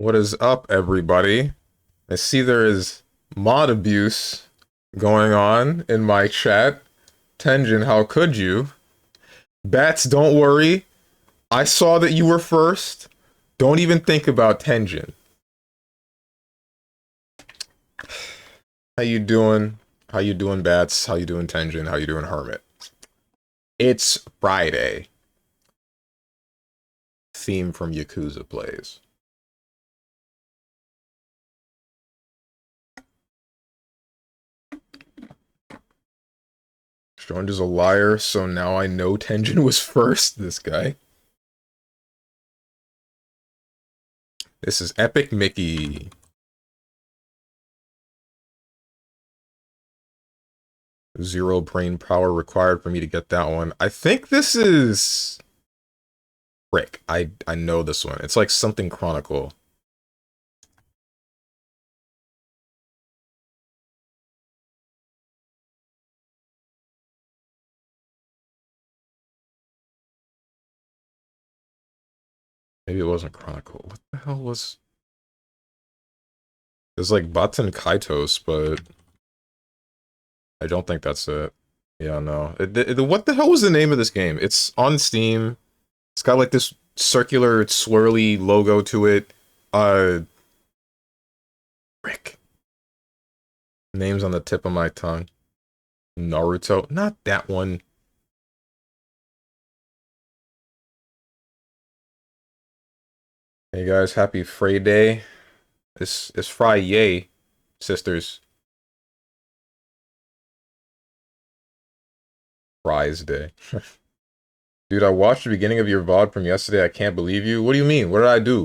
What is up, everybody? I see there is mod abuse going on in my chat. Tenjin, how could you? Bats, don't worry. I saw that you were first. Don't even think about Tenjin. How you doing? How you doing, Bats? How you doing, Tenjin? How you doing, Hermit? It's Friday. Theme from Yakuza plays. Strong is a liar, so now I know Tenjin was first. This guy. This is Epic Mickey. Zero brain power required for me to get that one. I think this is... Frick. I know this one. It's like something Chronicle. Maybe it wasn't Chronicle. What the hell was... It's like Baten Kaitos, but... I don't think that's it. Yeah, no. What the hell was the name of this game? It's on Steam. It's got like this circular, swirly logo to it. Frick. Name's on the tip of my tongue. Naruto. Not that one. Hey guys, happy Friday. It's Friday, sisters. Fries Day. Dude, I watched the beginning of your VOD from yesterday. I can't believe you. What do you mean? What did I do?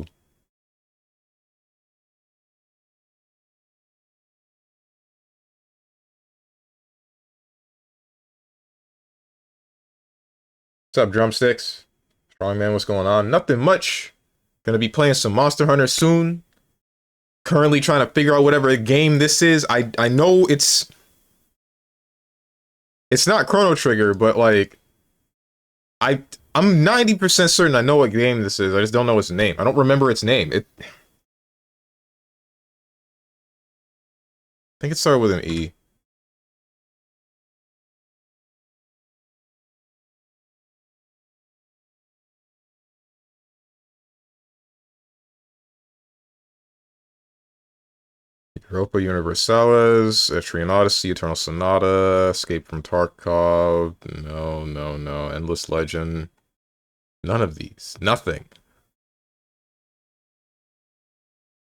What's up, drumsticks? Strongman, what's going on? Nothing much. Gonna be playing some Monster Hunter soon. Currently trying to figure out whatever game this is. I know it's not Chrono Trigger, but like I'm 90% certain I know what game this is. I just don't know its name. I don't remember its name. I think it started with an E. Europa Universalis, Etrian Odyssey, Eternal Sonata, Escape from Tarkov, no, Endless Legend. None of these. Nothing.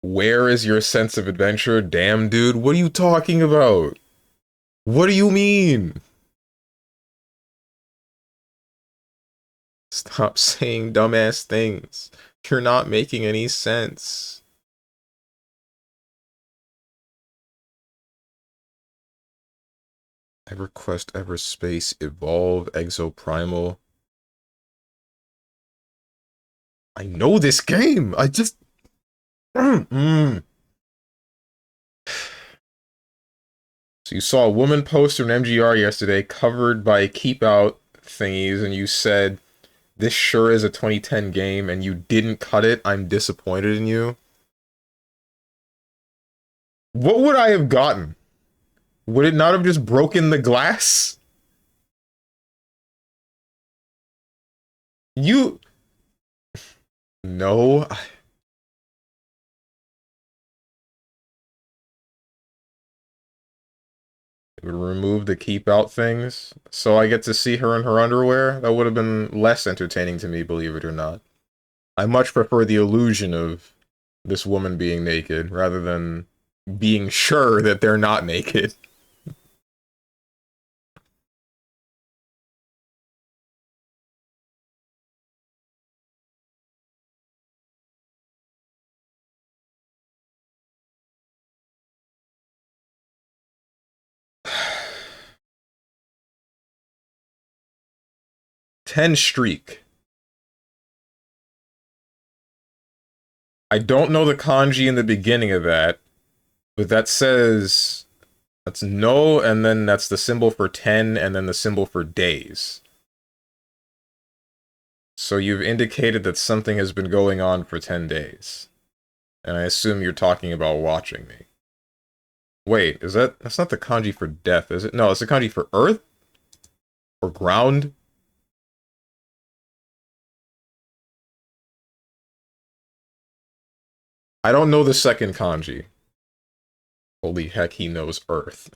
Where is your sense of adventure? Damn, dude, what are you talking about? What do you mean? Stop saying dumbass things. You're not making any sense. EverQuest, Everspace, Evolve, Exoprimal. I know this game! I just... So you saw a woman poster on MGR yesterday covered by keep out thingies, and you said, this sure is a 2010 game, and you didn't cut it. I'm disappointed in you. What would I have gotten? Would it not have just broken the glass? You... No. It would remove the keep out things, so I get to see her in her underwear. That would have been less entertaining to me, believe it or not. I much prefer the illusion of this woman being naked, rather than being sure that they're not naked. Ten streak. I don't know the kanji in the beginning of that, but that says... That's no, and then that's the symbol for 10, and then the symbol for days. So you've indicated that something has been going on for 10 days. And I assume you're talking about watching me. Wait, that's not the kanji for death, is it? No, it's the kanji for earth? Or ground? I don't know the second kanji. Holy heck, he knows earth.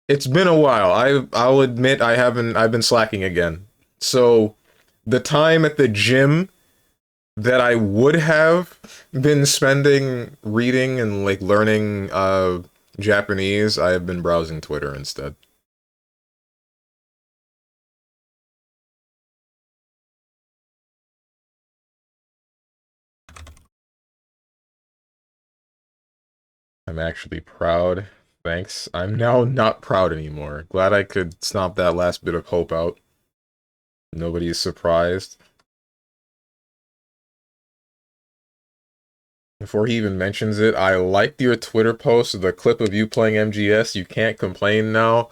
It's been a while. I'll admit I've been slacking again. So the time at the gym that I would have been spending reading and like learning Japanese, I have been browsing Twitter instead. I'm actually proud. Thanks. I'm now not proud anymore. Glad I could stomp that last bit of hope out. Nobody's surprised. Before he even mentions it, I liked your Twitter post of the clip of you playing MGS. You can't complain now.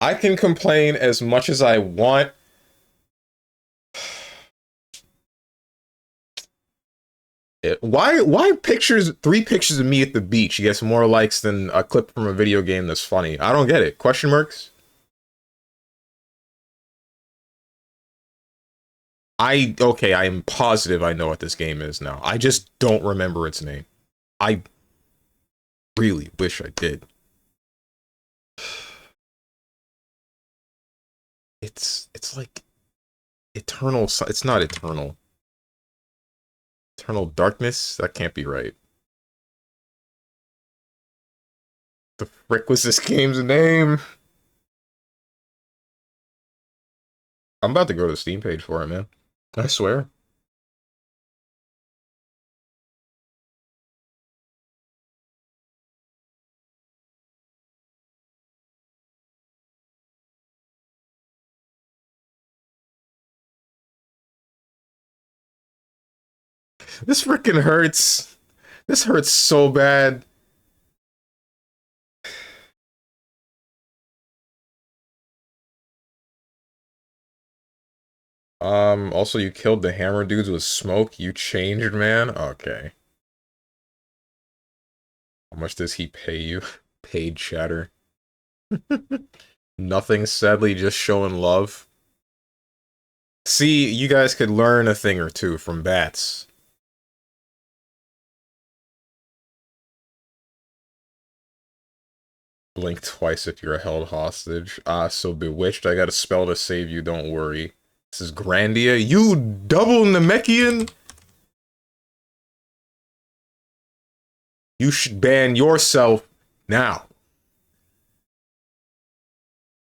I can complain as much as I want. Why pictures, 3 pictures of me at the beach gets more likes than a clip from a video game that's funny? I don't get it. Question marks? Okay, I am positive I know what this game is now. I just don't remember its name. I really wish I did. It's like eternal, it's not eternal. Eternal darkness? That can't be right. The frick was this game's name? I'm about to go to the Steam page for it, man. I swear. This freaking hurts. This hurts so bad. Also you killed the hammer dudes with smoke. You changed, man? Okay. How much does he pay you? Paid chatter. Nothing, sadly, just showing love. See, you guys could learn a thing or two from bats. Blink twice if you're held hostage. Ah, so bewitched. I got a spell to save you, don't worry. This is Grandia. You double Namekian? You should ban yourself now.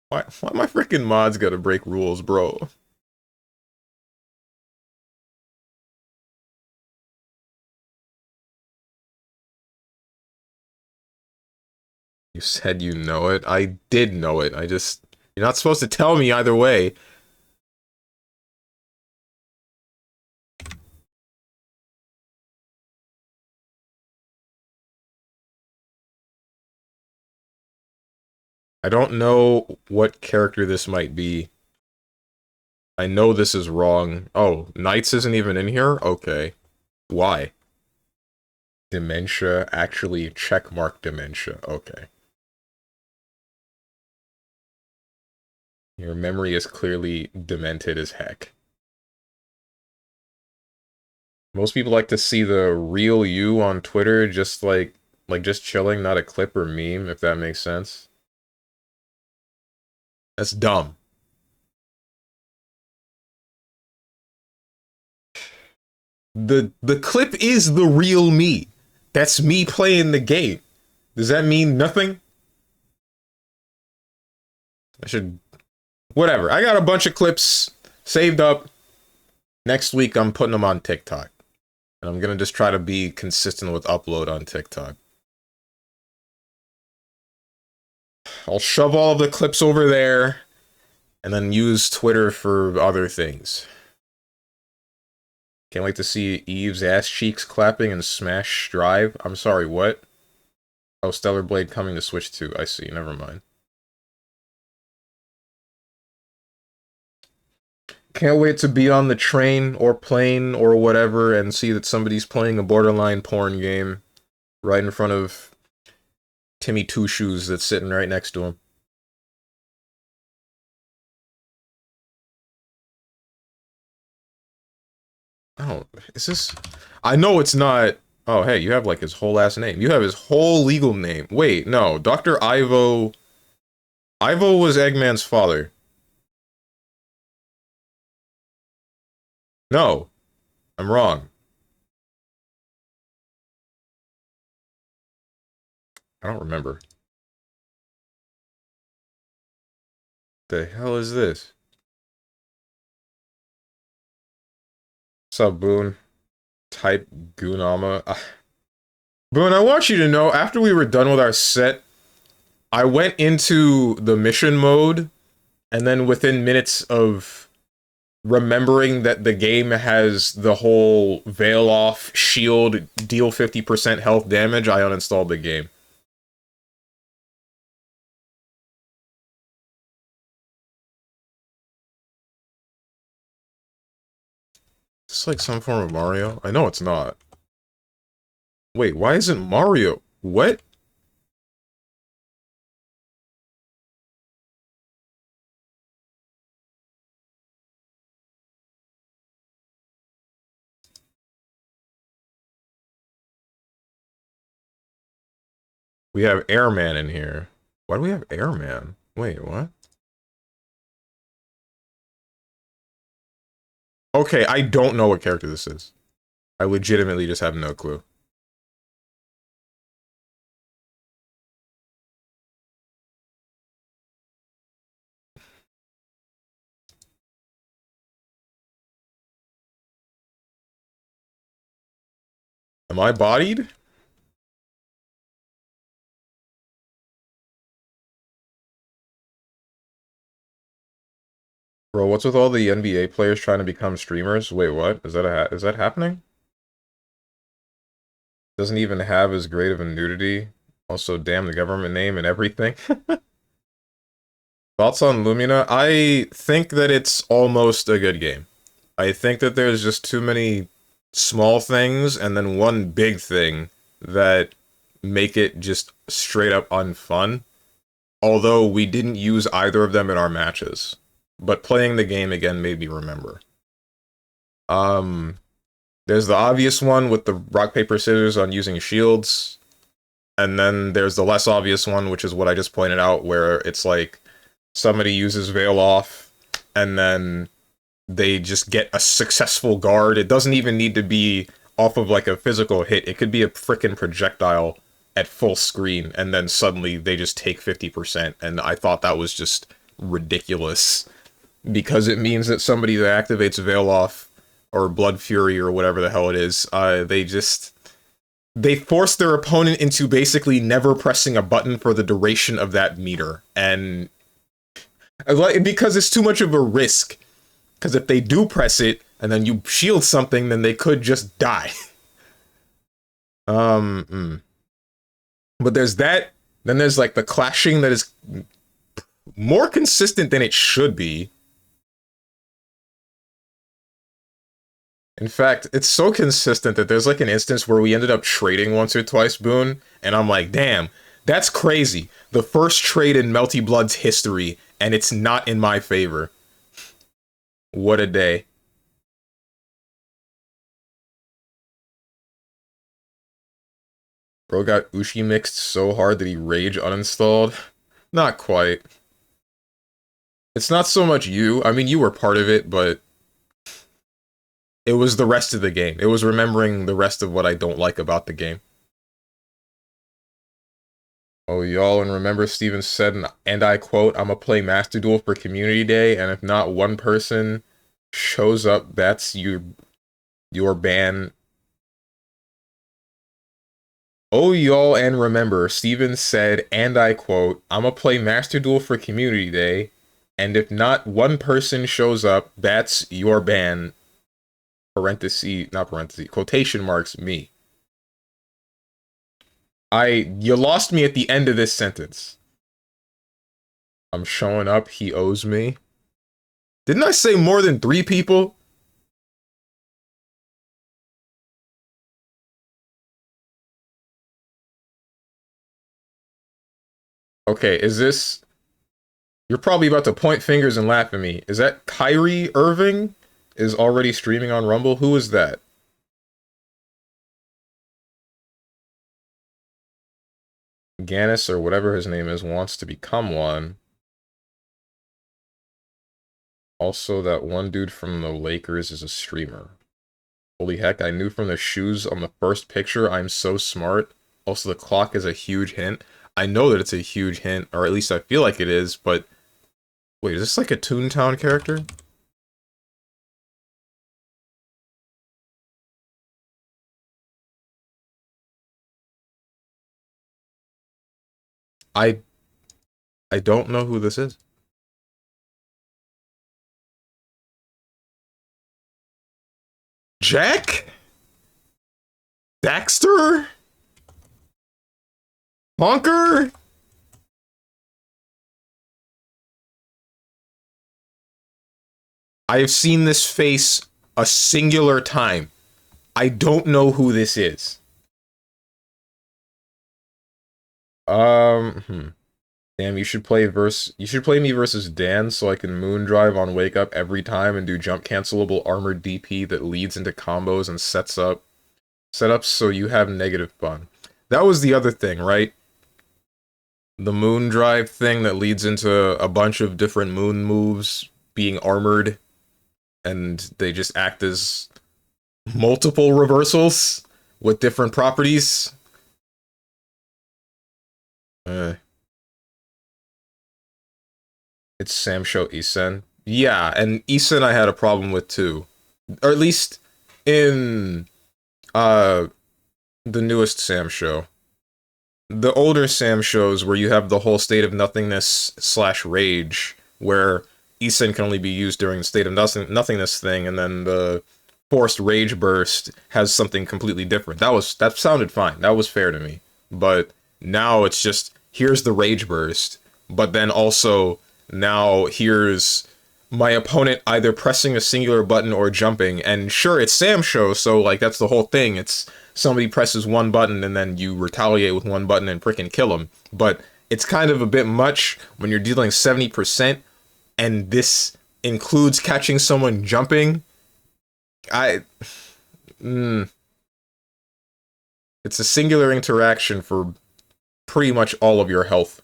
Why my freaking mods gotta break rules, bro? You said you know it. I did know it. You're not supposed to tell me either way. I don't know what character this might be. I know this is wrong. Oh, Knights isn't even in here? Okay. Why? Dementia, actually checkmark dementia. Okay. Your memory is clearly demented as heck. Most people like to see the real you on Twitter, just like just chilling, not a clip or meme, if that makes sense. That's dumb. The clip is the real me. That's me playing the game. Does that mean nothing? I should... Whatever. I got a bunch of clips saved up. Next week, I'm putting them on TikTok. And I'm gonna just try to be consistent with upload on TikTok. I'll shove all of the clips over there, and then use Twitter for other things. Can't wait to see Eve's ass cheeks clapping and Smash Strive. I'm sorry, what? Oh, Stellar Blade coming to Switch 2. I see, never mind. Can't wait to be on the train or plane or whatever and see that somebody's playing a borderline porn game right in front of Timmy Two Shoes that's sitting right next to him. Oh, is this? I know it's not. Oh, hey, you have like his whole last name. You have his whole legal name. Wait, no. Dr. Ivo. Ivo was Eggman's father. No, I'm wrong. I don't remember. The hell is this? What's up, Boone? Type Gunama. Boone, I want you to know, after we were done with our set, I went into the mission mode, and then within minutes of remembering that the game has the whole veil off, shield, deal 50% health damage, I uninstalled the game. Is this like some form of Mario? I know it's not. Wait, why isn't Mario? What? We have Airman in here. Why do we have Airman? Wait, what? Okay, I don't know what character this is. I legitimately just have no clue. Am I bodied? Bro, what's with all the NBA players trying to become streamers? Wait, what? Is that happening? Doesn't even have as great of a nudity. Also, damn the government name and everything. Thoughts on Lumina? I think that it's almost a good game. I think that there's just too many small things and then one big thing that make it just straight up unfun. Although we didn't use either of them in our matches. But playing the game again made me remember. Um, there's the obvious one with the rock, paper, scissors on using shields. And then there's the less obvious one, which is what I just pointed out, where it's like somebody uses Veil off, and then they just get a successful guard. It doesn't even need to be off of like a physical hit. It could be a frickin' projectile at full screen, and then suddenly they just take 50%. And I thought that was just ridiculous, because it means that somebody that activates Veil off or Blood Fury or whatever the hell it is, they force their opponent into basically never pressing a button for the duration of that meter. And because it's too much of a risk. Because if they do press it, and then you shield something, then they could just die. But there's that, then there's like the clashing that is more consistent than it should be. In fact, it's so consistent that there's like an instance where we ended up trading once or twice, Boone, and I'm like, damn, that's crazy. The first trade in Melty Blood's history, and it's not in my favor. What a day. Bro got Ushi mixed so hard that he rage uninstalled. Not quite. It's not so much you. I mean, you were part of it, but it was the rest of the game. It was remembering the rest of what I don't like about the game. Oh, y'all, and remember Steven said, and I quote, "I'ma play Master Duel for Community Day, and if not one person shows up, that's your ban." Oh, y'all, and remember, Steven said, and I quote, "I'ma play Master Duel for Community Day, and if not one person shows up, that's your ban." Parenthesis, not parenthesis, quotation marks, me. You lost me at the end of this sentence. I'm showing up, he owes me. Didn't I say more than 3 people? Okay, is this... You're probably about to point fingers and laugh at me. Is that Kyrie Irving is already streaming on Rumble? Who is that? Gannis, or whatever his name is, wants to become one. Also, that one dude from the Lakers is a streamer. Holy heck, I knew from the shoes on the first picture. I'm so smart. Also, the clock is a huge hint. I know that it's a huge hint, or at least I feel like it is, but... Wait, is this like a Toontown character? I I don't know who this is. Jack? Daxter? Honker? I have seen this face a singular time. I don't know who this is. Damn, you should play me versus Dan so I can moon drive on wake up every time and do jump cancelable armored DP that leads into combos and setups so you have negative fun. That was the other thing, right? The moon drive thing that leads into a bunch of different moon moves being armored, and they just act as multiple reversals with different properties. It's Sam Show Isen. Yeah, and Isen I had a problem with too. Or at least in uh the newest Sam show. The older Sam shows where you have the whole state of nothingness slash rage, where Isen can only be used during the state of nothingness thing, and then the forced rage burst has something completely different. That sounded fine. That was fair to me. But now it's just, here's the rage burst, but then also now here's my opponent either pressing a singular button or jumping, and sure, it's Sam show, so like that's the whole thing. It's somebody presses one button and then you retaliate with one button and freaking kill them. But it's kind of a bit much when you're dealing 70%, and this includes catching someone jumping. It's a singular interaction for pretty much all of your health.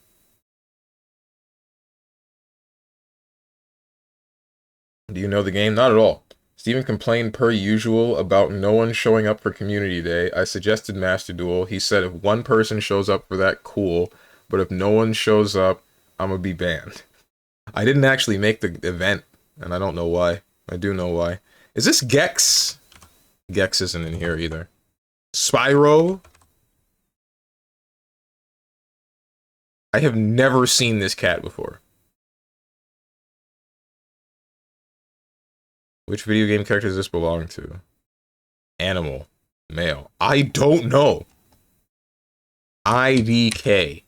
Do you know the game? Not at all. Steven complained per usual about no one showing up for Community Day. I suggested Master Duel. He said if one person shows up for that, cool. But if no one shows up, I'm gonna be banned. I didn't actually make the event, and I don't know why. I do know why. Is this Gex? Gex isn't in here either. Spyro? I have never seen this cat before. Which video game character does this belong to? Animal. Male. I don't know. IDK.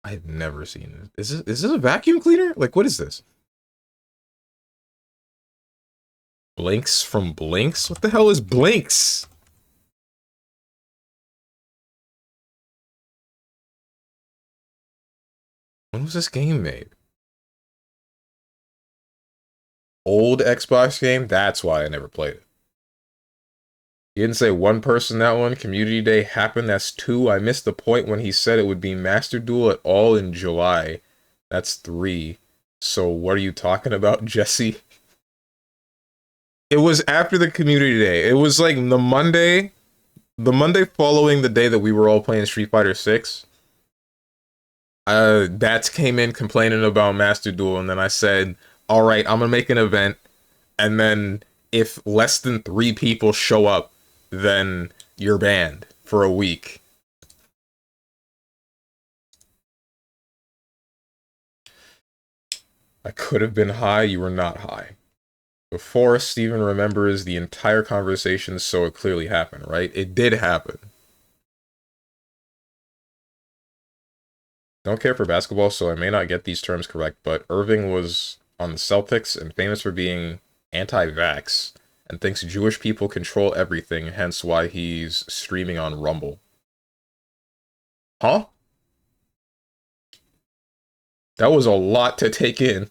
I've never seen this. Is this a vacuum cleaner? Like, what is this? Blinks from Blinks? What the hell is Blinks? When was this game made? Old Xbox game? That's why I never played it. He didn't say one person that one. Community Day happened. That's 2. I missed the point when he said it would be Master Duel at all in July. That's 3. So what are you talking about, Jesse? It was after the Community Day. It was like the Monday following the day that we were all playing Street Fighter 6. Bats came in complaining about Master Duel, and then I said, all right, I'm gonna make an event, and then if less than 3 people show up, then you're banned for a week. I could have been high, you were not high. Before Steven remembers the entire conversation, so it clearly happened, right? It did happen. Don't care for basketball, so I may not get these terms correct, but Irving was on the Celtics and famous for being anti-vax and thinks Jewish people control everything, hence why he's streaming on Rumble. Huh? That was a lot to take in.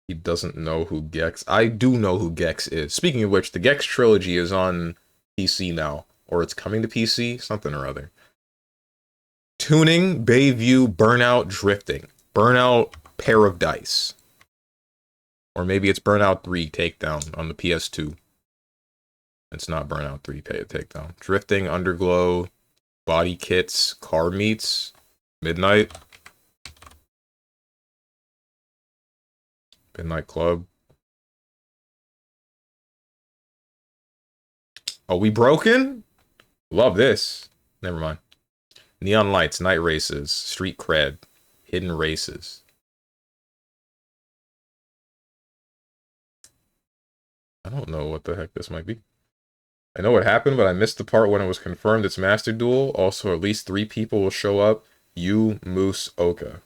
He doesn't know who Gex. I do know who Gex is. Speaking of which, the Gex trilogy is on PC now. Or it's coming to PC? Something or other. Tuning, Bayview, Burnout, Drifting. Burnout, Pair of Dice. Or maybe it's Burnout 3 Takedown on the PS2. It's not Burnout 3 Takedown. Drifting, Underglow, Body Kits, Car Meets, Midnight. Midnight Club. Are we broken? Love this. Never mind. Neon Lights, Night Races, Street Cred, Hidden Races. I don't know what the heck this might be. I know what happened, but I missed the part when it was confirmed it's Master Duel. Also, at least 3 people will show up. You, Moose, Oka.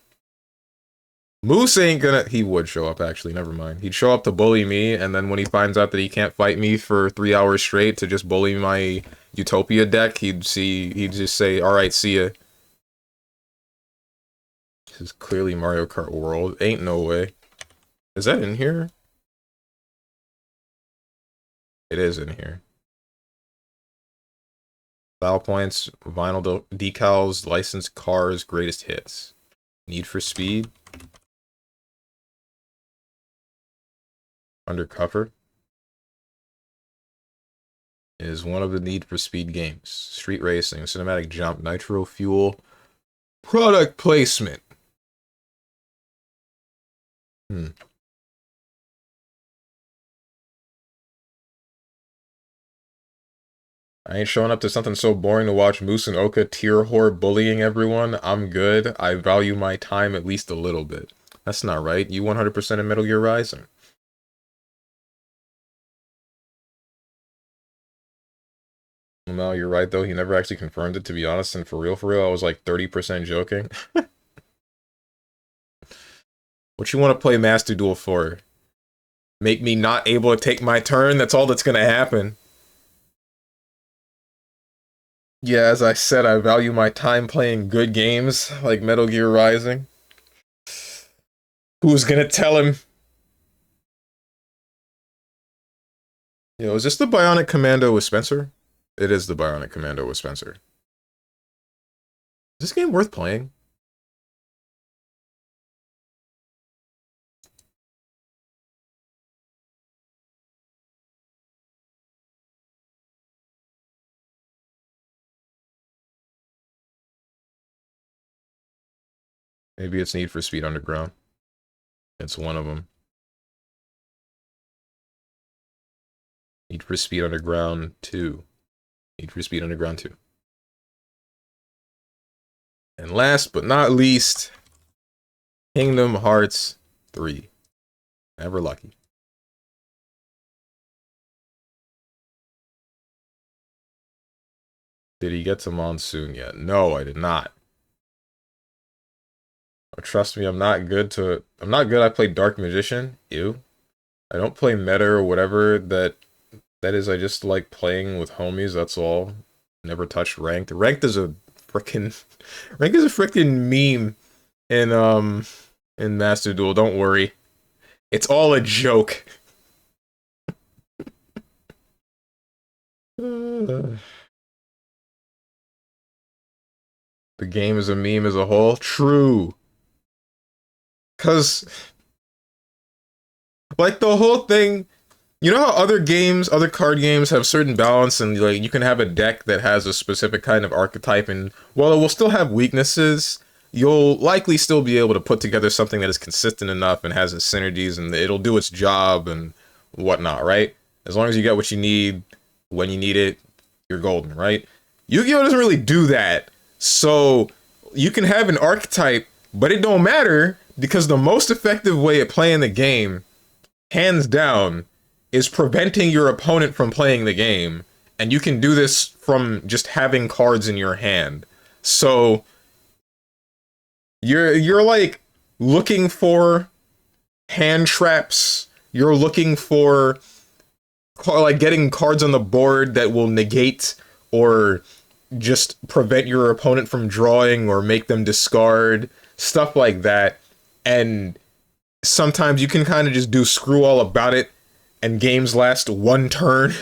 Moose ain't gonna... He would show up, actually. Never mind. He'd show up to bully me, and then when he finds out that he can't fight me for 3 hours straight to just bully my Utopia deck, he'd just say, alright, see ya. This is clearly Mario Kart World. Ain't no way. Is that in here? It is in here. Style points, vinyl decals, licensed cars, greatest hits. Need for Speed. Undercover is one of the Need for Speed games. Street Racing, Cinematic Jump, Nitro Fuel. Product placement. I ain't showing up to something so boring to watch Moose and Oka tier whore bullying everyone. I'm good. I value my time at least a little bit. That's not right. You 100% in Metal Gear Rising. No, you're right though. He never actually confirmed it, to be honest. And for real, I was like 30% joking. What you want to play Master Duel for? Make me not able to take my turn? That's all that's gonna happen. Yeah, as I said, I value my time playing good games like Metal Gear Rising. Who's gonna tell him? Yo, is this the Bionic Commando with Spencer? It is the Bionic Commando with Spencer. Is this game worth playing? Maybe it's Need for Speed Underground. It's one of them. Need for Speed Underground 2. Need for Speed Underground 2. And last but not least, Kingdom Hearts 3. Never lucky. Did he get to Monsoon yet? No, I did not. Oh, trust me, I'm not good. I play Dark Magician. Ew. I don't play meta or whatever that is. I just like playing with homies, that's all. Never touched ranked. Ranked is a freaking meme in Master Duel, don't worry. It's all a joke. The game is a meme as a whole. True. Cause like the whole thing, you know how other card games have certain balance, and like you can have a deck that has a specific kind of archetype, and while it will still have weaknesses, you'll likely still be able to put together something that is consistent enough and has its synergies, and it'll do its job and whatnot, right? As long as you get what you need when you need it, you're golden, right? Yu-Gi-Oh! Doesn't really do that. So you can have an archetype, but it don't matter because the most effective way of playing the game hands down, is preventing your opponent from playing the game. And you can do this from just having cards in your hand. So you're like looking for hand traps. You're looking for like getting cards on the board that will negate or just prevent your opponent from drawing or make them discard, stuff like that. And sometimes you can kind of just do screw all about it and games last one turn.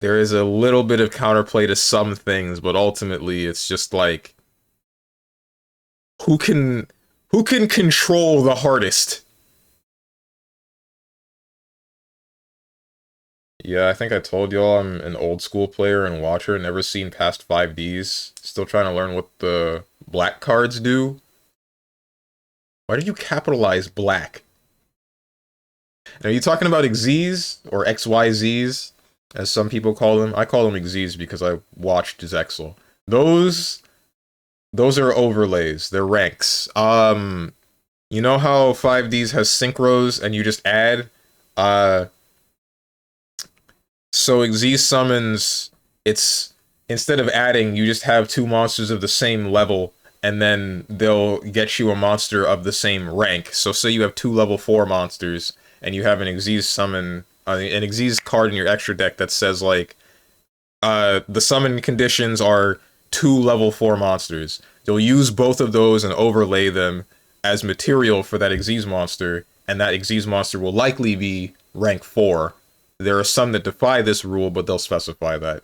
There is a little bit of counterplay to some things, but ultimately it's just like who can who can control the hardest? Yeah, I think I told y'all I'm an old school player and watcher, never seen past 5Ds. Still trying to learn what the black cards do. Why do you capitalize black? And are you talking about XYZs or XYZs, as some people call them? I call them XYZs because I watched Zexel. Those those are overlays. They're ranks. You know how 5Ds has synchros and you just add? Uh, So Xyz summons, it's instead of adding, you just have two monsters of the same level, and then they'll get you a monster of the same rank. So say you have two level 4 monsters, and you have an Xyz summon, an Xyz card in your extra deck that says like, the summon conditions are two level 4 monsters. You'll use both of those and overlay them as material for that Xyz monster, and that Xyz monster will likely be rank 4. There are some that defy this rule, but they'll specify that.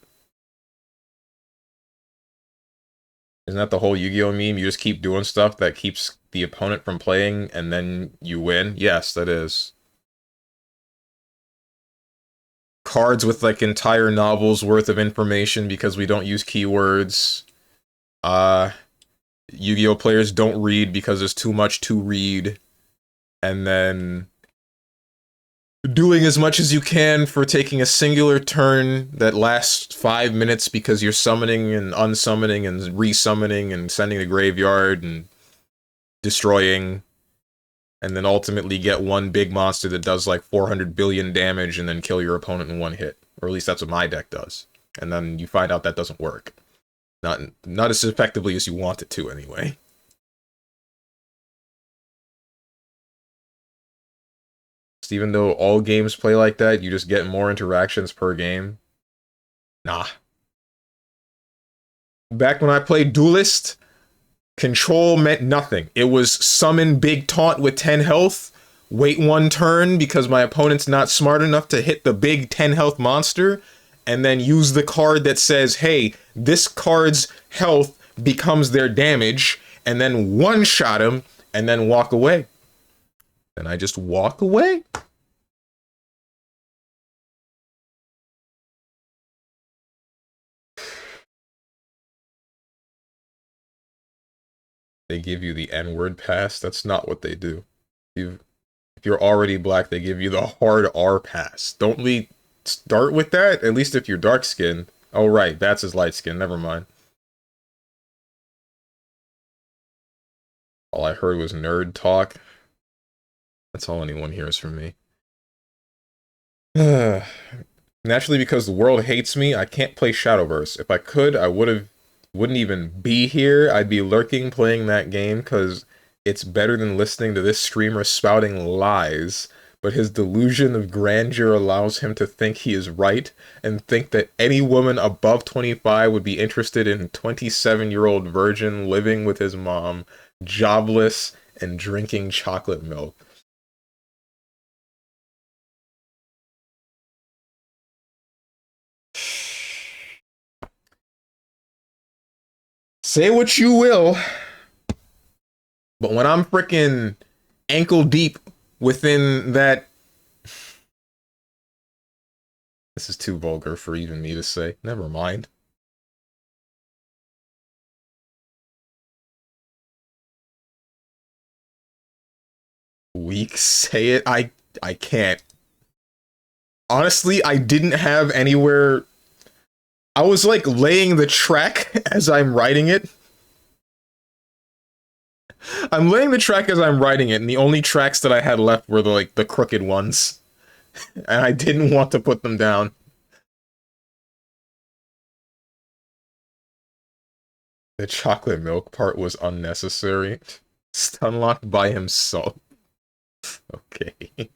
Isn't that the whole Yu-Gi-Oh meme? You just keep doing stuff that keeps the opponent from playing, and then you win? Yes, that is. Cards with like entire novels worth of information because we don't use keywords. Uh, Yu-Gi-Oh players don't read because there's too much to read. And then doing as much as you can for taking a singular turn that lasts 5 minutes because you're summoning and unsummoning and resummoning and sending to graveyard and destroying, and then ultimately get one big monster that does like 400 billion damage and then kill your opponent in one hit. Or at least that's what my deck does. And then you find out that doesn't work. Not as effectively as you want it to, anyway. So even though all games play like that, you just get more interactions per game. Nah. Back when I played Duelist, control meant nothing. It was summon big taunt with 10 health, wait one turn because my opponent's not smart enough to hit the big 10 health monster, and then use the card that says, hey, this card's health becomes their damage, and then one-shot him, and then walk away. Then I just walk away. They give you the N-word pass. That's not what they do. If you're already black, they give you the hard R pass. Don't we start with that? At least if you're dark skinned. Oh, right. Bats is light skinned. Never mind. All I heard was nerd talk. That's all anyone hears from me. Naturally, because the world hates me, I can't play Shadowverse. If I could, I wouldn't even be here. I'd be lurking playing that game because it's better than listening to this streamer spouting lies. But his delusion of grandeur allows him to think he is right and think that any woman above 25 would be interested in a 27-year-old virgin living with his mom, jobless, and drinking chocolate milk. Say what you will, but when I'm freaking ankle deep within that... This is too vulgar for even me to say. Never mind. Weak, say it. I can't. Honestly, I didn't have anywhere I was like laying the track as I'm writing it. I'm laying the track as I'm writing it, and the only tracks that I had left were the like the crooked ones, and I didn't want to put them down. The chocolate milk part was unnecessary. Stunlocked by himself. Okay.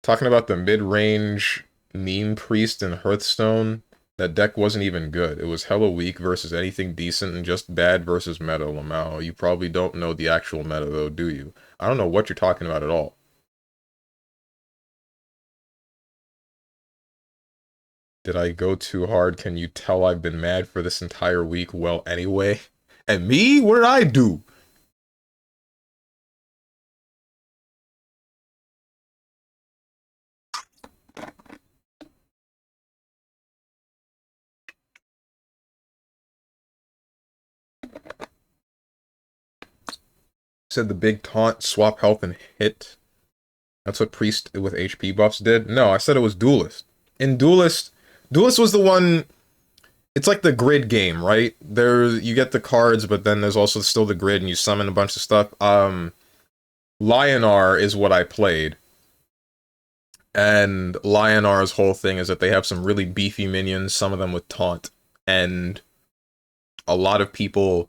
Talking about the mid-range meme priest in Hearthstone, that deck wasn't even good. It was hella weak versus anything decent and just bad versus meta, Lamau. You probably don't know the actual meta though, do you? I don't know what you're talking about at all. Did I go too hard? Can you tell I've been mad for this entire week? Well, anyway. And me? What did I do? Said the big taunt, swap health, and hit. That's what Priest with HP buffs did? No, I said it was Duelist. In Duelist, Duelist was the one... It's like the grid game, right? There, you get the cards, but then there's also still the grid, and you summon a bunch of stuff. Lionar is what I played. And Lionar's whole thing is that they have some really beefy minions, some of them with taunt. And a lot of people,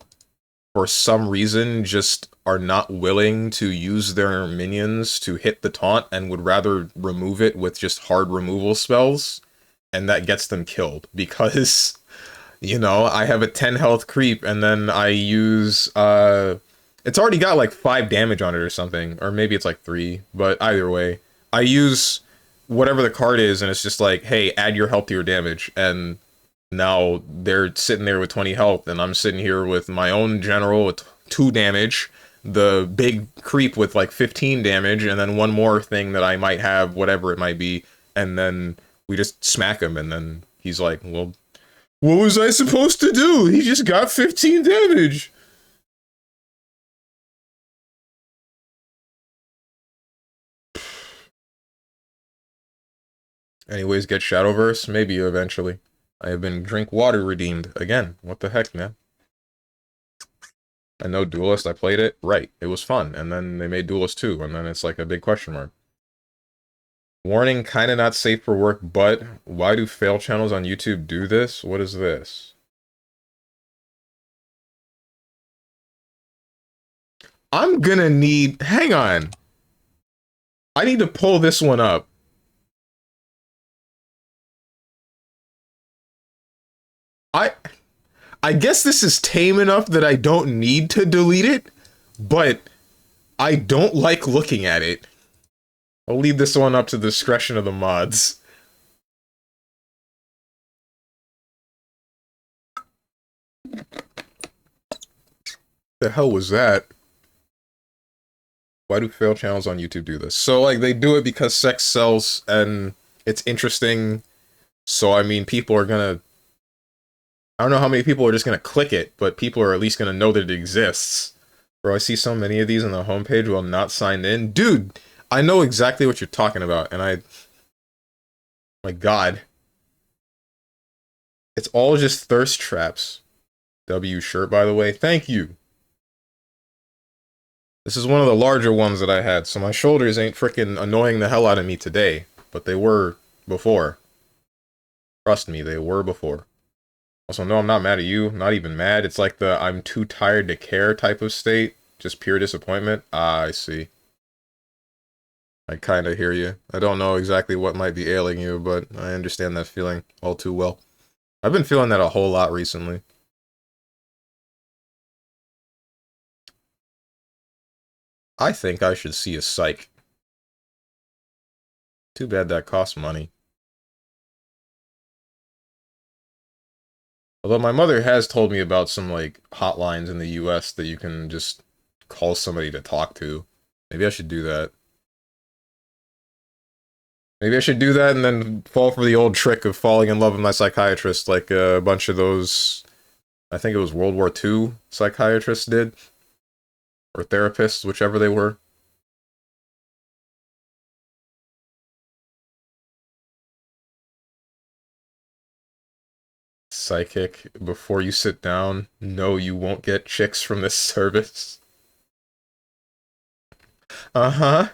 for some reason, just are not willing to use their minions to hit the taunt and would rather remove it with just hard removal spells. And that gets them killed because, you know, I have a 10 health creep and then I use, it's already got like 5 damage on it or something, or maybe it's like 3, but either way, I use whatever the card is and it's just like, hey, add your health to your damage, and now they're sitting there with 20 health and I'm sitting here with my own general with 2 damage, the big creep with like 15 damage, and then one more thing that I might have, whatever it might be, and then we just smack him, and then he's like, well, what was I supposed to do? He just got 15 damage. Anyways, get Shadowverse? Maybe eventually. I have been drink water redeemed. Again, what the heck, man? I know Duelist, I played it. Right, it was fun. And then they made Duelist 2, and then it's like a big question mark. Warning, kinda not safe for work, but why do fail channels on YouTube do this? What is this? I'm gonna need... Hang on. I need to pull this one up. I guess this is tame enough that I don't need to delete it, but I don't like looking at it. I'll leave this one up to the discretion of the mods. The hell was that? Why do fail channels on YouTube do this? So, like, they do it because sex sells and it's interesting. So, I mean, people are gonna... I don't know how many people are just gonna click it, but people are at least gonna know that it exists. Bro, I see so many of these on the homepage while not signed in. Dude, I know exactly what you're talking about, and I... My god. It's all just thirst traps. W shirt, by the way. Thank you. This is one of the larger ones that I had, so my shoulders ain't freaking annoying the hell out of me today. But they were before. Trust me, they were before. Also, no, I'm not mad at you. Not even mad. It's like the I'm too tired to care type of state. Just pure disappointment. Ah, I see. I kinda hear you. I don't know exactly what might be ailing you, but I understand that feeling all too well. I've been feeling that a whole lot recently. I think I should see a psych. Too bad that costs money. Although my mother has told me about some, like, hotlines in the US that you can just call somebody to talk to. Maybe I should do that. Maybe I should do that and then fall for the old trick of falling in love with my psychiatrist like a bunch of those, I think it was World War II psychiatrists did. Or therapists, whichever they were. Psychic, before you sit down, no, you won't get chicks from this service. Uh-huh.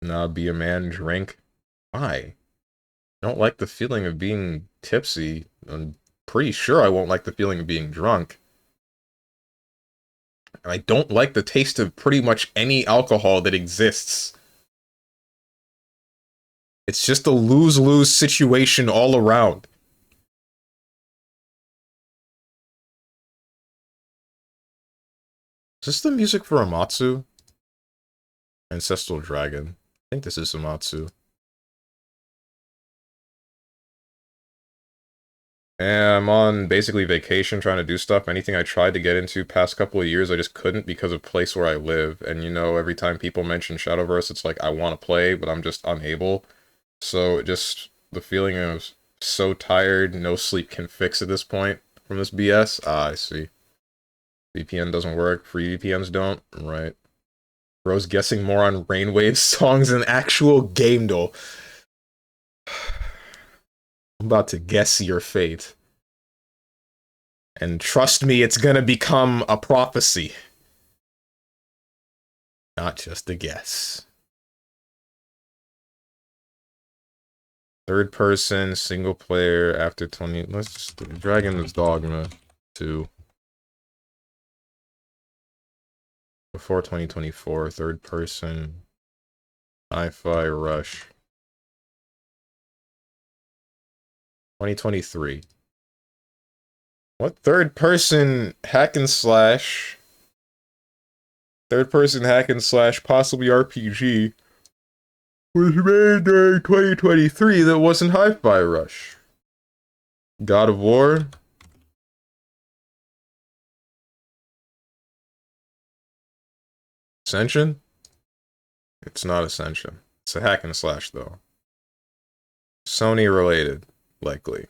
Nah, be a man, drink. Why? I don't like the feeling of being tipsy. I'm pretty sure I won't like the feeling of being drunk. And I don't like the taste of pretty much any alcohol that exists. It's just a lose-lose situation all around. Is this the music for Amatsu? Ancestral Dragon. I think this is Amatsu. Yeah, I'm on basically vacation trying to do stuff. Anything I tried to get into past couple of years, I just couldn't because of place where I live. And you know, every time people mention Shadowverse, it's like I want to play, but I'm just unable. So it just the feeling of so tired, no sleep can fix at this point from this BS. Ah, I see. VPN doesn't work. Free VPNs don't. Right. Bro's guessing more on Rainwave songs than actual game though. I'm about to guess your fate. And trust me, it's gonna become a prophecy. Not just a guess. Third person, single player, after 20... Let's just... Dragon's Dogma 2. Before 2024, third person. Hi-Fi Rush. 2023. What third person hack and slash? Third person hack and slash, possibly RPG, was made during 2023 that wasn't Hi-Fi Rush? God of War? Ascension? It's not Ascension. It's a hack and slash, though. Sony related, likely.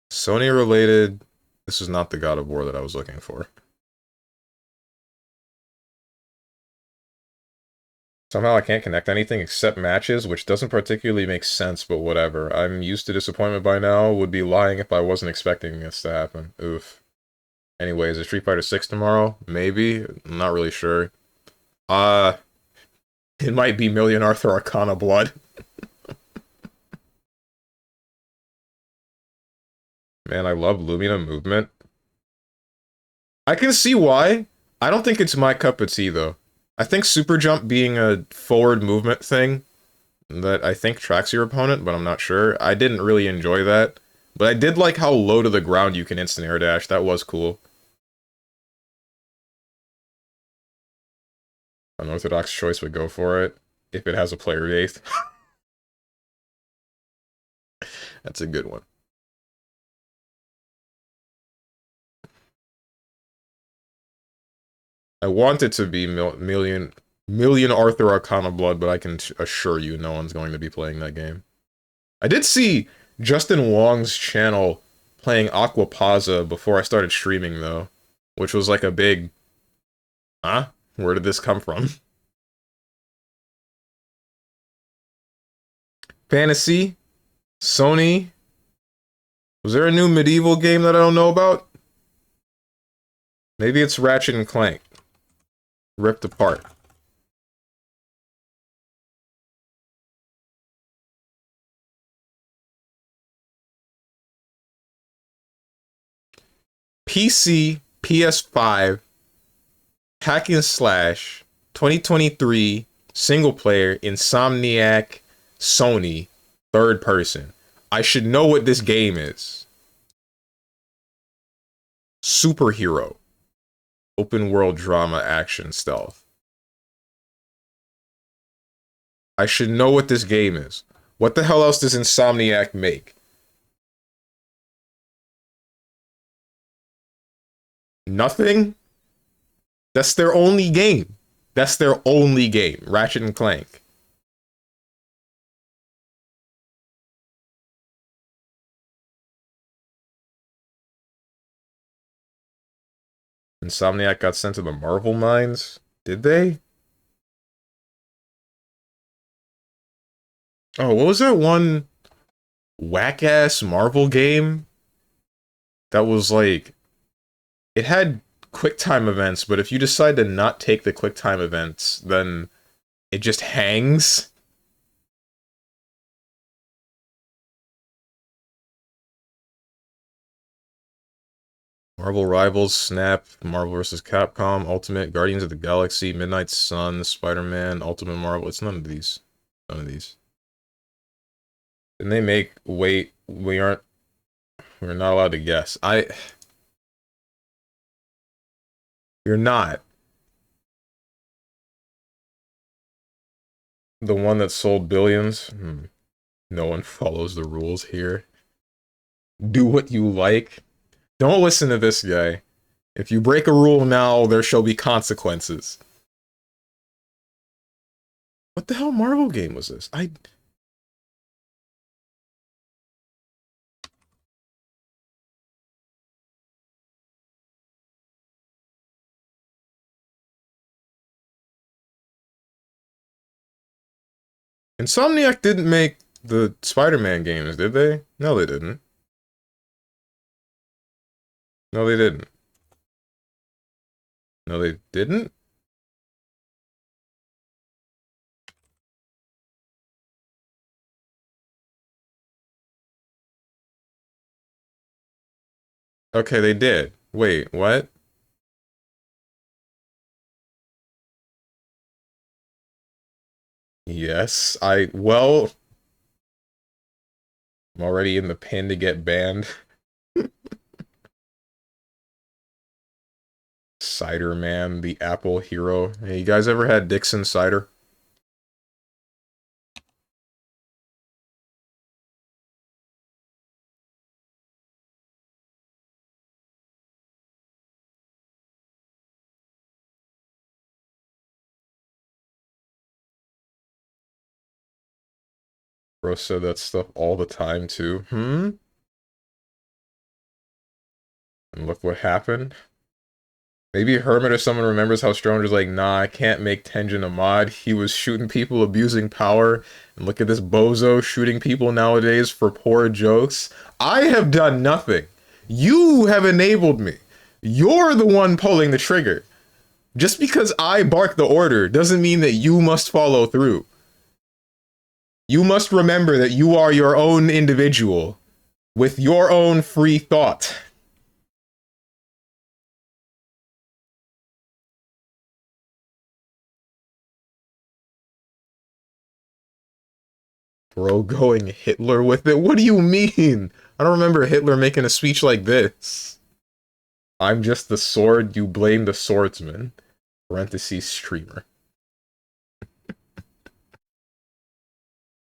Sony related. This is not the God of War that I was looking for. Somehow I can't connect anything except matches, which doesn't particularly make sense, but whatever. I'm used to disappointment by now. Would be lying if I wasn't expecting this to happen. Oof. Anyways, is Street Fighter 6 tomorrow? Maybe. I'm not really sure. It might be Million Arthur Arcana Blood. Man, I love Lumina movement. I can see why. I don't think it's my cup of tea, though. I think Super Jump being a forward movement thing that I think tracks your opponent, but I'm not sure. I didn't really enjoy that. But I did like how low to the ground you can instant air dash. That was cool. Unorthodox choice would go for it if it has a player base. That's a good one. I want it to be Million Arthur Arcana Blood, but I can assure you no one's going to be playing that game. I did see Justin Wong's channel playing Aquapaza before I started streaming, though, which was like a big, huh? Where did this come from? Fantasy? Sony? Was there a new medieval game that I don't know about? Maybe it's Ratchet and Clank. Ripped apart. PC, PS5, hack and slash, 2023, single player, Insomniac, Sony, third person. I should know what this game is. Superhero. Open world drama, action, stealth. I should know what this game is. What the hell else does Insomniac make? Nothing? That's their only game. That's their only game. Ratchet and Clank. Insomniac got sent to the Marvel mines? Did they? Oh, what was that one whack-ass Marvel game that was like, it had quick time events, but if you decide to not take the quick time events, then it just hangs? Marvel Rivals, Snap, Marvel vs. Capcom, Ultimate, Guardians of the Galaxy, Midnight Sun, Spider-Man, Ultimate Marvel. It's none of these. None of these. Didn't they make... Wait, we're not allowed to guess. You're not. The one that sold billions? No one follows the rules here. Do what you like. Don't listen to this guy. If you break a rule now, there shall be consequences. What the hell Marvel game was this? Insomniac didn't make the Spider-Man games, did they? No, they didn't. No, they didn't. No, they didn't? Okay, they did. Wait, what? Yes, well, I'm already in the pin to get banned. Cider Man, the Apple hero. Hey, you guys ever had Dixon cider? Bro said that stuff all the time too. And look what happened. Maybe Hermit or someone remembers how Strong was like, nah, I can't make Tenjin a mod. He was shooting people, abusing power. And look at this bozo shooting people nowadays for poor jokes. I have done nothing. You have enabled me. You're the one pulling the trigger. Just because I bark the order doesn't mean that you must follow through. You must remember that you are your own individual with your own free thought. Bro, going Hitler with it? What do you mean? I don't remember Hitler making a speech like this. I'm just the sword, you blame the swordsman. Parentheses streamer.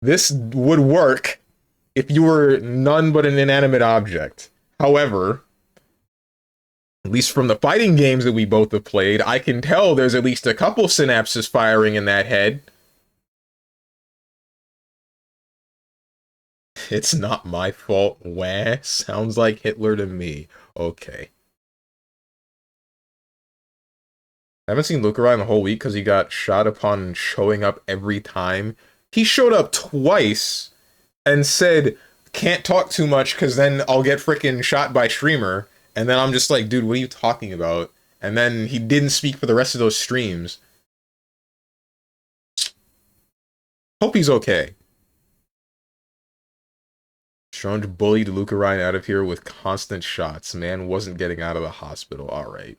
This would work if you were none but an inanimate object. However, at least from the fighting games that we both have played, I can tell there's at least a couple synapses firing in that head. It's not my fault. Wah. Sounds like Hitler to me. Okay. I haven't seen Luke around the whole week because he got shot upon showing up every time. He showed up twice and said, can't talk too much because then I'll get freaking shot by streamer. And then I'm just like, dude, what are you talking about? And then he didn't speak for the rest of those streams. Hope he's okay. Strange bullied Luke Ryan out of here with constant shots. Man wasn't getting out of the hospital. Alright.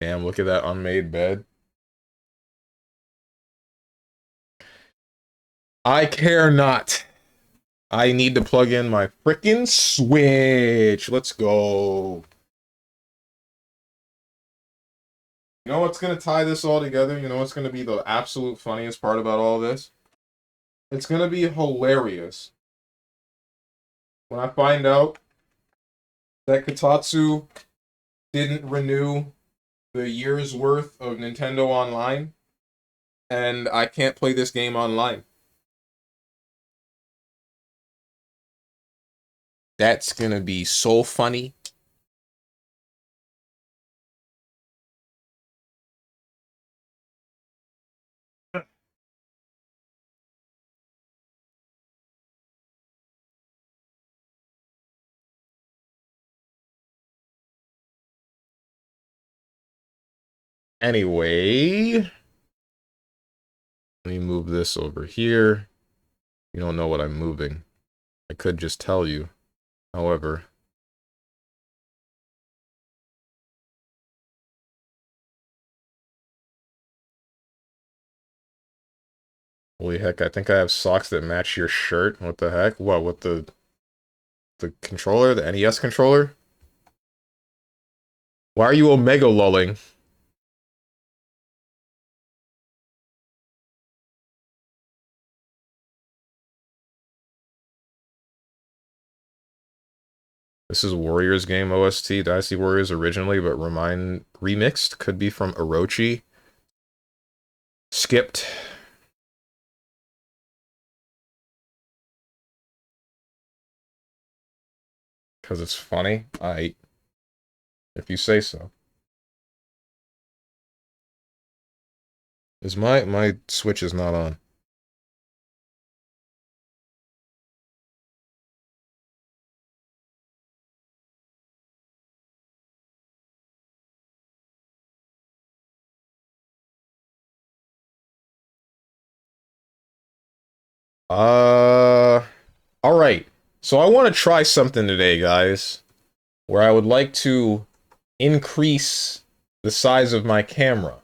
Damn, look at that unmade bed. I care not. I need to plug in my frickin' Switch. Let's go. You know what's gonna tie this all together? You know what's gonna be the absolute funniest part about all this? It's gonna be hilarious when I find out that Kotatsu didn't renew the year's worth of Nintendo Online, and I can't play this game online. That's gonna be so funny. Anyway, let me move this over here. You don't know what I'm moving. I could just tell you. However, holy heck, I think I have socks that match your shirt. What the heck? What, with the controller? The NES controller? Why are you Omega lulling? This is Warriors game OST. Dynasty Warriors originally, but remixed. Could be from Orochi. Skipped. Because it's funny. If you say so. Is my Switch is not on. All right. So I want to try something today, guys, where I would like to increase the size of my camera.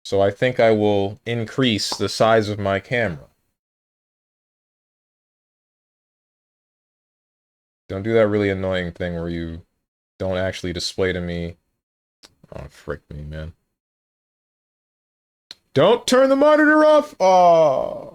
So I think I will increase the size of my camera. Don't do that really annoying thing where you don't actually display to me. Oh, frick me, man. Don't turn the monitor off! Oh.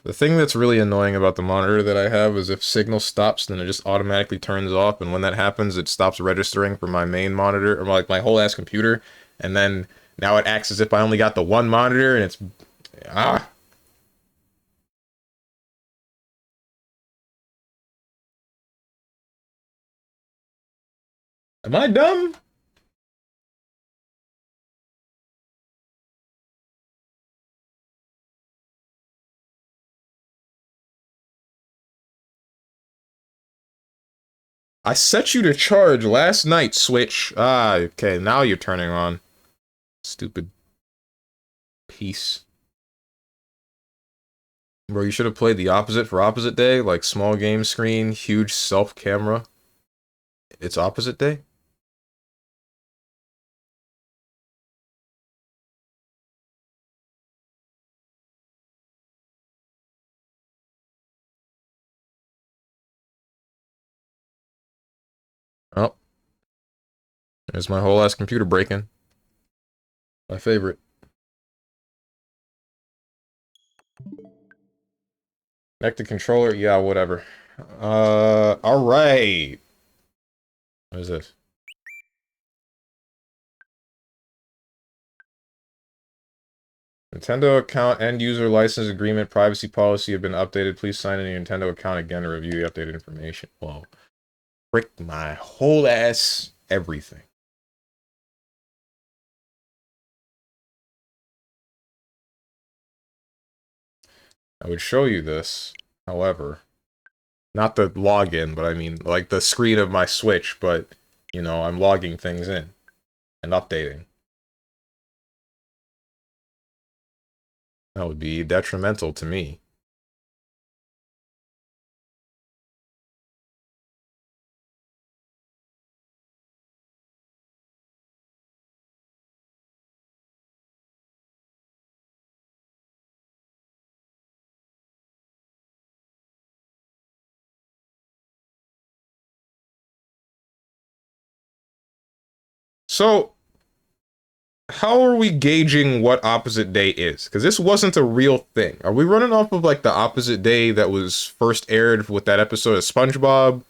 The thing that's really annoying about the monitor that I have is if signal stops, then it just automatically turns off, and when that happens, it stops registering for my main monitor, or like my whole ass computer, and then now it acts as if I only got the one monitor, and it's... Ah! Am I dumb? I set you to charge last night, Switch. Ah, okay, now you're turning on. Stupid piece. Bro, you should have played the opposite for opposite day, like small game screen, huge self camera. It's opposite day? Oh, there's my whole ass computer breaking. My favorite. Connect the controller? Yeah, whatever. Alright. What is this? Nintendo account end user license agreement privacy policy have been updated. Please sign in your Nintendo account again to review the updated information. Whoa. Frick my whole ass everything. I would show you this, however. Not the login, but I mean, like the screen of my Switch, but, you know, I'm logging things in and updating. That would be detrimental to me. So, how are we gauging what opposite day is? Because this wasn't a real thing. Are we running off of like the opposite day that was first aired with that episode of SpongeBob?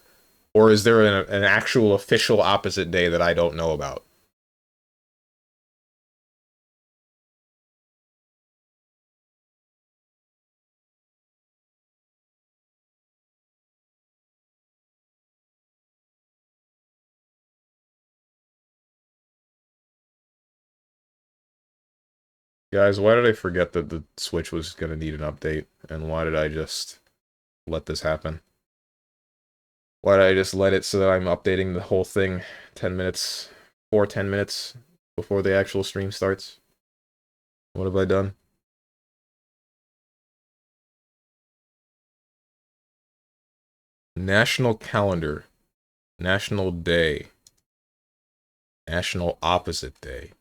Or is there an actual official opposite day that I don't know about? Guys, why did I forget that the Switch was going to need an update? And why did I just let this happen? Why did I just let it so that I'm updating the whole thing 10 minutes, 10 minutes before the actual stream starts? What have I done? National calendar. National day. National opposite day.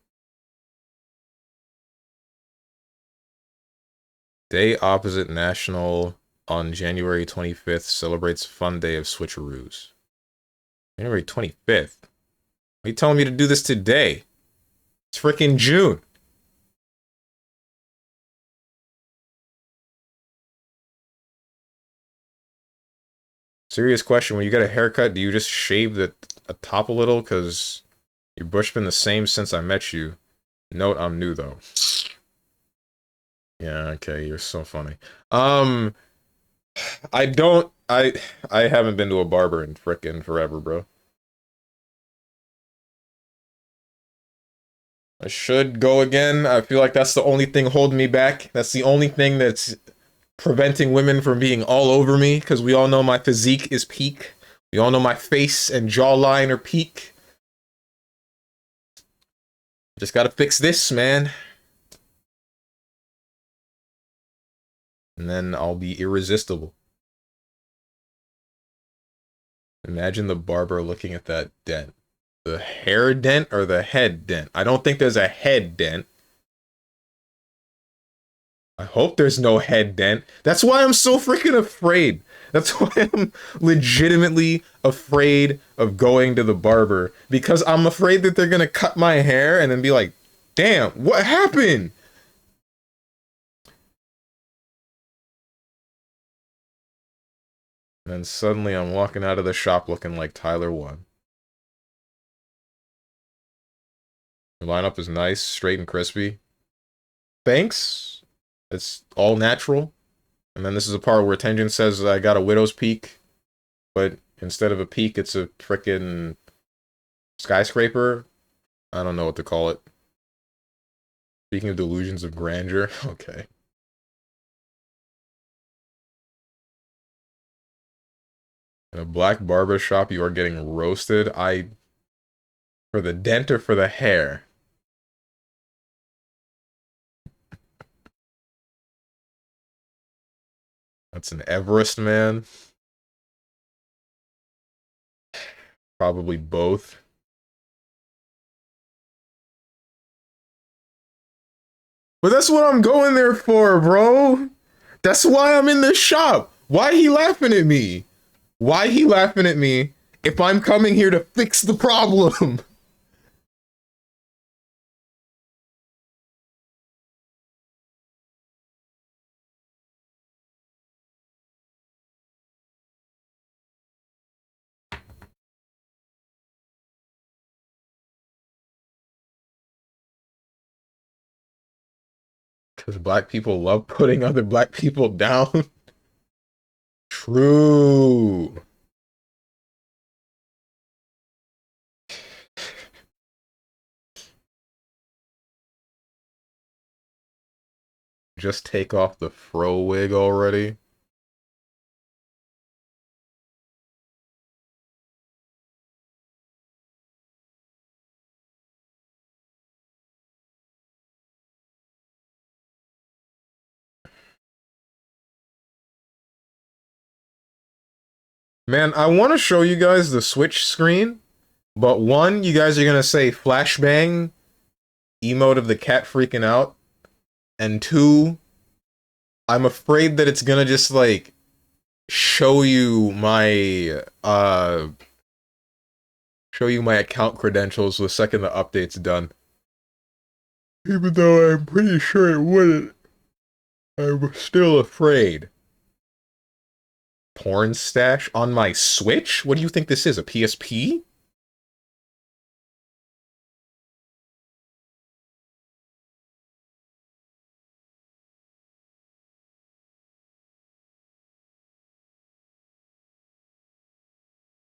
Day opposite national on January 25th celebrates fun day of switcheroos. January 25th? Are you telling me to do this today? It's freaking June. Serious question, when you get a haircut, do you just shave the top a little? Because your bush been the same since I met you. Note, I'm new, though. Yeah, okay, you're so funny. I haven't been to a barber in frickin' forever, bro. I should go again. I feel like that's the only thing holding me back. That's the only thing that's preventing women from being all over me, because we all know my physique is peak. We all know my face and jawline are peak. Just gotta fix this, man. And then I'll be irresistible. Imagine the barber looking at that dent. The hair dent or the head dent? I don't think there's a head dent. I hope there's no head dent. That's why I'm so freaking afraid. That's why I'm legitimately afraid of going to the barber. Because I'm afraid that they're gonna cut my hair and then be like, damn, what happened? And then suddenly I'm walking out of the shop looking like Tyler 1. The lineup is nice, straight and crispy. Thanks. It's all natural. And then this is a part where Tenjin says I got a widow's peak, but instead of a peak, it's a frickin' skyscraper. I don't know what to call it. Speaking of delusions of grandeur, okay. In a black barber shop, you are getting roasted. For the dent or for the hair? That's an Everest, man. Probably both. But that's what I'm going there for, bro. That's why I'm in this shop. Why he laughing at me? Why he laughing at me if I'm coming here to fix the problem? Because black people love putting other black people down. True. Just take off the fro wig already. Man, I want to show you guys the Switch screen, but one, you guys are gonna say flashbang, emote of the cat freaking out, and two, I'm afraid that it's gonna just, like, show you my account credentials the second the update's done. Even though I'm pretty sure it wouldn't. I'm still afraid. Porn stash on my Switch? What do you think this is, a PSP?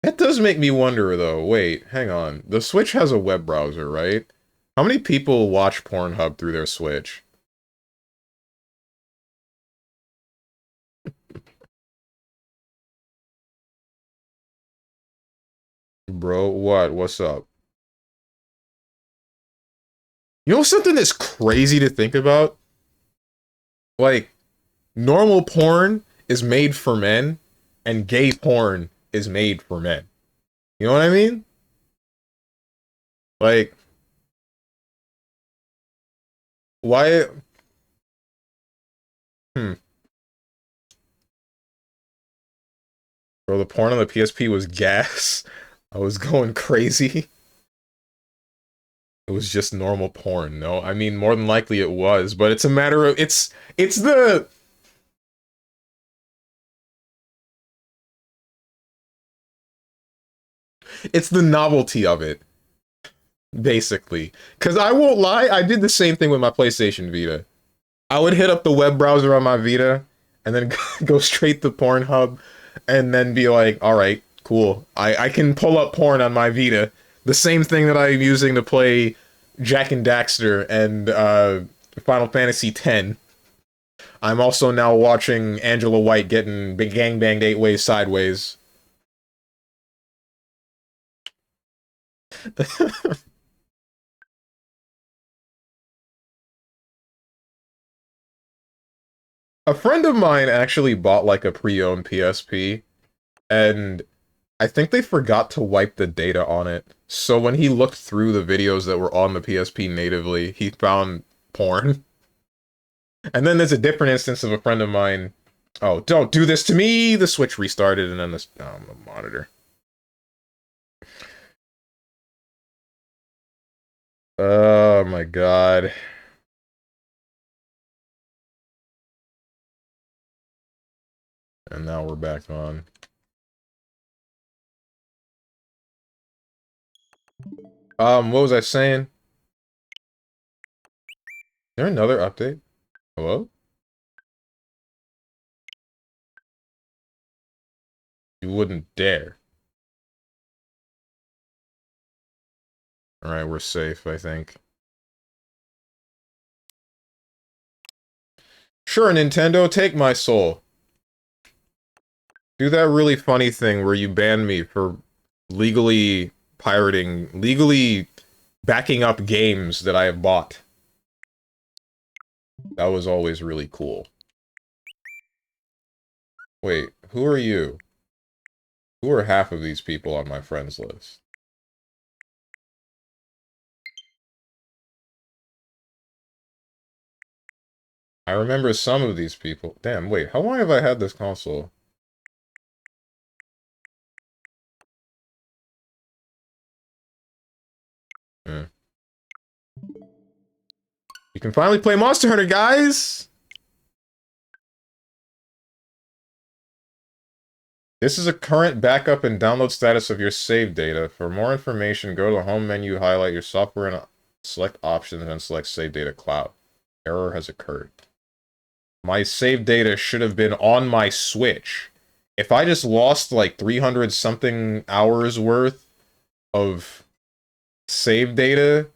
That does make me wonder, though. Wait, hang on. The Switch has a web browser, right? How many people watch Pornhub through their Switch? bro? What? What's up? You know something that's crazy to think about? Like, normal porn is made for men, and gay porn is made for men. You know what I mean? Like, why? Hmm. Bro, the porn on the PSP was gas. I was going crazy. It was just normal porn. No, I mean, more than likely it was, but it's a matter of, it's the, it's the novelty of it, basically. Because I won't lie, I did the same thing with my PlayStation Vita. I would hit up the web browser on my Vita, and then go straight to Pornhub, and then be like, alright, cool. I can pull up porn on my Vita. The same thing that I'm using to play Jak and Daxter and Final Fantasy X. I'm also now watching Angela White getting big gangbanged 8 ways sideways. A friend of mine actually bought like a pre-owned PSP, and I think they forgot to wipe the data on it. So when he looked through the videos that were on the PSP natively, he found porn. And then there's a different instance of a friend of mine. Oh, don't do this to me! The Switch restarted and then the monitor. Oh my god. And now we're back on. What was I saying? Is there another update? Hello? You wouldn't dare. Alright, we're safe, I think. Sure, Nintendo, take my soul. Do that really funny thing where you ban me for legally backing up games that I have bought. That was always really cool. Wait, who are you? Who are half of these people on my friends list? I remember some of these people. Damn, wait, how long have I had this console? Hmm. You can finally play Monster Hunter, guys! This is a current backup and download status of your save data. For more information, go to the home menu, highlight your software, and select options, and select Save Data Cloud. Error has occurred. My save data should have been on my Switch. If I just lost like 300-something hours worth of save data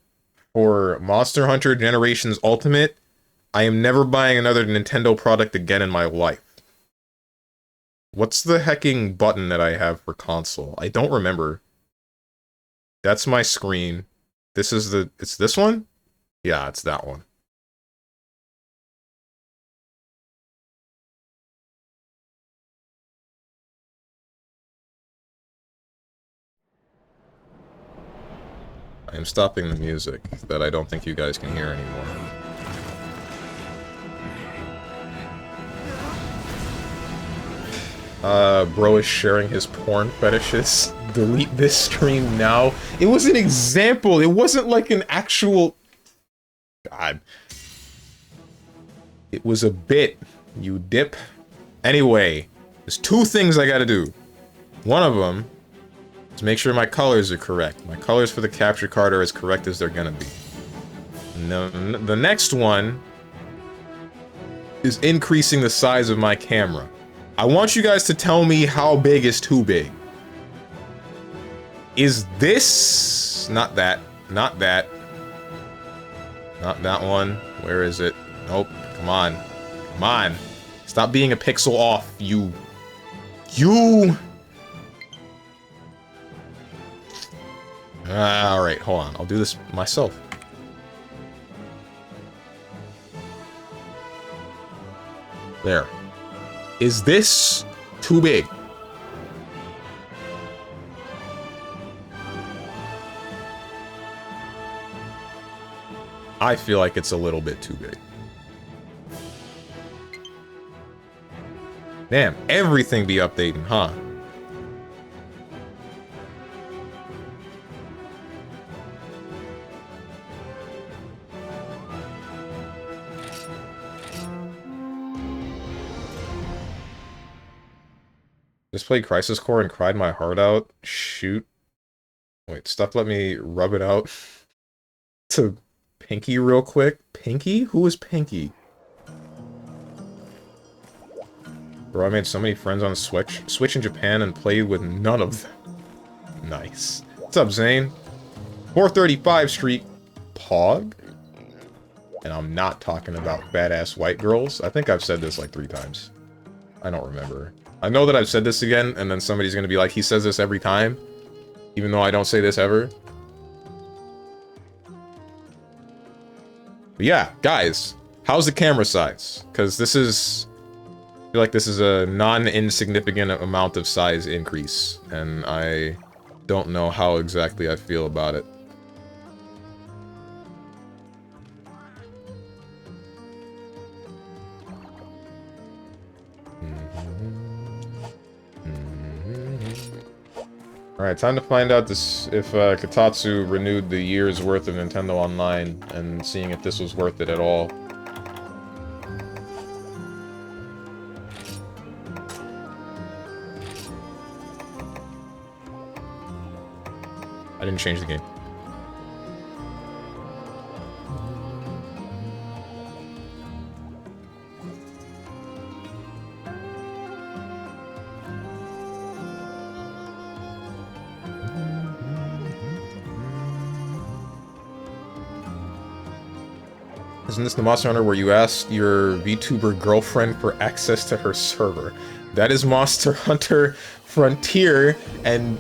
for Monster Hunter Generations Ultimate, I am never buying another Nintendo product again in my life. What's the hecking button that I have for console? I don't remember. That's my screen. This is the... It's this one? Yeah, it's that one. I am stopping the music that I don't think you guys can hear anymore. Bro is sharing his porn fetishes. Delete this stream now. It was an example. It wasn't like an actual... God. It was a bit, you dip. Anyway, there's 2 things I gotta do. One of them is make sure my colors are correct. My colors for the capture card are as correct as they're gonna be. The next one is increasing the size of my camera. I want you guys to tell me how big is too big. Is this... Not that. Not that. Not that one. Where is it? Nope. Come on. Come on. Stop being a pixel off, you... Alright, hold on. I'll do this myself. There. Is this too big? I feel like it's a little bit too big. Damn, everything be updating, huh? Just played Crisis Core and cried my heart out. Shoot. Wait, stuff let me rub it out to Pinky real quick. Pinky? Who is Pinky? Bro, I made so many friends on Switch in Japan and played with none of them. Nice. What's up, Zane? 435 Street. Pog? And I'm not talking about badass white girls. I think I've said this like 3 times. I don't remember. I know that I've said this again, and then somebody's gonna be like, he says this every time. Even though I don't say this ever. But yeah, guys. How's the camera size? Because this is... I feel like this is a non-insignificant amount of size increase, and I don't know how exactly I feel about it. Alright, time to find out this if Kotatsu renewed the year's worth of Nintendo Online, and seeing if this was worth it at all. I didn't change the game. Isn't this the Monster Hunter where you ask your VTuber girlfriend for access to her server? That is Monster Hunter Frontier, and...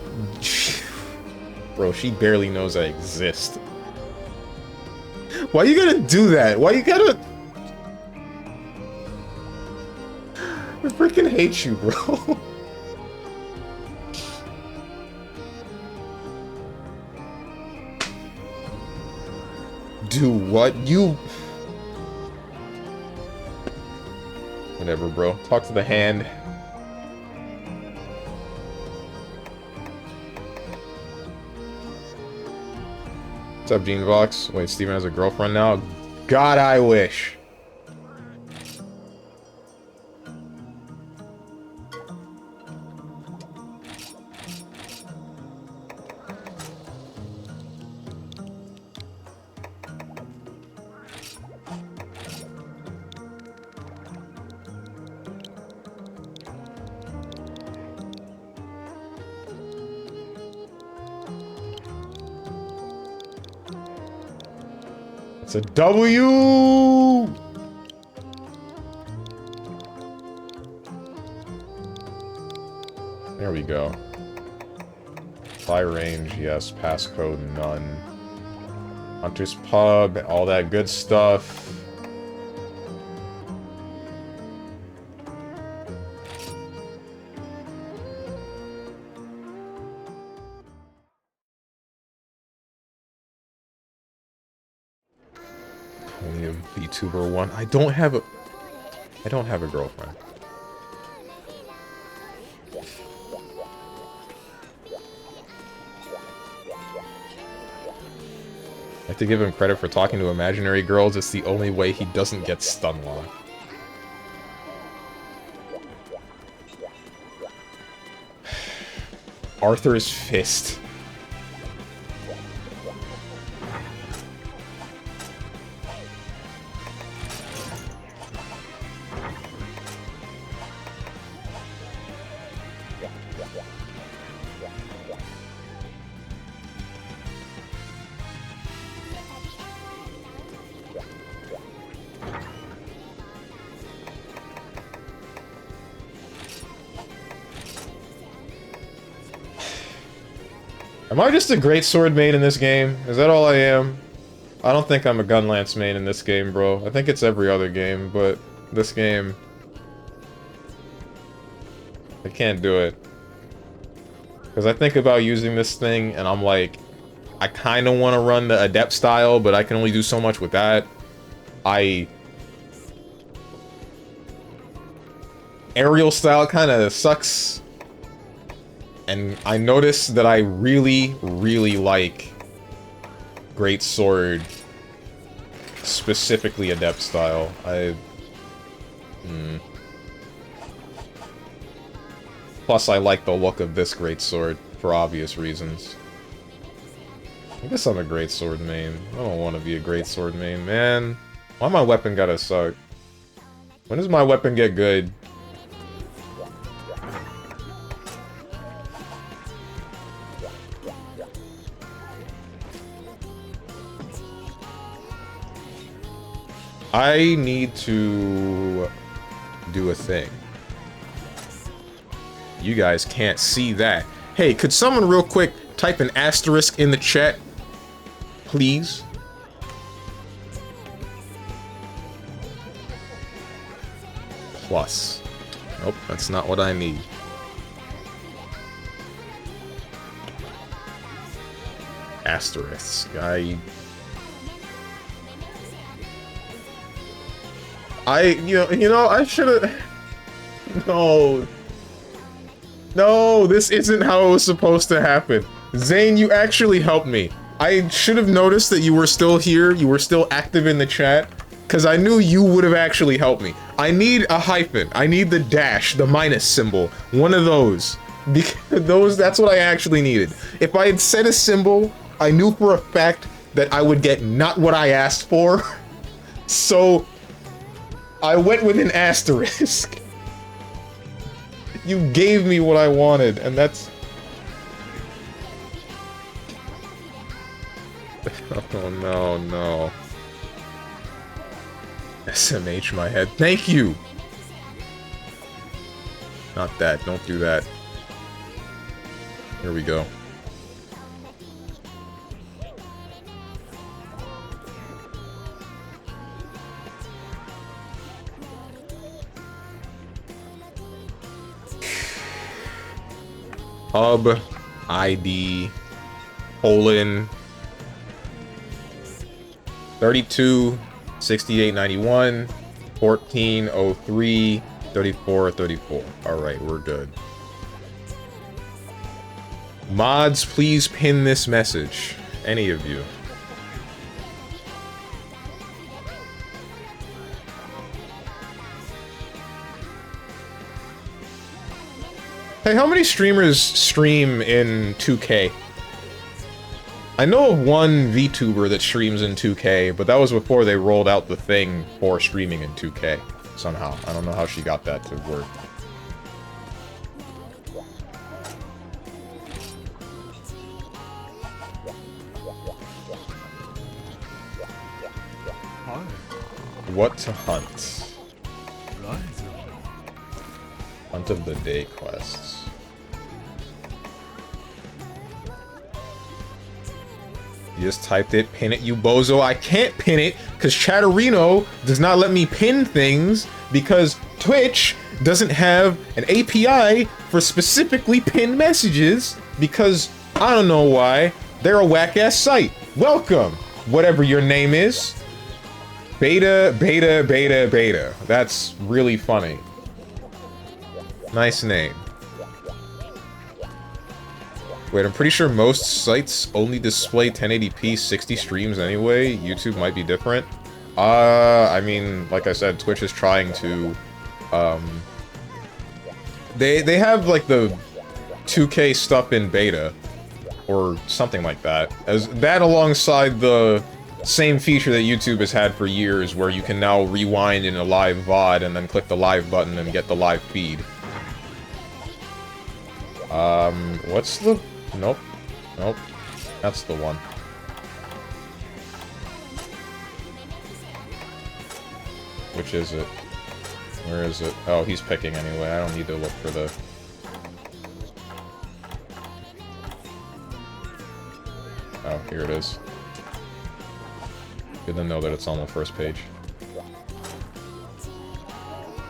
Bro, she barely knows I exist. Why you gotta do that? Why you gotta... I freaking hate you, bro. Do what? You... Whatever, bro. Talk to the hand. What's up, Genevox? Wait, Steven has a girlfriend now? God, I wish. It's a W! There we go. Fly range, yes. Passcode, none. Hunter's Pub, all that good stuff. Only a VTuber one. I don't have a girlfriend. I have to give him credit for talking to imaginary girls. It's the only way he doesn't get stun locked. Arthur's Fist. Am I just a great sword main in this game? Is that all I am? I don't think I'm a gun lance main in this game, bro. I think it's every other game, but this game... I can't do it. Because I think about using this thing, and I'm like... I kind of want to run the adept style, but I can only do so much with that. Aerial style kind of sucks. And I noticed that I really, really like Great Sword, specifically adept style. Plus, I like the look of this Great Sword for obvious reasons. I guess I'm a Great Sword main. I don't want to be a Great Sword main, man. Why my weapon gotta suck? When does my weapon get good? I need to do a thing. You guys can't see that. Hey, could someone real quick type an asterisk in the chat? Please? Plus. Nope, that's not what I need. Asterisk. You know, I should've... No. No, this isn't how it was supposed to happen. Zane, you actually helped me. I should have noticed that you were still here, you were still active in the chat, because I knew you would have actually helped me. I need a hyphen. I need the dash, the minus symbol. One of those. Because that's what I actually needed. If I had said a symbol, I knew for a fact that I would get not what I asked for. So... I went with an asterisk. You gave me what I wanted, and that's... Oh, no, no. SMH my head. Thank you! Not that. Don't do that. Here we go. Hub, ID, colon, 32, 6891, 1403, 3434. Alright, we're good. Mods, please pin this message. Any of you. Hey, how many streamers stream in 2K? I know of one VTuber that streams in 2K, but that was before they rolled out the thing for streaming in 2K, somehow. I don't know how she got that to work. What to hunt? Hunt of the day quests. You just typed it, pin it, you bozo. I can't pin it because Chatterino does not let me pin things because Twitch doesn't have an API for specifically pinned messages because I don't know why. They're a whack-ass site. Welcome, whatever your name is. Beta, beta, beta, beta. That's really funny. Nice name. Wait, I'm pretty sure most sites only display 1080p 60 streams anyway. YouTube might be different. I mean, like I said, Twitch is trying to, They have, like, the 2K stuff in beta, or something like that. As that alongside the same feature that YouTube has had for years, where you can now rewind in a live VOD and then click the live button and get the live feed. What's the... Nope. Nope. That's the one. Which is it? Where is it? Oh, he's picking anyway. I don't need to look for the... Oh, here it is. Good to know that it's on the first page.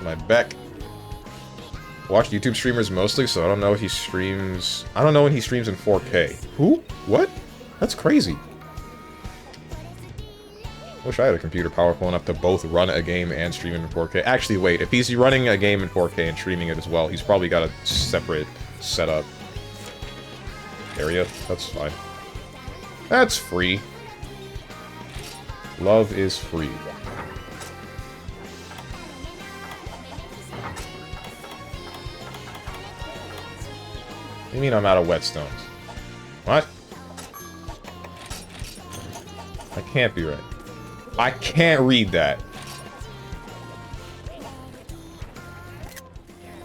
My Beck. Watch YouTube streamers mostly, so I don't know if he streams... I don't know when he streams in 4K. Who? What? That's crazy. Wish I had a computer powerful enough to both run a game and stream it in 4K. Actually, wait, if he's running a game in 4K and streaming it as well, he's probably got a separate setup area. That's fine. That's free. Love is free. What do you mean I'm out of whetstones? What? I can't be right. I can't read that.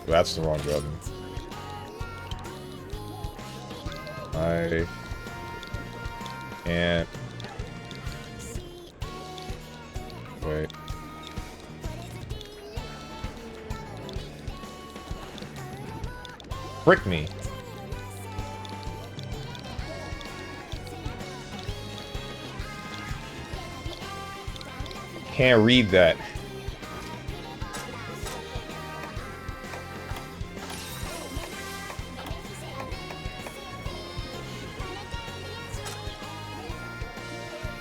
That's the wrong button. I can't. Wait. Frick me. Can't read that.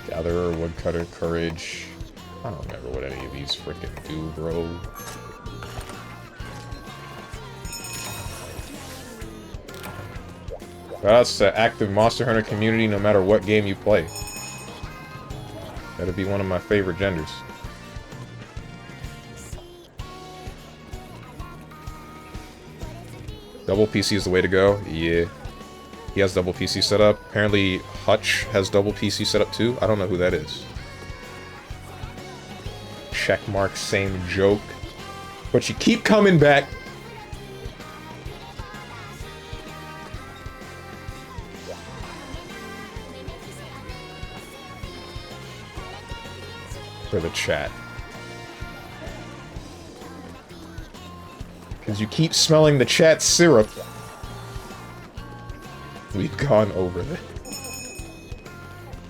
Gatherer, Woodcutter, Courage. I don't remember what any of these frickin' do, bro. That's the active Monster Hunter community no matter what game you play. That'd be one of my favorite genders. Double PC is the way to go. Yeah. He has double PC set up. Apparently, Hutch has double PC set up too. I don't know who that is. Checkmark, same joke. But you keep coming back. For the chat. Because you keep smelling the chat syrup. We've gone over that.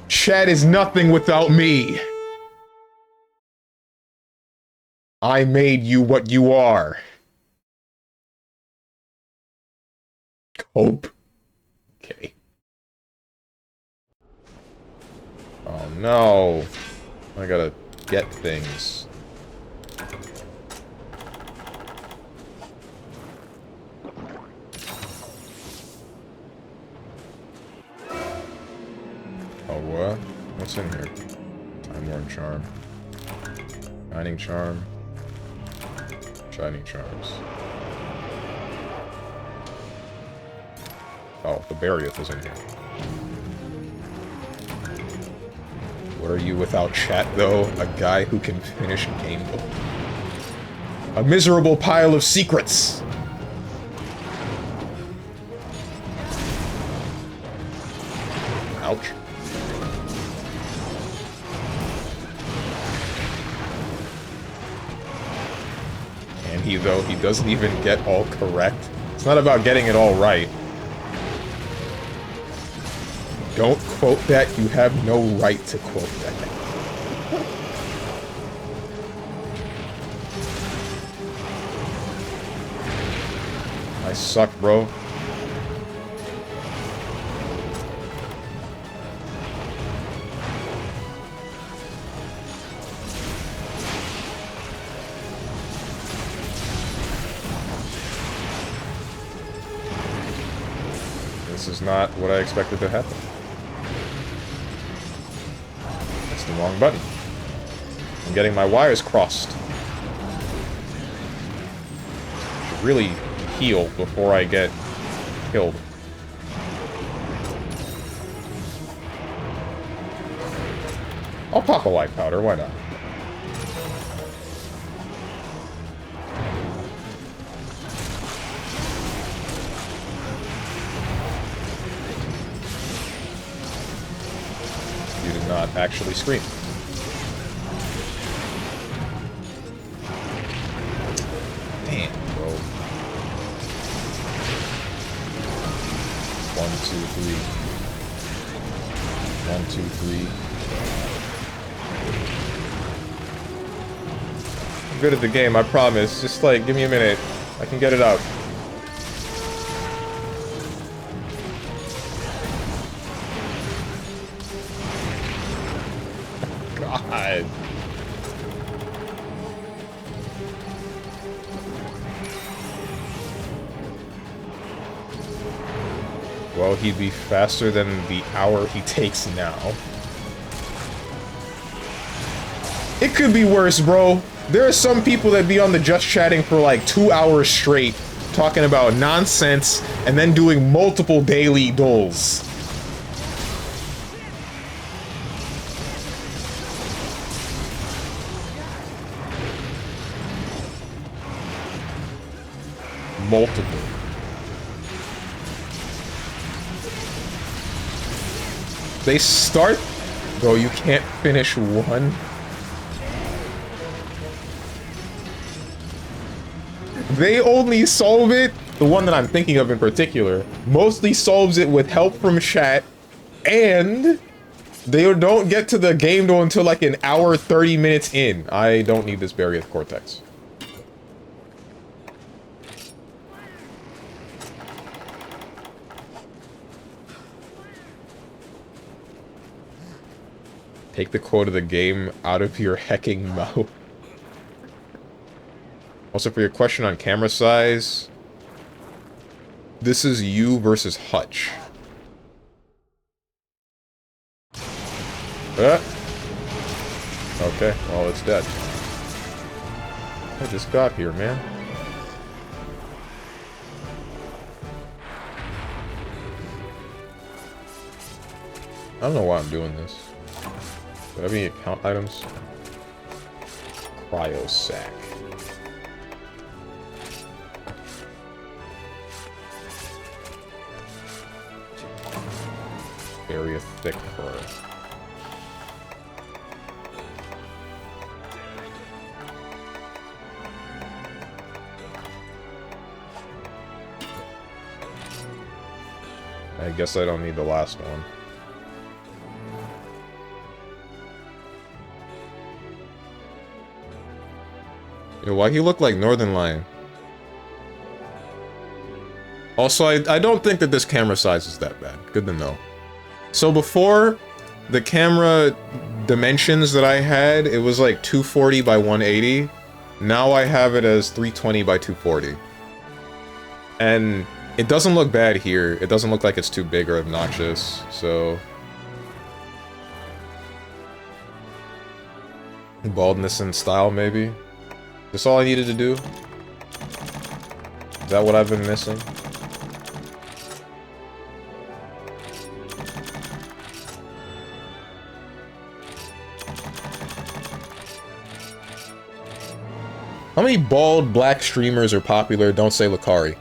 Chat is nothing without me. I made you what you are. Cope. Okay. Oh no. I gotta get things. Oh, what? What's in here? Time-worn Charm. Shining Charm. Shining Charms. Oh, the Barriath is in here. What are you without chat, though? A guy who can finish a game. A miserable pile of secrets! Ouch. And he doesn't even get all correct. It's not about getting it all right. Don't quote that. You have no right to quote that. I suck, bro. This is not what I expected to happen. That's the wrong button. I'm getting my wires crossed. I should really heal before I get killed. I'll pop a light powder, why not? You did not actually scream. Damn, bro. 1, 2, 3. 1, 2, 3. I'm good at the game, I promise. Just like, give me a minute. I can get it up. God. Well, he'd be faster than the hour he takes now. It could be worse, bro. There are some people that be on the Just Chatting for like 2 hours straight, talking about nonsense, and then doing multiple daily dulls. Multiple. They start... Bro, you can't finish one. They only solve it, the one that I'm thinking of in particular, mostly solves it with help from chat, and they don't get to the game though until like an hour 30 minutes in. I don't need this Barrier Cortex. Take the quote of the game out of your hecking mouth. Also, for your question on camera size, this is you versus Hutch. Okay, well, it's dead. I just got here, man. I don't know why I'm doing this. Do I have any account items? Cryo sack. Very thick fur. I guess I don't need the last one. Yo, why he look like Northern Lion? Also, I don't think that this camera size is that bad. Good to know. So before, the camera dimensions that I had, it was like 240 by 180. Now I have it as 320 by 240. And it doesn't look bad here. It doesn't look like it's too big or obnoxious, so... Baldness and style, maybe? That's all I needed to do? Is that what I've been missing? How many bald black streamers are popular? Don't say Lucari.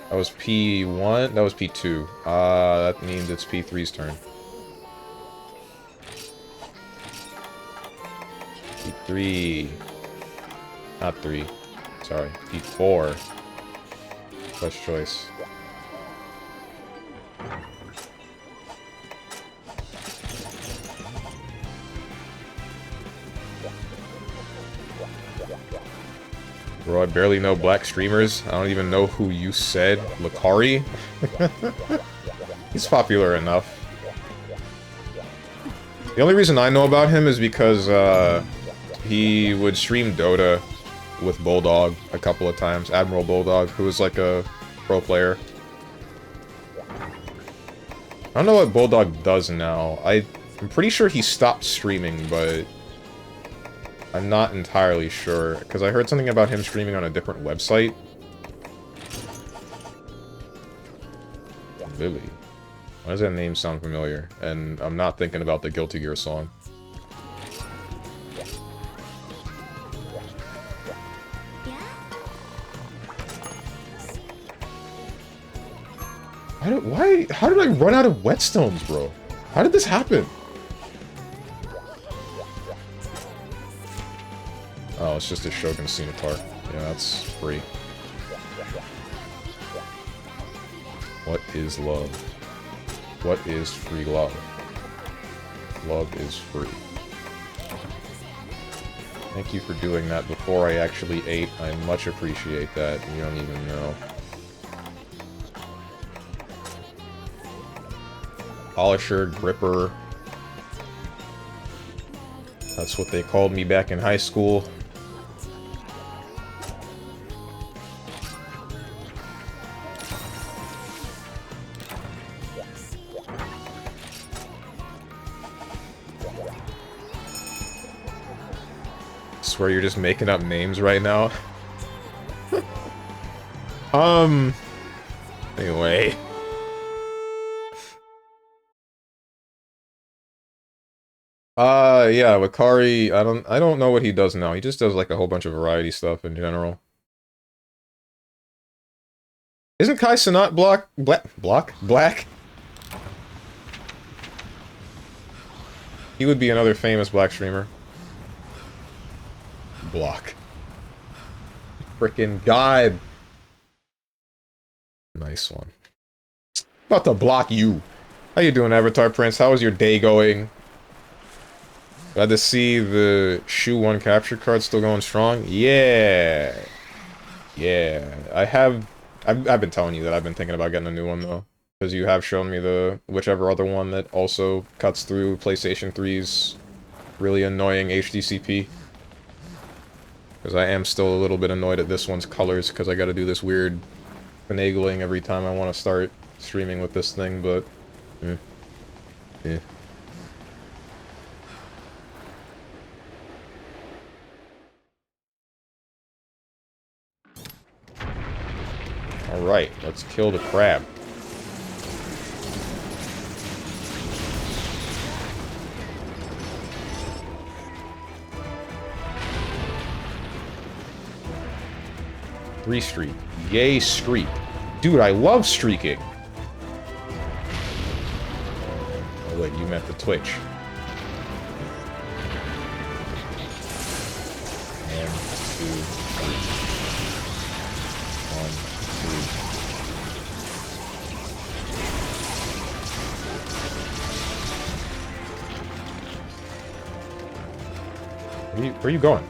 That was P1? That was P2. That means it's P3's turn. P3. Not 3. Sorry. P4. First choice. Bro, I barely know black streamers. I don't even know who you said. Lucari? He's popular enough. The only reason I know about him is because, he would stream Dota with Bulldog a couple of times. Admiral Bulldog, who was like a pro player. I don't know what Bulldog does now. I'm pretty sure he stopped streaming, but I'm not entirely sure, because I heard something about him streaming on a different website. Lily. Why does that name sound familiar? And I'm not thinking about the Guilty Gear song. How did I run out of whetstones, bro? How did this happen? Oh, it's just a Shogun Scimitar. Yeah, that's free. What is love? What is free love? Love is free. Thank you for doing that before I actually ate. I much appreciate that. You don't even know. Polisher, gripper. That's what they called me back in high school. Swear you're just making up names right now. Anyway. Yeah, Wakari, I don't know what he does now. He just does like a whole bunch of variety stuff in general. Isn't Kai Cenat black? He would be another famous black streamer. Block. Frickin' God. Nice one. About to block you. How you doing, Avatar Prince? How was your day going? Glad to see the Shoe 1 capture card still going strong. Yeah. Yeah. I've been telling you that I've been thinking about getting a new one, though. Because you have shown me the whichever other one that also cuts through PlayStation 3's really annoying HDCP. Because I am still a little bit annoyed at this one's colors, because I gotta do this weird finagling every time I want to start streaming with this thing, but... Alright, let's kill the crab. Streak. Yay, streak. Dude, I love streaking. Oh wait, you meant the Twitch. 1, 2, 1, 2. Where are you going?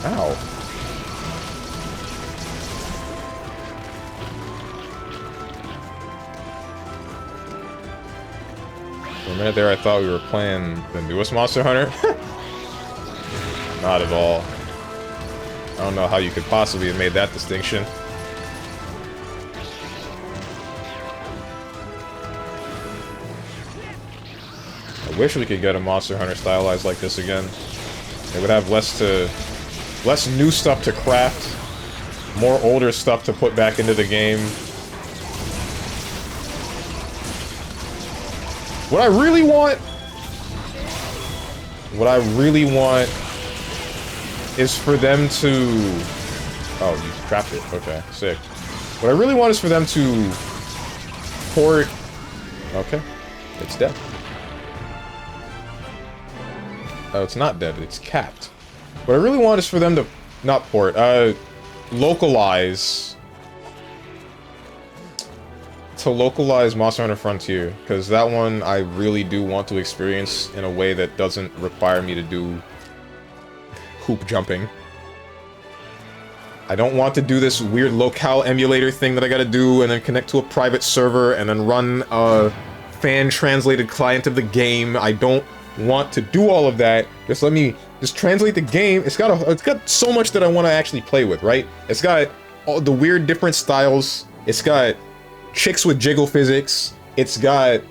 Ow. For a minute there, I thought we were playing the newest Monster Hunter. Not at all. I don't know how you could possibly have made that distinction. I wish we could get a Monster Hunter stylized like this again. It would have less new stuff to craft, more older stuff to put back into the game. What I really want is for them to... Oh, you trapped it. Okay, sick. What I really want is for them to port... Okay, it's dead. Oh, it's not dead, it's capped. What I really want is for them to... Not port, localize... To localize Monster Hunter Frontier, because that one I really do want to experience in a way that doesn't require me to do hoop jumping. I don't want to do this weird locale emulator thing that I gotta do and then connect to a private server and then run a fan-translated client of the game. I don't want to do all of that. Just let me just translate the game. It's got so much that I want to actually play with, right? It's got all the weird different styles. It's got chicks with jiggle physics. It's got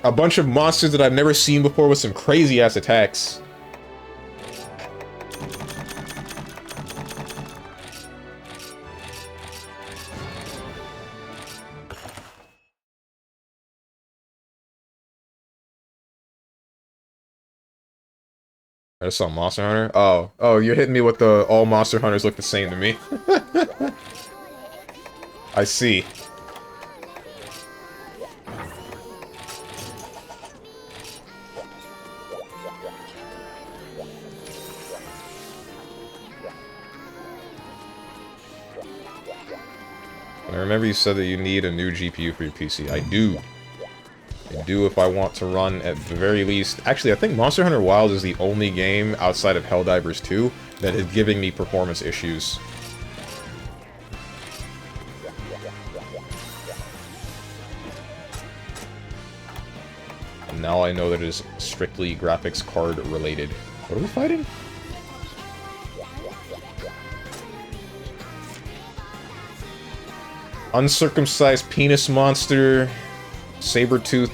a bunch of monsters that I've never seen before with some crazy ass attacks. I just saw Monster Hunter. Oh, you're hitting me with the all Monster Hunters look the same to me. I see. I remember you said that you need a new GPU for your PC. I do. I do if I want to run at the very least. Actually, I think Monster Hunter Wilds is the only game outside of Helldivers 2 that is giving me performance issues. And now I know that it is strictly graphics card related. What are we fighting? Uncircumcised penis monster, saber-tooth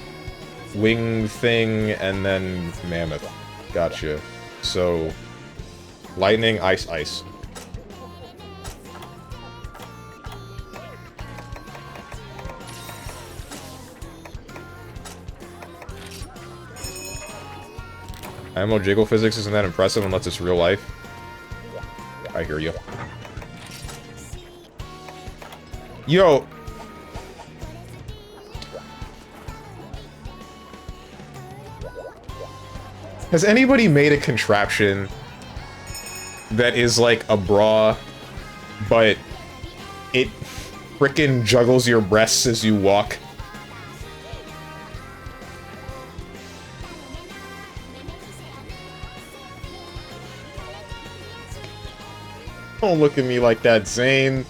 wing thing, and then mammoth. Gotcha. So, lightning, ice, ice. Ammo jiggle physics isn't that impressive unless it's real life. I hear you. Yo! Has anybody made a contraption that is like a bra, but it frickin' juggles your breasts as you walk? Don't look at me like that, Zane.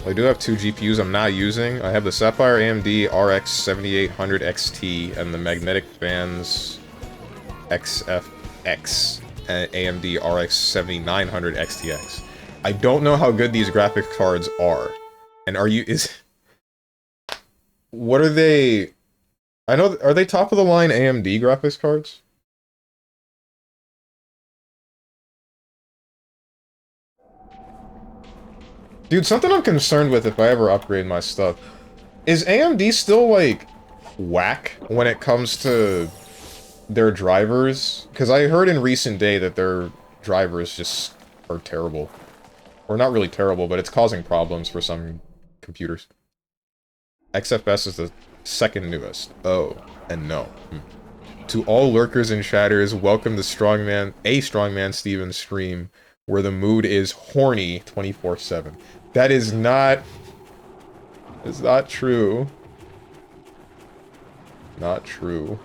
I do have two GPUs I'm not using. I have the Sapphire AMD RX 7800 XT and the Magnetic Fans XFX and AMD RX 7900 XTX. I don't know how good these graphics cards are. And what are they? Are they top of the line AMD graphics cards? Dude, something I'm concerned with if I ever upgrade my stuff. Is AMD still, like, whack when it comes to their drivers? Because I heard in recent day that their drivers just are terrible. Or not really terrible, but it's causing problems for some computers. XFS is the second newest. Oh, and no. To all lurkers and chatters, welcome to StrongmanSteven stream, where the mood is horny 24/7. That is not... It's not true. Not true.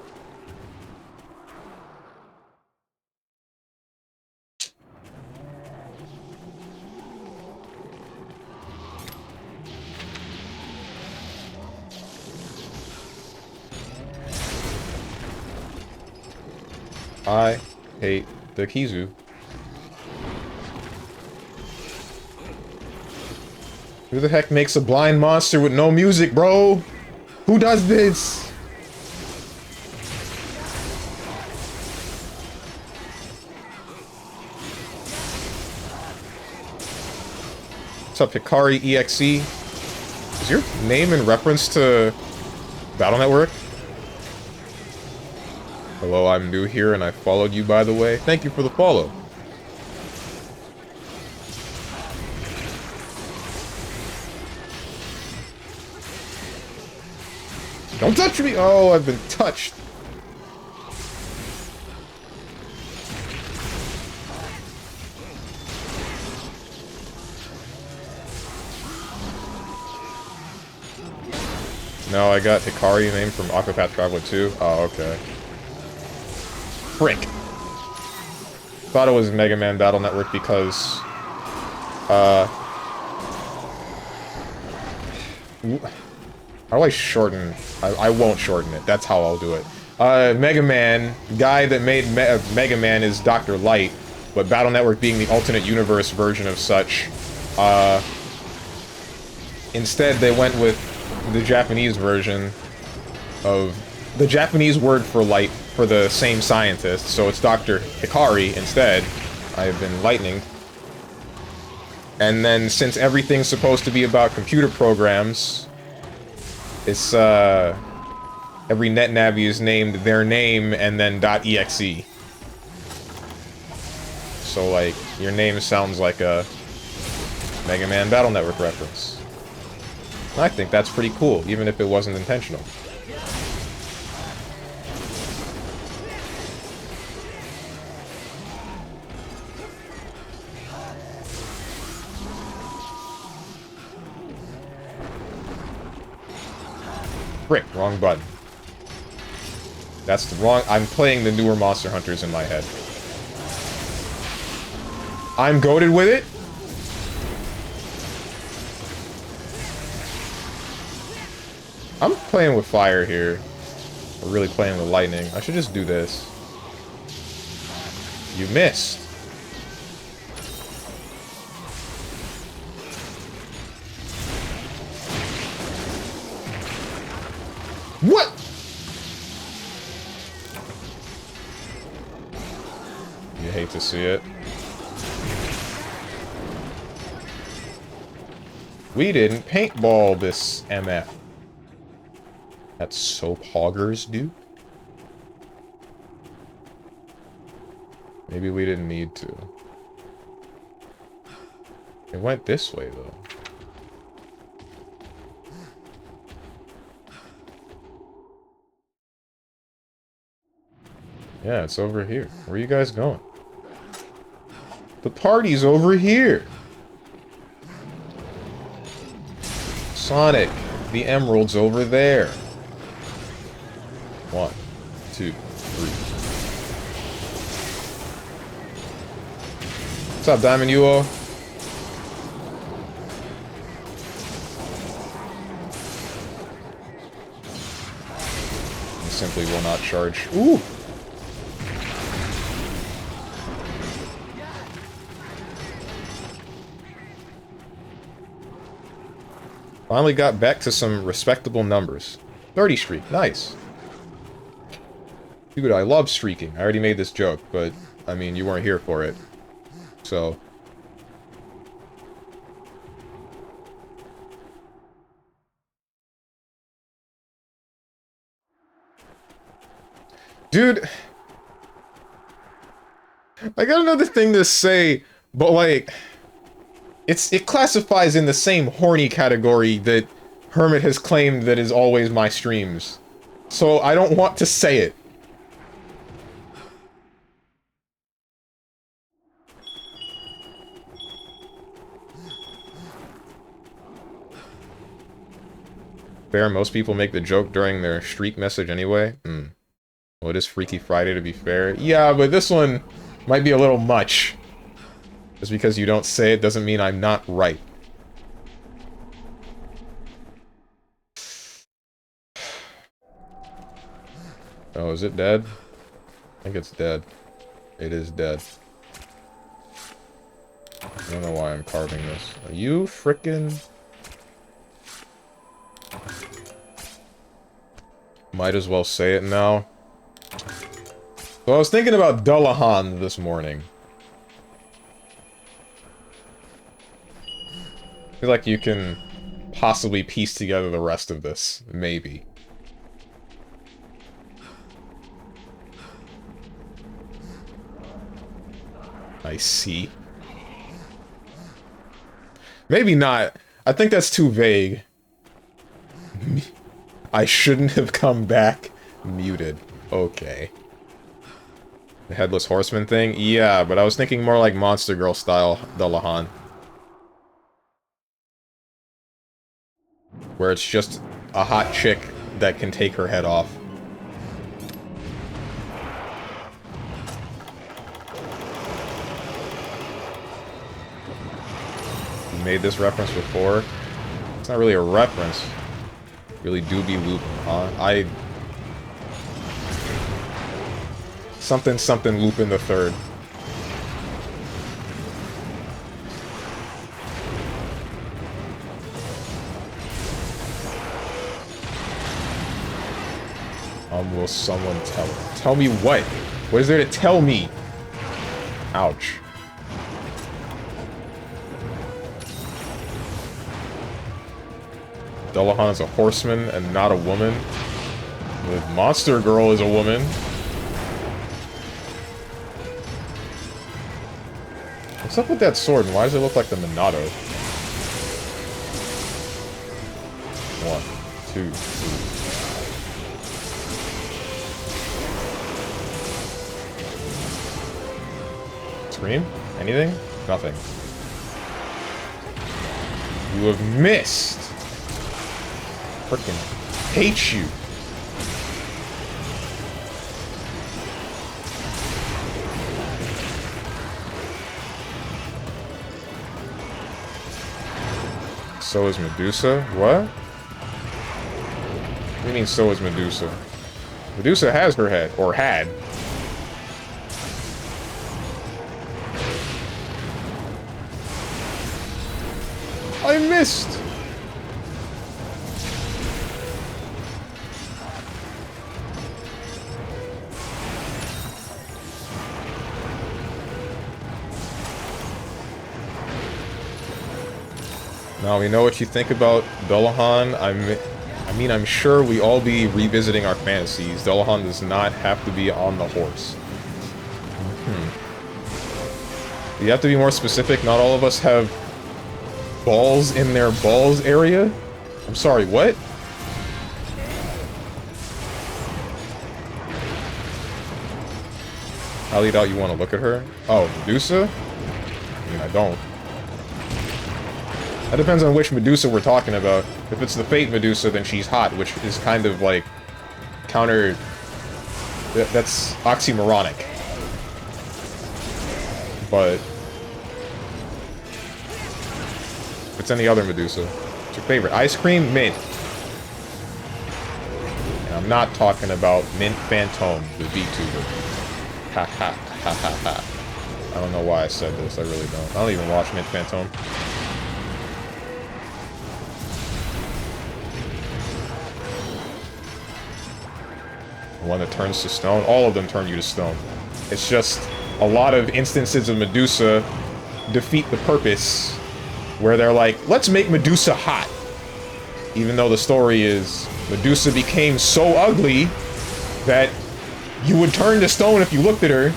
I hate the Kizu. Who the heck makes a blind monster with no music, bro? Who does this? What's up, Hikari EXE? Is your name in reference to Battle Network? Hello, I'm new here and I followed you, by the way. Thank you for the follow. Don't touch me! Oh, I've been touched. No, I got Hikari name from Octopath Traveler 2. Oh, okay. Frick. Thought it was Mega Man Battle Network because... How do I shorten? I won't shorten it. That's how I'll do it. Mega Man, guy that made Mega Man is Dr. Light, but Battle Network being the alternate universe version of such, instead they went with the Japanese version of... the Japanese word for light for the same scientist, so it's Dr. Hikari instead. I have been lightning. And then, since everything's supposed to be about computer programs... It's, every NetNavi is named their name and then .exe. So, like, your name sounds like a Mega Man Battle Network reference. I think that's pretty cool, even if it wasn't intentional. Frick, wrong button. That's the wrong... I'm playing the newer Monster Hunters in my head. I'm goated with it? I'm playing with fire here. I'm really playing with lightning. I should just do this. You missed. What? You hate to see it. We didn't paintball this MF. That's so poggers, dude. Maybe we didn't need to. It went this way, though. Yeah, it's over here. Where are you guys going? The party's over here! Sonic, the emerald's over there. 1, 2, 3. What's up, Diamond Yuo? He simply will not charge. Ooh! Finally got back to some respectable numbers. 30 streak, nice. Dude, I love streaking. I already made this joke, but, I mean, you weren't here for it. So... Dude... I got another thing to say, but, like... It classifies in the same horny category that Hermit has claimed that is always my streams. So I don't want to say it. Fair, most people make the joke during their streak message anyway. Well, it is Freaky Friday to be fair. Yeah, but this one might be a little much. Just because you don't say it doesn't mean I'm not right. Oh, is it dead? I think it's dead. It is dead. I don't know why I'm carving this. Are you frickin'... Might as well say it now. So I was thinking about Dullahan this morning. I feel like you can possibly piece together the rest of this. Maybe. I see. Maybe not. I think that's too vague. I shouldn't have come back. Muted. Okay. The Headless Horseman thing? Yeah, but I was thinking more like Monster Girl style Dullahan. Where it's just a hot chick that can take her head off. You made this reference before? It's not really a reference. Really doobie loop, huh? Something something Lupin the Third. Will someone tell her? Tell me what? What is there to tell me? Ouch. Dullahan is a horseman and not a woman. The Monster Girl is a woman. What's up with that sword, and why does it look like the Minato? 1, 2, 3. Scream? Anything? Nothing. You have missed! Frickin'. Hate you. So is Medusa? What? What do you mean, so is Medusa? Medusa has her head, or had. I missed! Now we know what you think about Dullahan. I mean, I'm sure we all be revisiting our fantasies. Dullahan does not have to be on the horse. You have to be more specific. Not all of us have balls in their balls area. I'm sorry, what? I lead out you want to look at her? Oh, Medusa? I mean, I don't. That depends on which Medusa we're talking about. If it's the Fate Medusa, then she's hot, which is kind of like counter... That's oxymoronic. But if it's any other Medusa, what's your favorite? Ice cream? Mint. And I'm not talking about Mint Phantom, the VTuber. Ha ha ha ha ha. I don't know why I said this, I really don't. I don't even watch Mint Phantom. The one that turns to stone? All of them turn you to stone. It's just a lot of instances of Medusa defeat the purpose where they're like, let's make Medusa hot. Even though the story is Medusa became so ugly that you would turn to stone if you looked at her.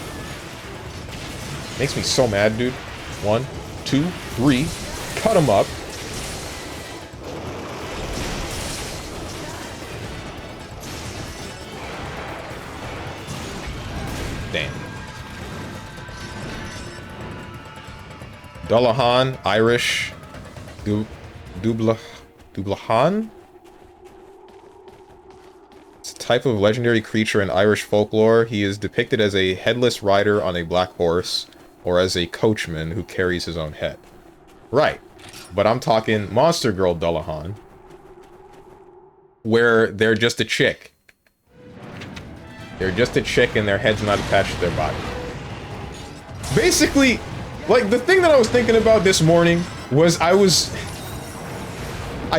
Makes me so mad, dude. 1, 2, 3. Cut him up. Damn. Dullahan, Irish, Dublahan? It's a type of legendary creature in Irish folklore. He is depicted as a headless rider on a black horse, or as a coachman who carries his own head. Right. But I'm talking Monster Girl Dullahan, where they're just a chick. They're just a chick and their head's not attached to their body. Basically, like, the thing that I was thinking about this morning was I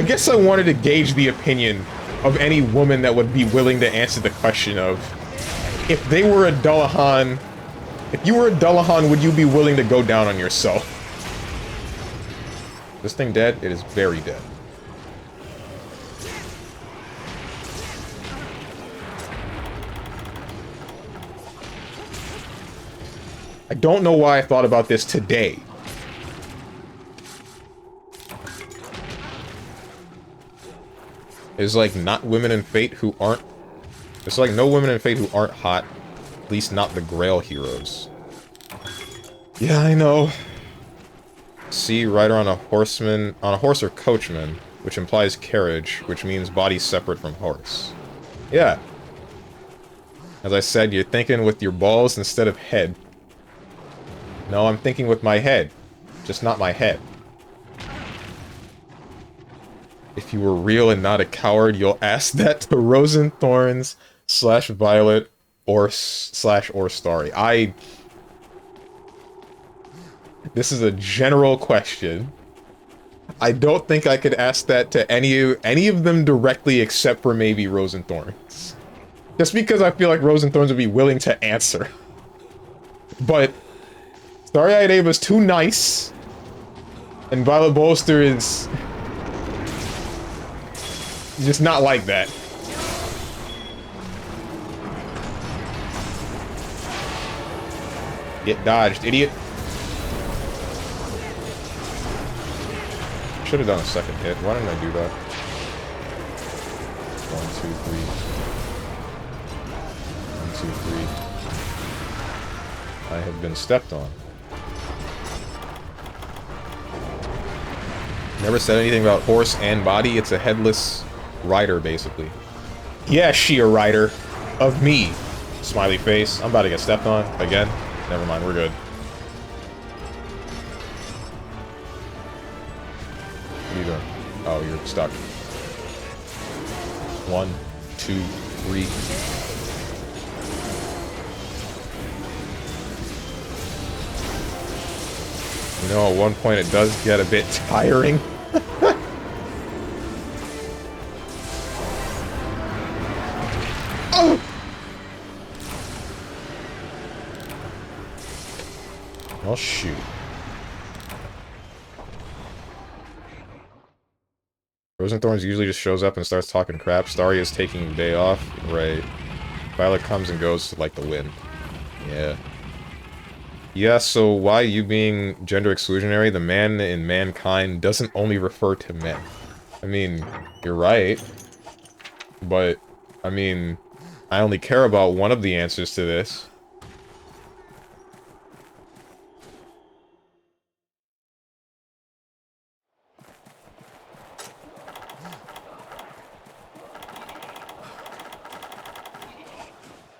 guess I wanted to gauge the opinion of any woman that would be willing to answer the question of, if they were a Dullahan, if you were a Dullahan, would you be willing to go down on yourself? This thing dead? It is very dead. I don't know why I thought about this today. There's like not women in Fate who aren't... There's like no women in Fate who aren't hot. At least not the Grail heroes. Yeah, I know. See, rider on a horseman... On a horse or coachman, which implies carriage, which means body separate from horse. Yeah. As I said, you're thinking with your balls instead of head. No, I'm thinking with my head. Just not my head. If you were real and not a coward, you'll ask that to Rosenthorns / Violet or / Starry. This is a general question. I don't think I could ask that to any of them directly except for maybe Rosenthorns. Just because I feel like Rosenthorns would be willing to answer. But Starry-Eyed Ava's too nice, and Violet Bolster is just not like that. Get dodged, idiot. Should have done a second hit. Why didn't I do that? 1, 2, 3. 1, 2, 3. I have been stepped on. Never said anything about horse and body. It's a headless rider, basically. Yeah, she a writer. Of me. Smiley face. I'm about to get stepped on. Again. Never mind, we're good. What are you doing? Oh, you're stuck. 1, 2, 3. You know, at one point it does get a bit tiring. Oh! Oh, shoot. Frozen Thorns usually just shows up and starts talking crap. Starry is taking the day off. Right. Violet comes and goes like the wind. Yeah. Yeah, so why you being gender exclusionary? The man in mankind doesn't only refer to men. I mean, you're right. But, I mean, I only care about one of the answers to this.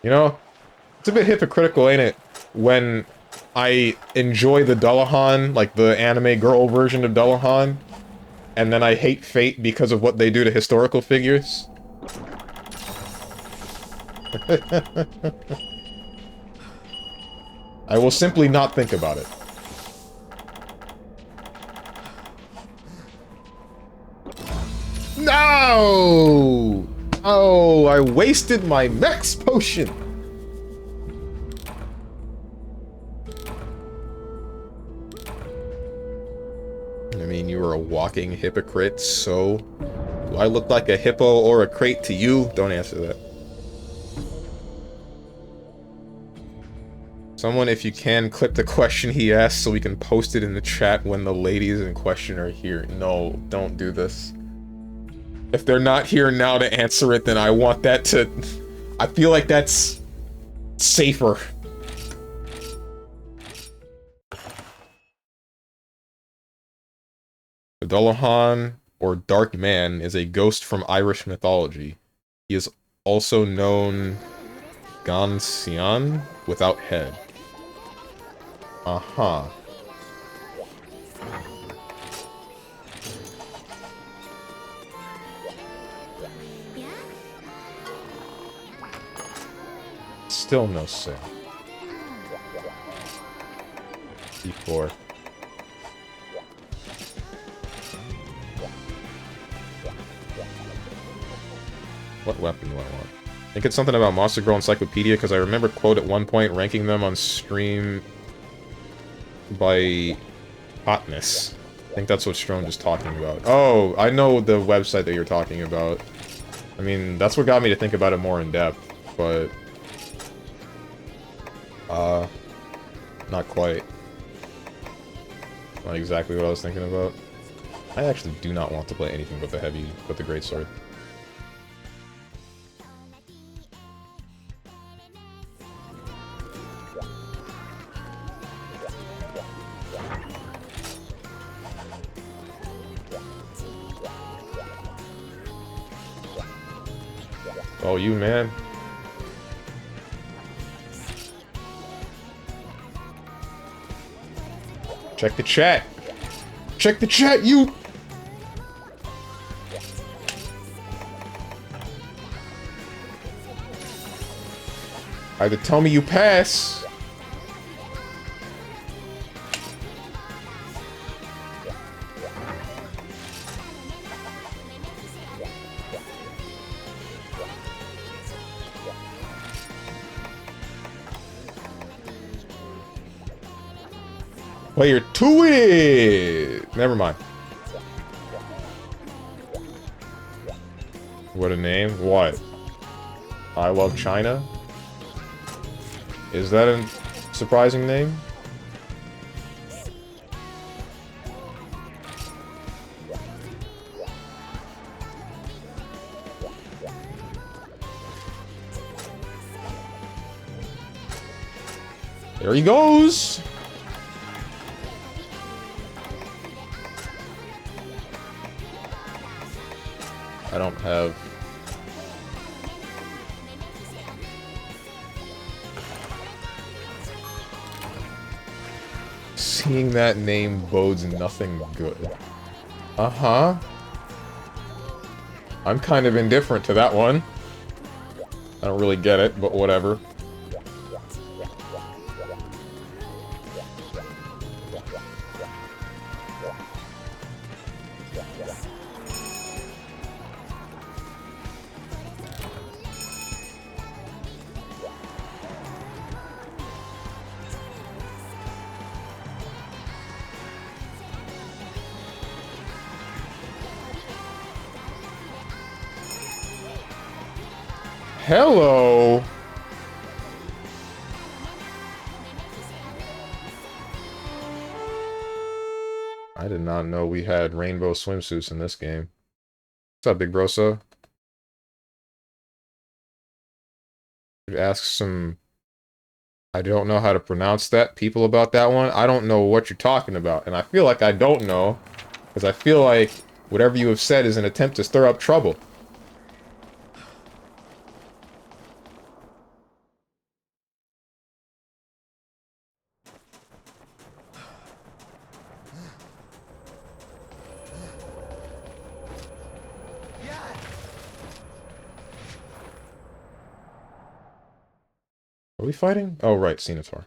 You know, it's a bit hypocritical, ain't it? When I enjoy the Dullahan, like the anime girl version of Dullahan, and then I hate Fate because of what they do to historical figures. I will simply not think about it. No! Oh, I wasted my Max Potion! I mean, you were a walking hypocrite, so... Do I look like a hippo or a crate to you? Don't answer that. Someone, if you can, clip the question he asked so we can post it in the chat when the ladies in question are here. No, don't do this. If they're not here now to answer it, then I want that to... I feel like that's... safer. The Dullahan, or Dark Man, is a ghost from Irish mythology. He is also known... Gansian, without head. Uh-huh. Still no sin. C4. What weapon do I want? I think it's something about Monster Girl Encyclopedia, because I remember quote at one point ranking them on stream by hotness. I think that's what Strong is talking about. Oh, I know the website that you're talking about. I mean, that's what got me to think about it more in depth, but... not quite. Not exactly what I was thinking about. I actually do not want to play anything but the greatsword. Oh, you, man. Check the chat. Check the chat, you! Either tell me you pass. Player to it! Never mind. What a name. What? I love China? Is that a surprising name? There he goes! I don't have Seeing that name bodes nothing good. Uh-huh. I'm kind of indifferent to that one. I don't really get it, but whatever. Hello! I did not know we had rainbow swimsuits in this game. What's up, Big Brosa? Ask some... I don't know how to pronounce that. People about that one. I don't know what you're talking about. And I feel like I don't know. Because I feel like whatever you have said is an attempt to stir up trouble. Are we fighting? Oh, right, Cenator.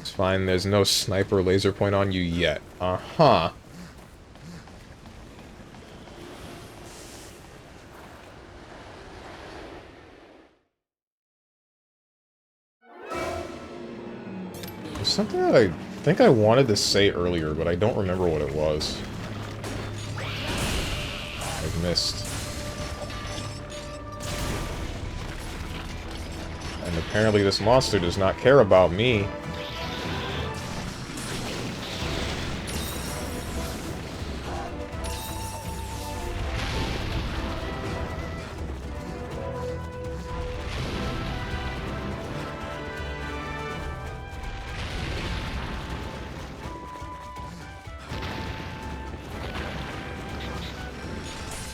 It's fine, there's no sniper laser point on you yet. Uh-huh. There's something that I think I wanted to say earlier, but I don't remember what it was. I've missed. And apparently this monster does not care about me.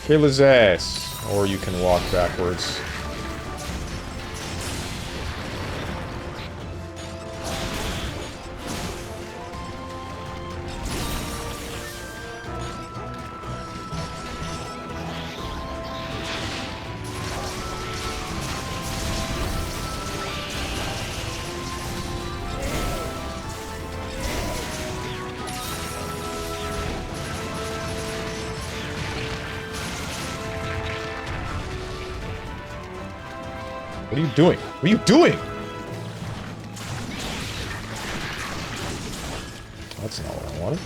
Kill his ass, or you can walk backwards. What are you doing? What are you doing? That's not what I wanted.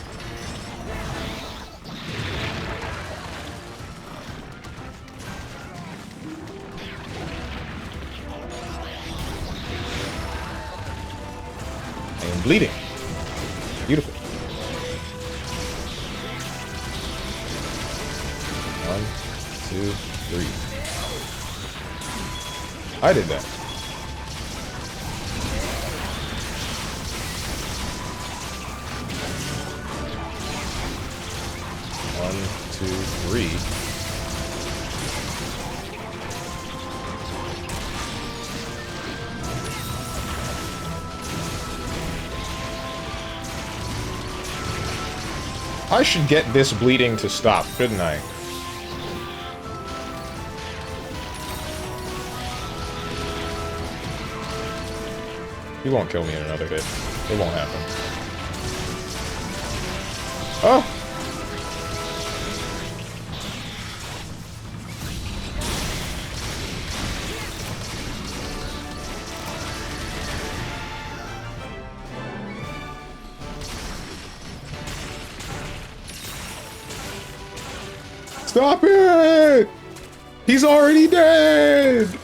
I am bleeding. Beautiful. 1, 2, 3. I did that. One, two, three. I should get this bleeding to stop, shouldn't I? He won't kill me in another hit. It won't happen. Oh! Stop it! He's already dead!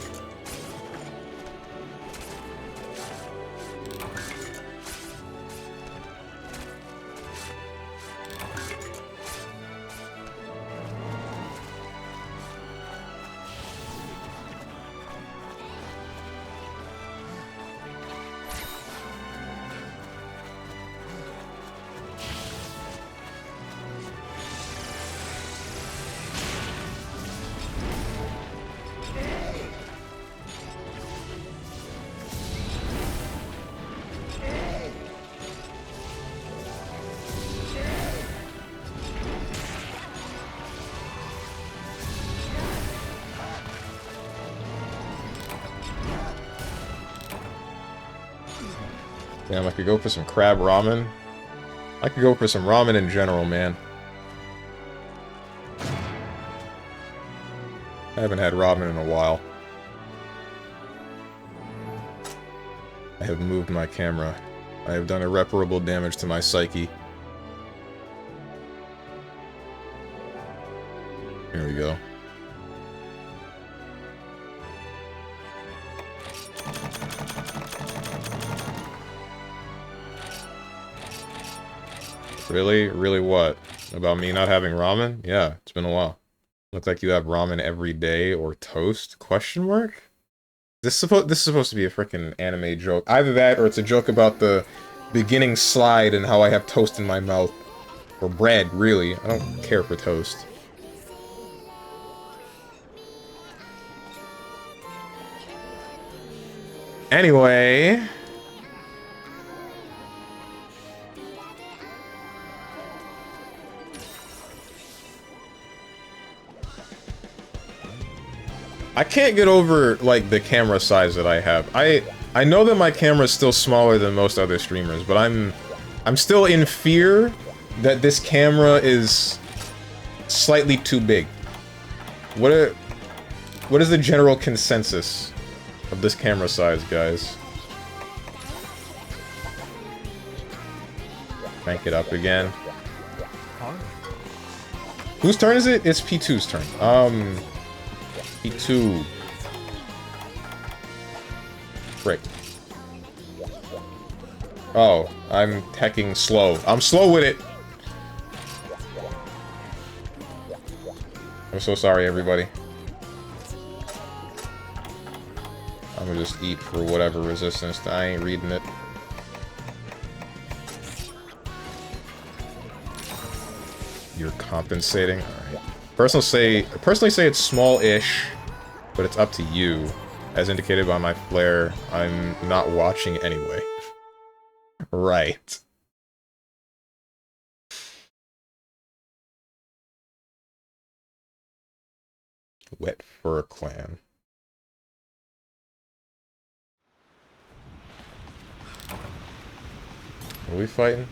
Damn, I could go for some crab ramen. I could go for some ramen in general, man. I haven't had ramen in a while. I have moved my camera. I have done irreparable damage to my psyche. Here we go. Really? Really what? About me not having ramen? Yeah, it's been a while. Look like you have ramen every day or toast? Question mark? This is supposed to be a freaking anime joke. Either that or it's a joke about the beginning slide and how I have toast in my mouth. Or bread, really. I don't care for toast. Anyway... I can't get over, like, the camera size that I have. I know that my camera is still smaller than most other streamers, but I'm still in fear that this camera is slightly too big. What is the general consensus of this camera size, guys? Crank it up again. Whose turn is it? It's P2's turn. P2. Frick. Oh, I'm teching slow. I'm slow with it! I'm so sorry, everybody. I'm gonna just eat for whatever resistance. I ain't reading it. You're compensating? Alright. Personally say it's small-ish, but it's up to you. As indicated by my flare, I'm not watching anyway. Right. Wet Fur Clan. Are we fighting?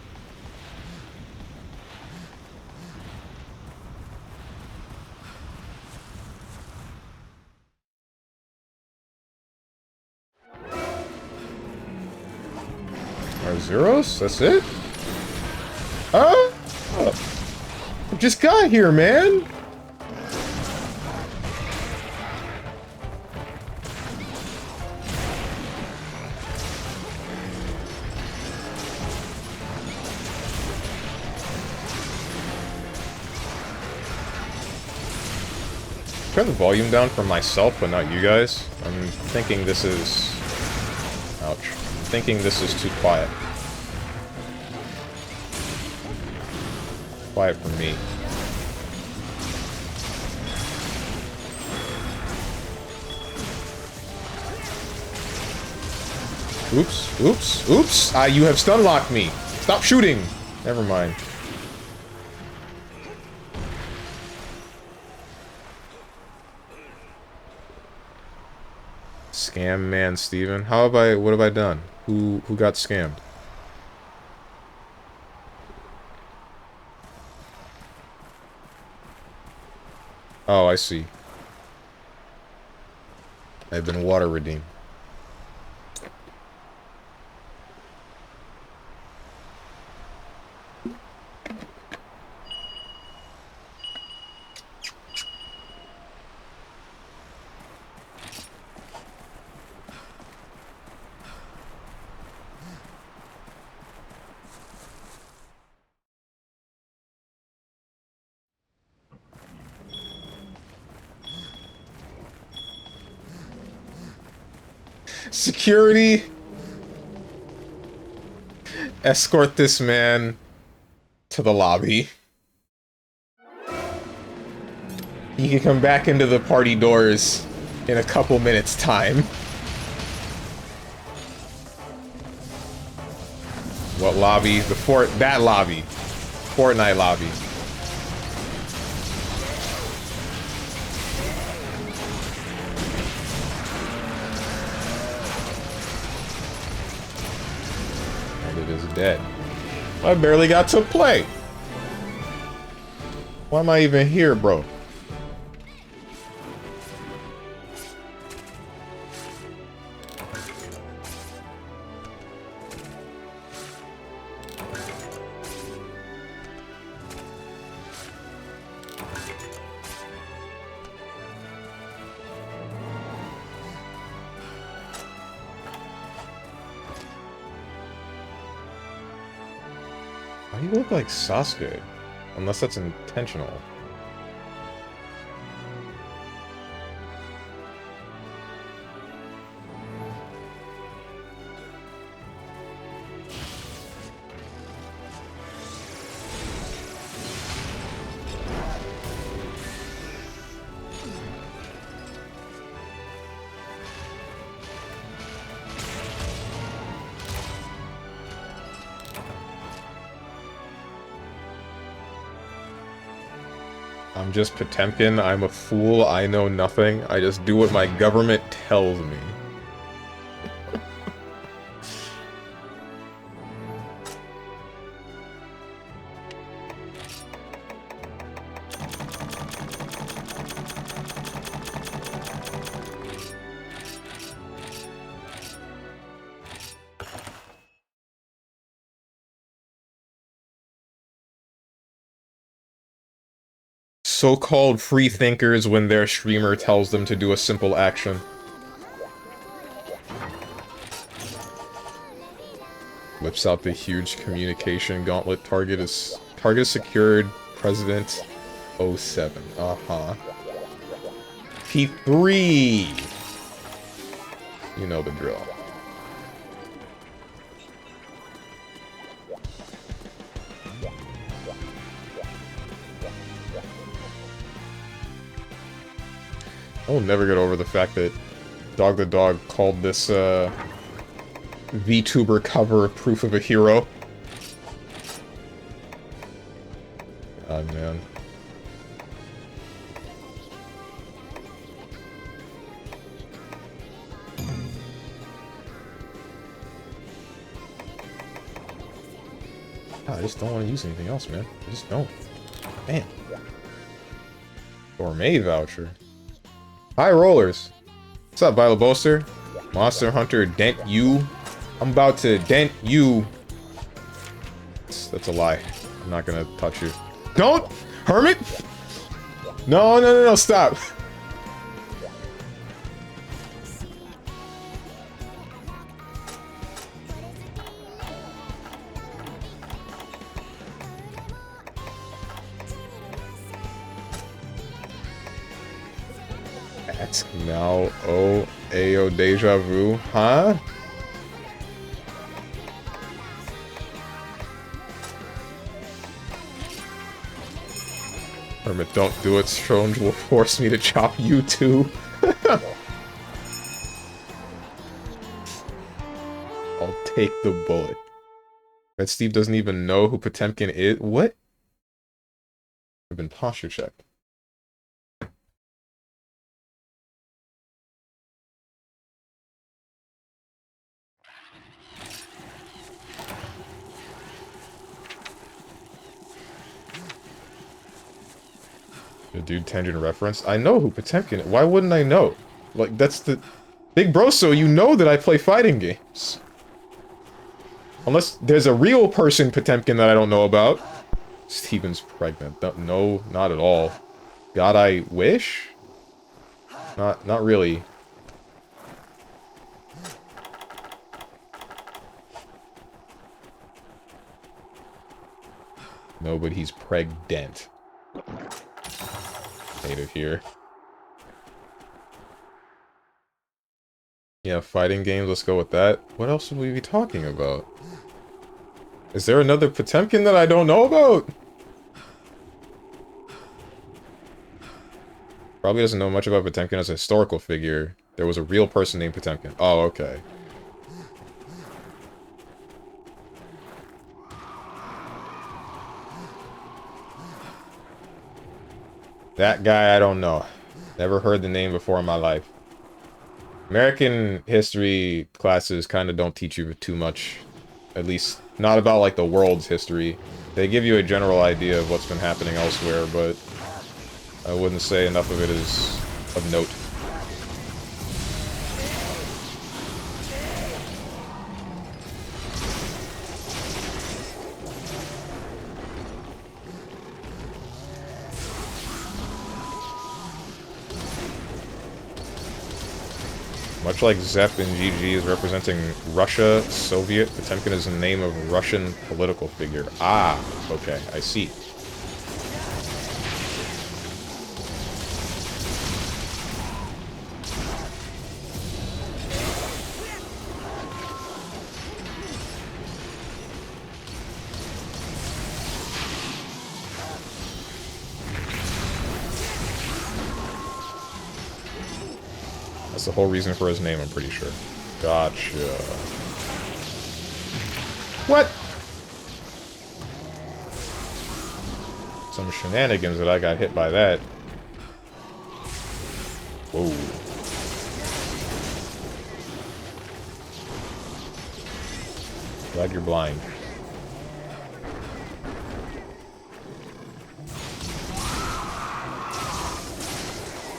Zeros? That's it? Just got here, man! Turn the volume down for myself, but not you guys. I'm thinking this is... Ouch. I'm thinking this is too quiet. Quiet for me. Oops, oops, oops! You have stun locked me! Stop shooting! Never mind. StrongmanSteven. What have I done? Who got scammed? Oh, I see. I've been water redeemed. Security! Escort this man to the lobby. He can come back into the party doors in a couple minutes' time. What lobby? That lobby. Fortnite lobby. dead. I barely got to play. Why am I even here, bro? Why do you look like Sasuke? Unless that's intentional. I'm just Potemkin, I'm a fool, I know nothing, I just do what my government tells me. So-called free thinkers when their streamer tells them to do a simple action. Whips out the huge communication gauntlet. Target secured. President 07. Uh-huh. P3. You know the drill. I will never get over the fact that Dog the Dog called this, VTuber cover proof of a hero. God, man. I just don't want to use anything else, man. I just don't. Man. Gourmet voucher. Hi, Rollers. What's up, Vital Bolster? Monster Hunter, dent you. I'm about to dent you. That's a lie. I'm not gonna touch you. Don't! Hermit! No, no, no, no, stop. Now, oh, ayo, deja vu, huh? Hermit, don't do it. Strange will force me to chop you too. I'll take the bullet. Red Steve doesn't even know who Potemkin is. What? I've been posture checked. The dude Tenjin referenced. I know who Potemkin is. Why wouldn't I know? Like, that's the... Big bro, so you know that I play fighting games. Unless there's a real person Potemkin that I don't know about. Steven's pregnant. No, not at all. God, I wish? Not really. No, but he's pregnant. Native here. Yeah, fighting games, let's go with that. What else would we be talking about? Is there another Potemkin that I don't know about? Probably doesn't know much about Potemkin as a historical figure. There was a real person named Potemkin. Oh, okay. That guy, I don't know. Never heard the name before in my life. American history classes kind of don't teach you too much. At least Not about, like, the world's history. They give you a general idea of what's been happening elsewhere, but I wouldn't say enough of it is of note. Much like Zep in GG is representing Russia, Soviet, Potemkin is the name of a Russian political figure. Ah, okay, I see. That's the whole reason for his name, I'm pretty sure. Gotcha. What? Some shenanigans that I got hit by that. Whoa. Glad you're blind.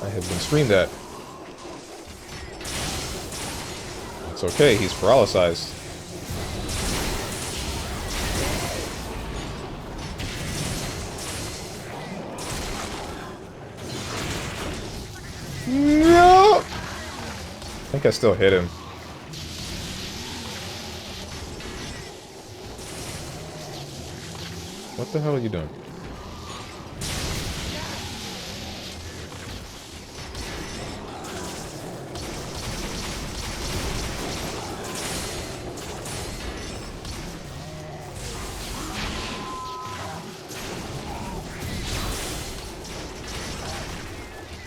I have been screamed at. It's okay, he's paralyzed. No! I think I still hit him. What the hell are you doing?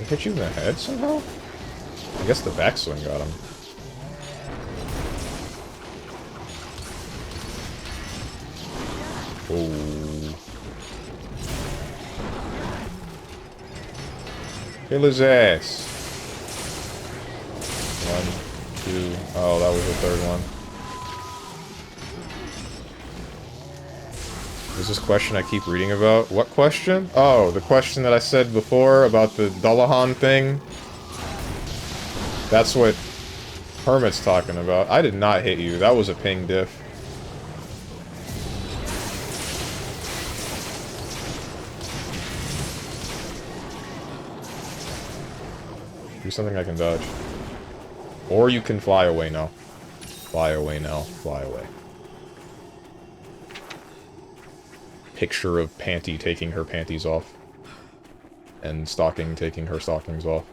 Hit you in the head somehow? I guess the backswing got him. Oh. Kill his ass. 1, 2. Oh, that was the third one. There's this question I keep reading about. What question? Oh, the question that I said before about the Dullahan thing. That's what Hermit's talking about. I did not hit you. That was a ping diff. Do something I can dodge. Or you can fly away now. Fly away now. Fly away. Picture of Panty taking her panties off. And Stocking taking her stockings off.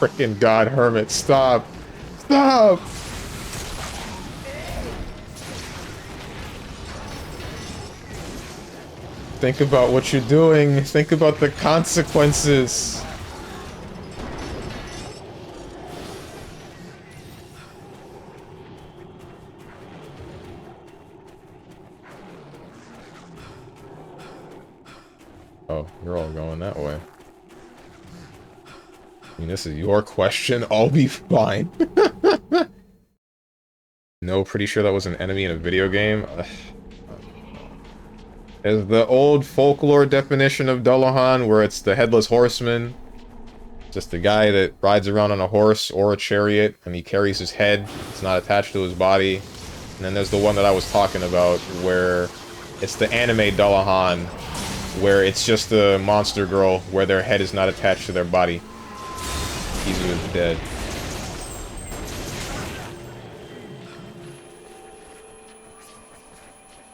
Frickin' God, Hermit, stop! Stop! Think about what you're doing. Think about the consequences. Oh, you're all going that way. I mean, this is your question. I'll be fine. No, pretty sure that was an enemy in a video game. Is the old folklore definition of Dullahan, where it's the headless horseman. Just a guy that rides around on a horse or a chariot, and he carries his head. It's not attached to his body. And then there's the one that I was talking about, where it's the anime Dullahan, where it's just the monster girl, where their head is not attached to their body. Easy with dead.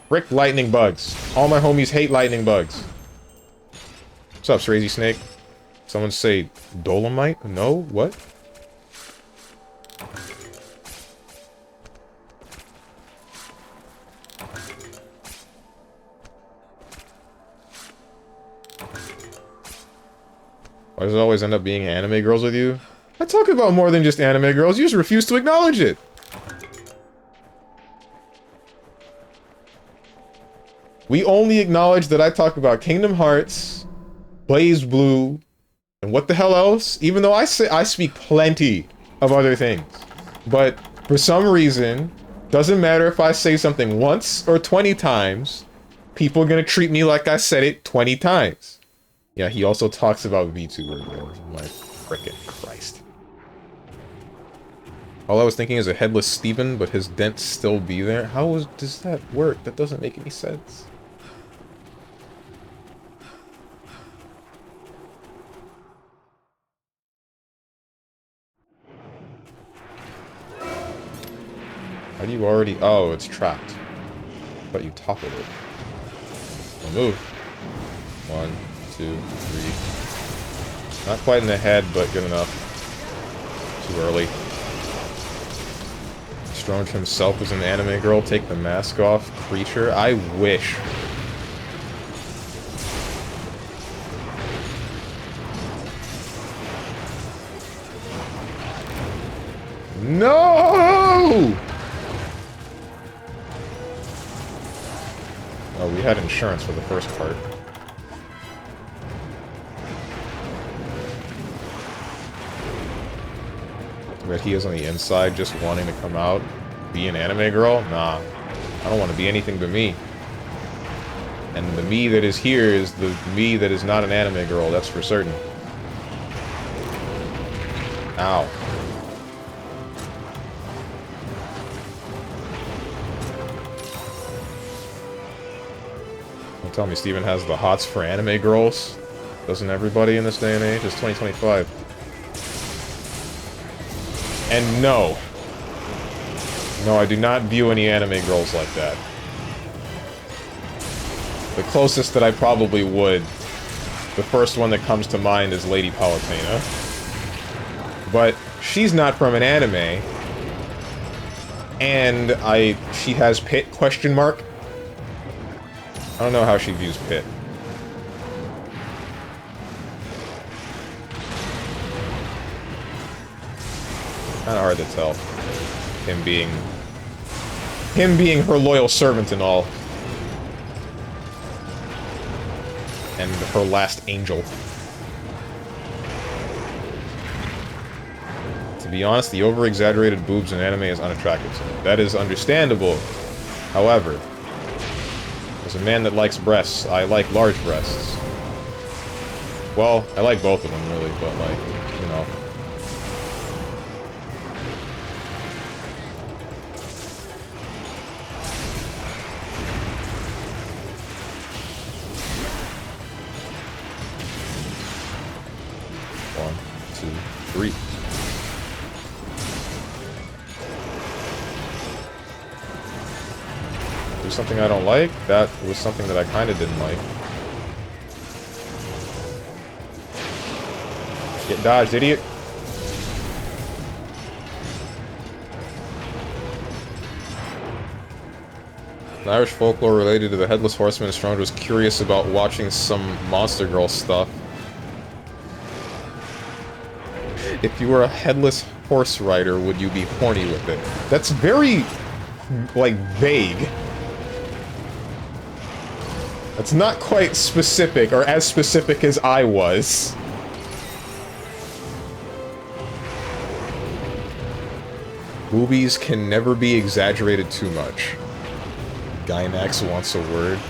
Frick lightning bugs. All my homies hate lightning bugs. What's up, Crazy Snake? Someone say Dolomite? No? What? Why does it always end up being anime girls with you? I talk about more than just anime girls, you just refuse to acknowledge it! We only acknowledge that I talk about Kingdom Hearts, Blaze Blue, and what the hell else? Even though I speak plenty of other things. But, for some reason, doesn't matter if I say something once or 20 times, people are gonna treat me like I said it 20 times. Yeah, he also talks about VTuber, bro. My frickin' Christ. All I was thinking is a headless Steven, but his dent still be there. Does that work? That doesn't make any sense. How do you already... Oh, it's trapped. But you toppled it. Don't move. 1, 2, 3. Not quite in the head, but good enough. Too early. Strong himself was an anime girl. Take the mask off. Creature. I wish. No! Oh, we had insurance for the first part. Red he is on the inside, just wanting to come out. Be an anime girl? Nah. I don't want to be anything but me. And the me that is here is the me that is not an anime girl, that's for certain. Ow. Don't tell me Steven has the hots for anime girls. Doesn't everybody in this day and age? It's 2025. And no. No, I do not view any anime girls like that. The closest that I probably would, the first one that comes to mind is Lady Palutena. But she's not from an anime. And she has Pit, question mark. I don't know how she views Pit. Kinda hard to tell. Him being her loyal servant and all. And her last angel. To be honest, the over-exaggerated boobs in anime is unattractive to me. That is understandable. However, as a man that likes breasts, I like large breasts. Well, I like both of them, really, but, like, you know. One, two, three. Do something I don't like? That was something that I kind of didn't like. Get dodged, idiot. In Irish folklore related to the Headless Horseman, Strong was curious about watching some Monster Girl stuff. If you were a headless horse rider, would you be horny with it? That's very, like, vague. That's not quite specific, or as specific as I was. Boobies can never be exaggerated too much. Gynax wants a word.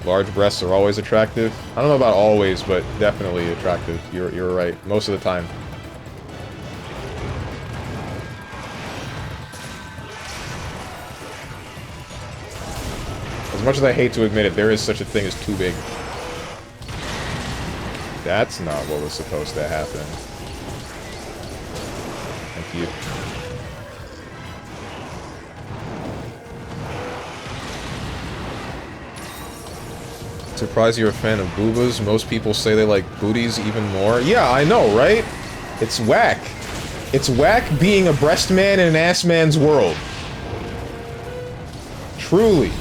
Large breasts are always attractive. I don't know about always, but definitely attractive. You're right. Most of the time. As much as I hate to admit it, there is such a thing as too big. That's not what was supposed to happen. Thank you. Surprised you're a fan of boobas. Most people say they like booties even more. Yeah, I know, right? It's whack. It's whack being a breast man in an ass man's world. Truly.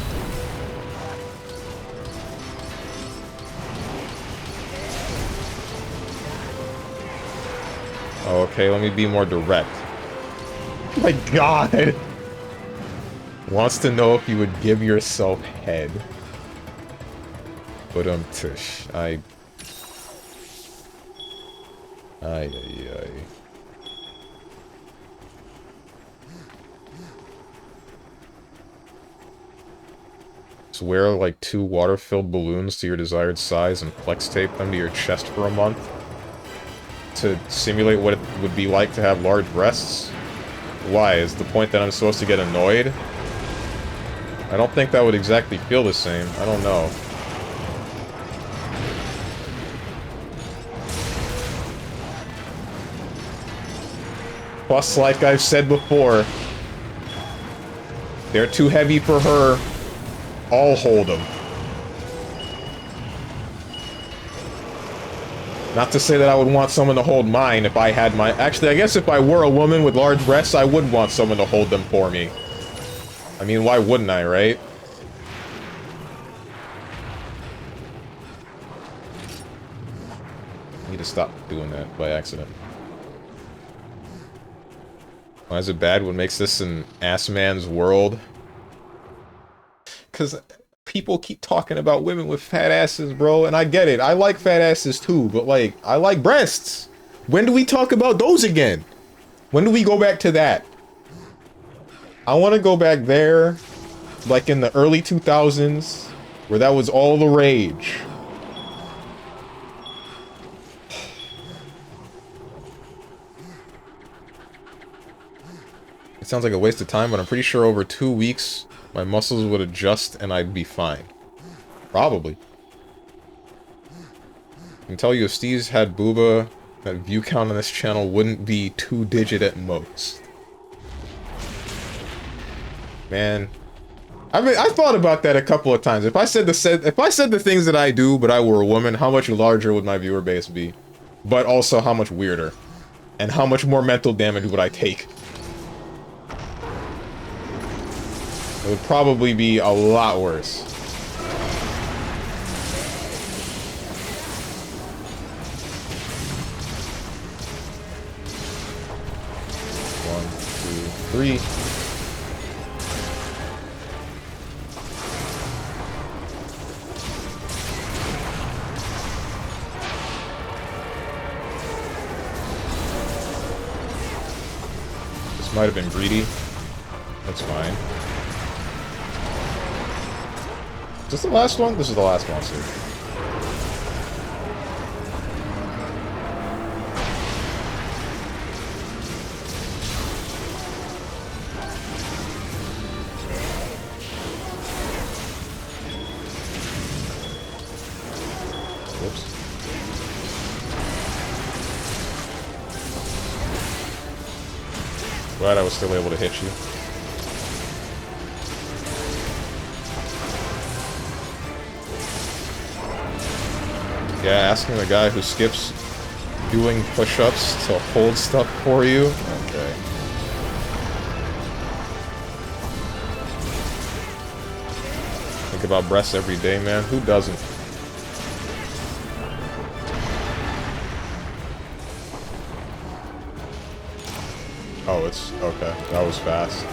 Okay, let me be more direct. My god! Wants to know if you would give yourself head. But tush. Ay, ay, ay. Just wear like 2 water-filled balloons to your desired size and flex tape them to your chest for a month to simulate what it would be like to have large breasts? Why? Is the point that I'm supposed to get annoyed? I don't think that would exactly feel the same. I don't know. Plus, like I've said before, they're too heavy for her. I'll hold them. Not to say that I would want someone to hold mine if I had my... Actually, I guess if I were a woman with large breasts, I would want someone to hold them for me. I mean, why wouldn't I, right? I need to stop doing that by accident. Why is it bad? What makes this an ass man's world? Because people keep talking about women with fat asses, bro, and I get it. I like fat asses too, but, like, I like breasts. When do we talk about those again? When do we go back to that? I want to go back there, like in the early 2000s, where that was all the rage. It sounds like a waste of time, but I'm pretty sure over 2 weeks, my muscles would adjust and I'd be fine. Probably. I can tell you if Steve's had booba, that view count on this channel wouldn't be 2-digit at most. Man. I mean, I thought about that a couple of times. If I said the things that I do, but I were a woman, how much larger would my viewer base be? But also, how much weirder? And how much more mental damage would I take? It would probably be a lot worse. One, two, three. This might have been greedy. That's fine. Is this the last one? This is the last monster. Whoops. Glad I was still able to hit you. Yeah, asking the guy who skips doing push-ups to hold stuff for you? Okay. Think about breasts every day, man. Who doesn't? Oh, it's... okay. That was fast.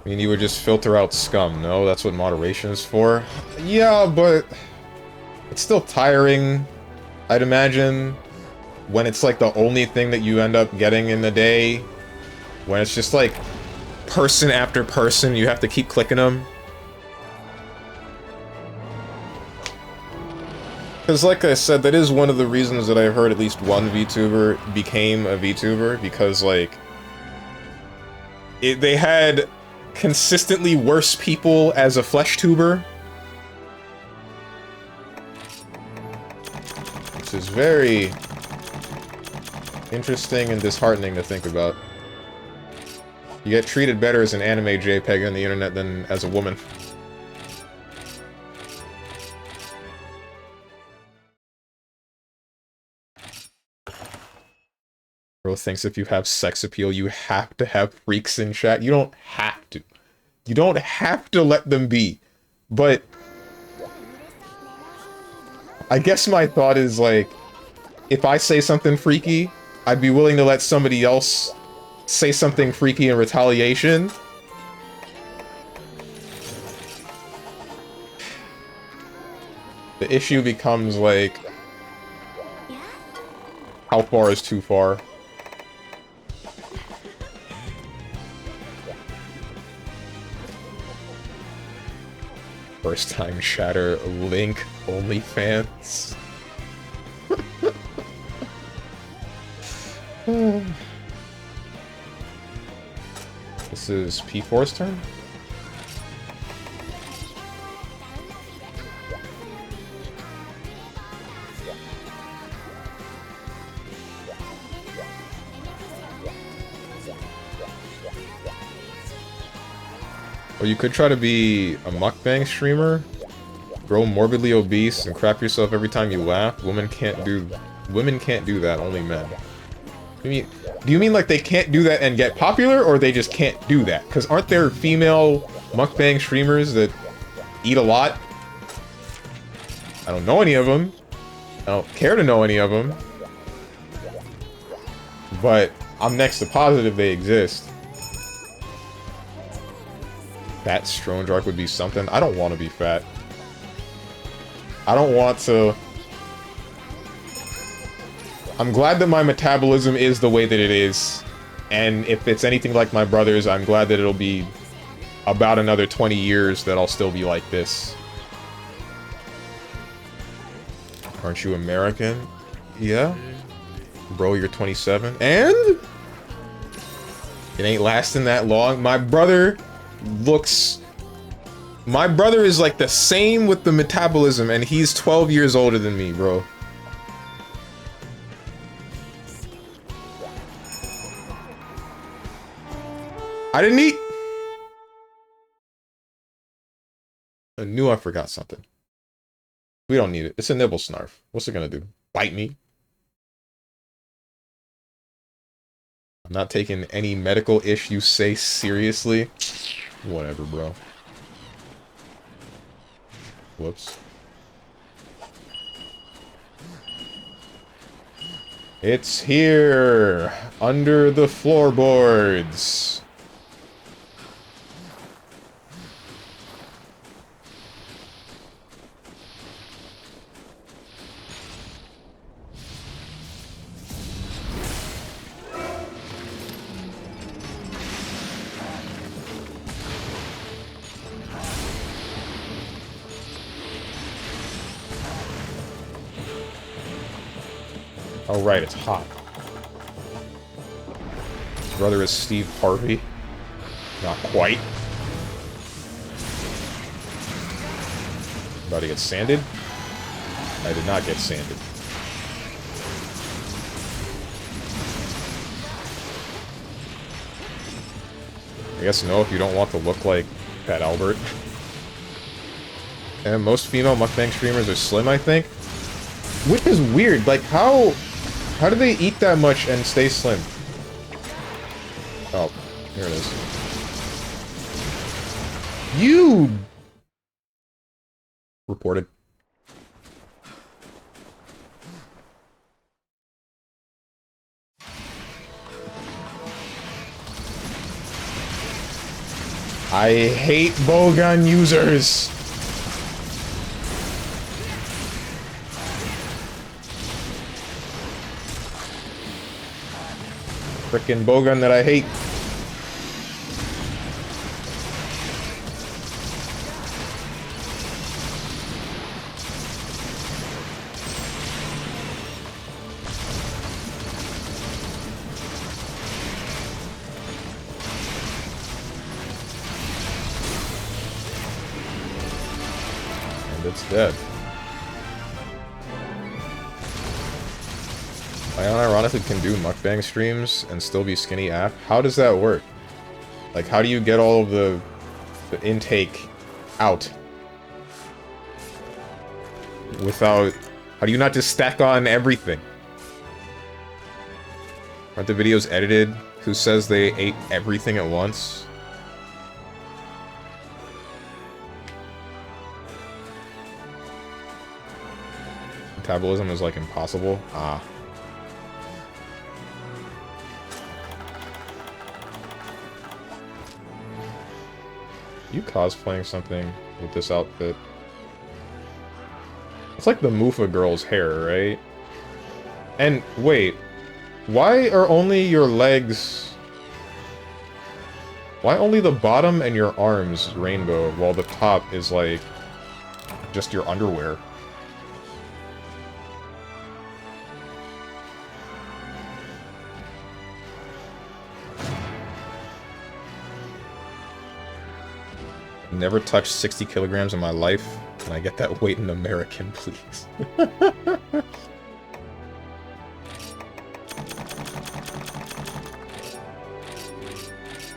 I mean, you would just filter out scum, no? That's what moderation is for? Yeah, but... it's still tiring, I'd imagine. When it's like the only thing that you end up getting in the day. When it's just like... person after person, you have to keep clicking them. Because like I said, that is one of the reasons that I've heard at least one VTuber became a VTuber. Because like... they had... consistently worse people as a flesh tuber, which is very interesting and disheartening to think about. You get treated better as an anime JPEG on the internet than as a woman. Bro thinks if you have sex appeal, you have to have freaks in chat. You don't have to. You don't have to let them be. But I guess my thought is like, if I say something freaky, I'd be willing to let somebody else say something freaky in retaliation. The issue becomes, like, how far is too far? First time shatter Link OnlyFans. This is P4's turn? Or you could try to be a mukbang streamer, grow morbidly obese, and crap yourself every time you laugh. Women can't do that, only men. Do you mean like they can't do that and get popular, or they just can't do that? Because aren't there female mukbang streamers that eat a lot? I don't know any of them. I don't care to know any of them. But I'm next to positive they exist. Fat Stronjark would be something. I don't want to be fat. I don't want to... I'm glad that my metabolism is the way that it is. And if it's anything like my brother's, I'm glad that it'll be about another 20 years that I'll still be like this. Aren't you American? Yeah? Bro, you're 27. And? It ain't lasting that long. My brother is like the same with the metabolism, and he's 12 years older than me, bro. I didn't eat. I knew I forgot something. We don't need it. It's a nibble snarf. What's it gonna do? Bite me? I'm not taking any medical ish you say seriously. Whatever, bro. Whoops. It's here! Under the floorboards! Oh right, it's hot. His brother is Steve Harvey. Not quite. About to get sanded? I did not get sanded. I guess no, if you don't want to look like Pat Albert. And most female mukbang streamers are slim, I think. Which is weird, like how do they eat that much and stay slim? Oh, here it is. You reported. I hate bowgun users. Frickin' bowgun that I hate. And it's dead. I unironically can do mukbang streams and still be skinny AF. How does that work? Like, how do you get all of the intake out? Without... How do you not just stack on everything? Aren't the videos edited? Who says they ate everything at once? Metabolism is, like, impossible? Ah. You cosplaying something with this outfit? It's like the Mufa girl's hair, right? And wait, why are only your legs... Why only the bottom and your arms rainbow, while the top is like... just your underwear? Never touched 60 kilograms in my life. Can I get that weight in American, please?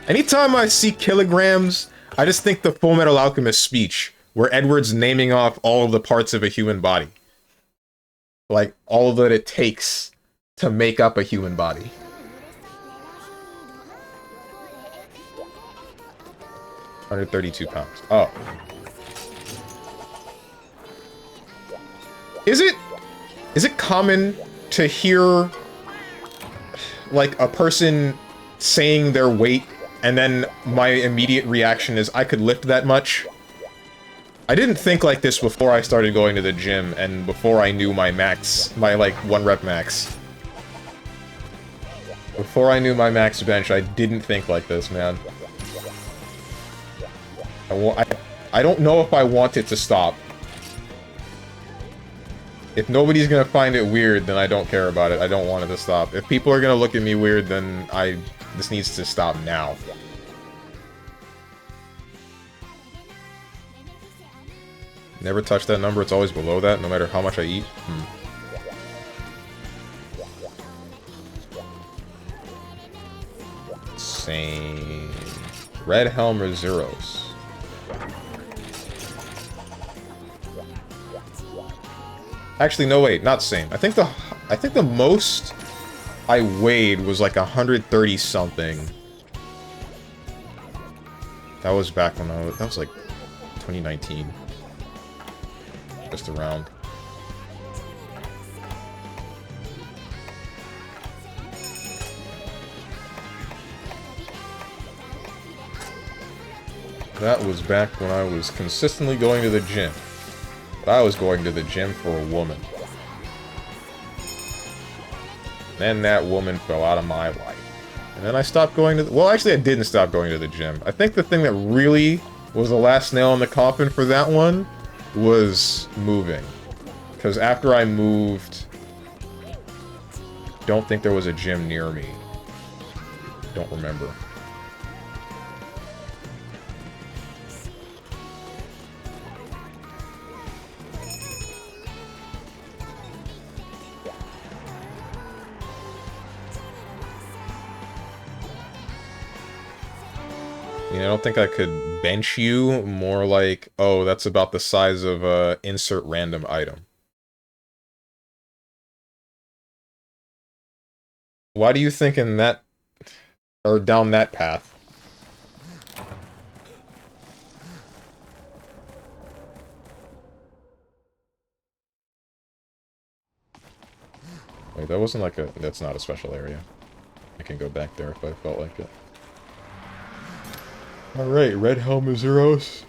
Anytime I see kilograms, I just think the Full Metal Alchemist speech, where Edward's naming off all of the parts of a human body. Like, all that it takes to make up a human body. £132. Oh. Is it common to hear, like, a person saying their weight, and then my immediate reaction is, I could lift that much? I didn't think like this before I started going to the gym, and before I knew my max, my, like, 1 rep max. Before I knew my max bench, I didn't think like this, man. I don't know if I want it to stop. If nobody's gonna find it weird, then I don't care about it. I don't want it to stop. If people are gonna look at me weird, then this needs to stop now. Never touch that number, it's always below that, no matter how much I eat. Same. Red Helm or Zeros? Actually, no, wait, not same. I think the most I weighed was like 130 something. That was back when that was like 2019. Just around. That was back when I was consistently going to the gym. But I was going to the gym for a woman. Then that woman fell out of my life. And then I stopped going to the... Well, actually, I didn't stop going to the gym. I think the thing that really was the last nail in the coffin for that one was moving. Because after I moved... don't think there was a gym near me. Don't remember. I don't think I could bench you. More like, oh, that's about the size of insert random item. Why do you think in that... or down that path? Wait, that wasn't like a... that's not a special area. I can go back there if I felt like it. Alright, Red Helm is Zeros.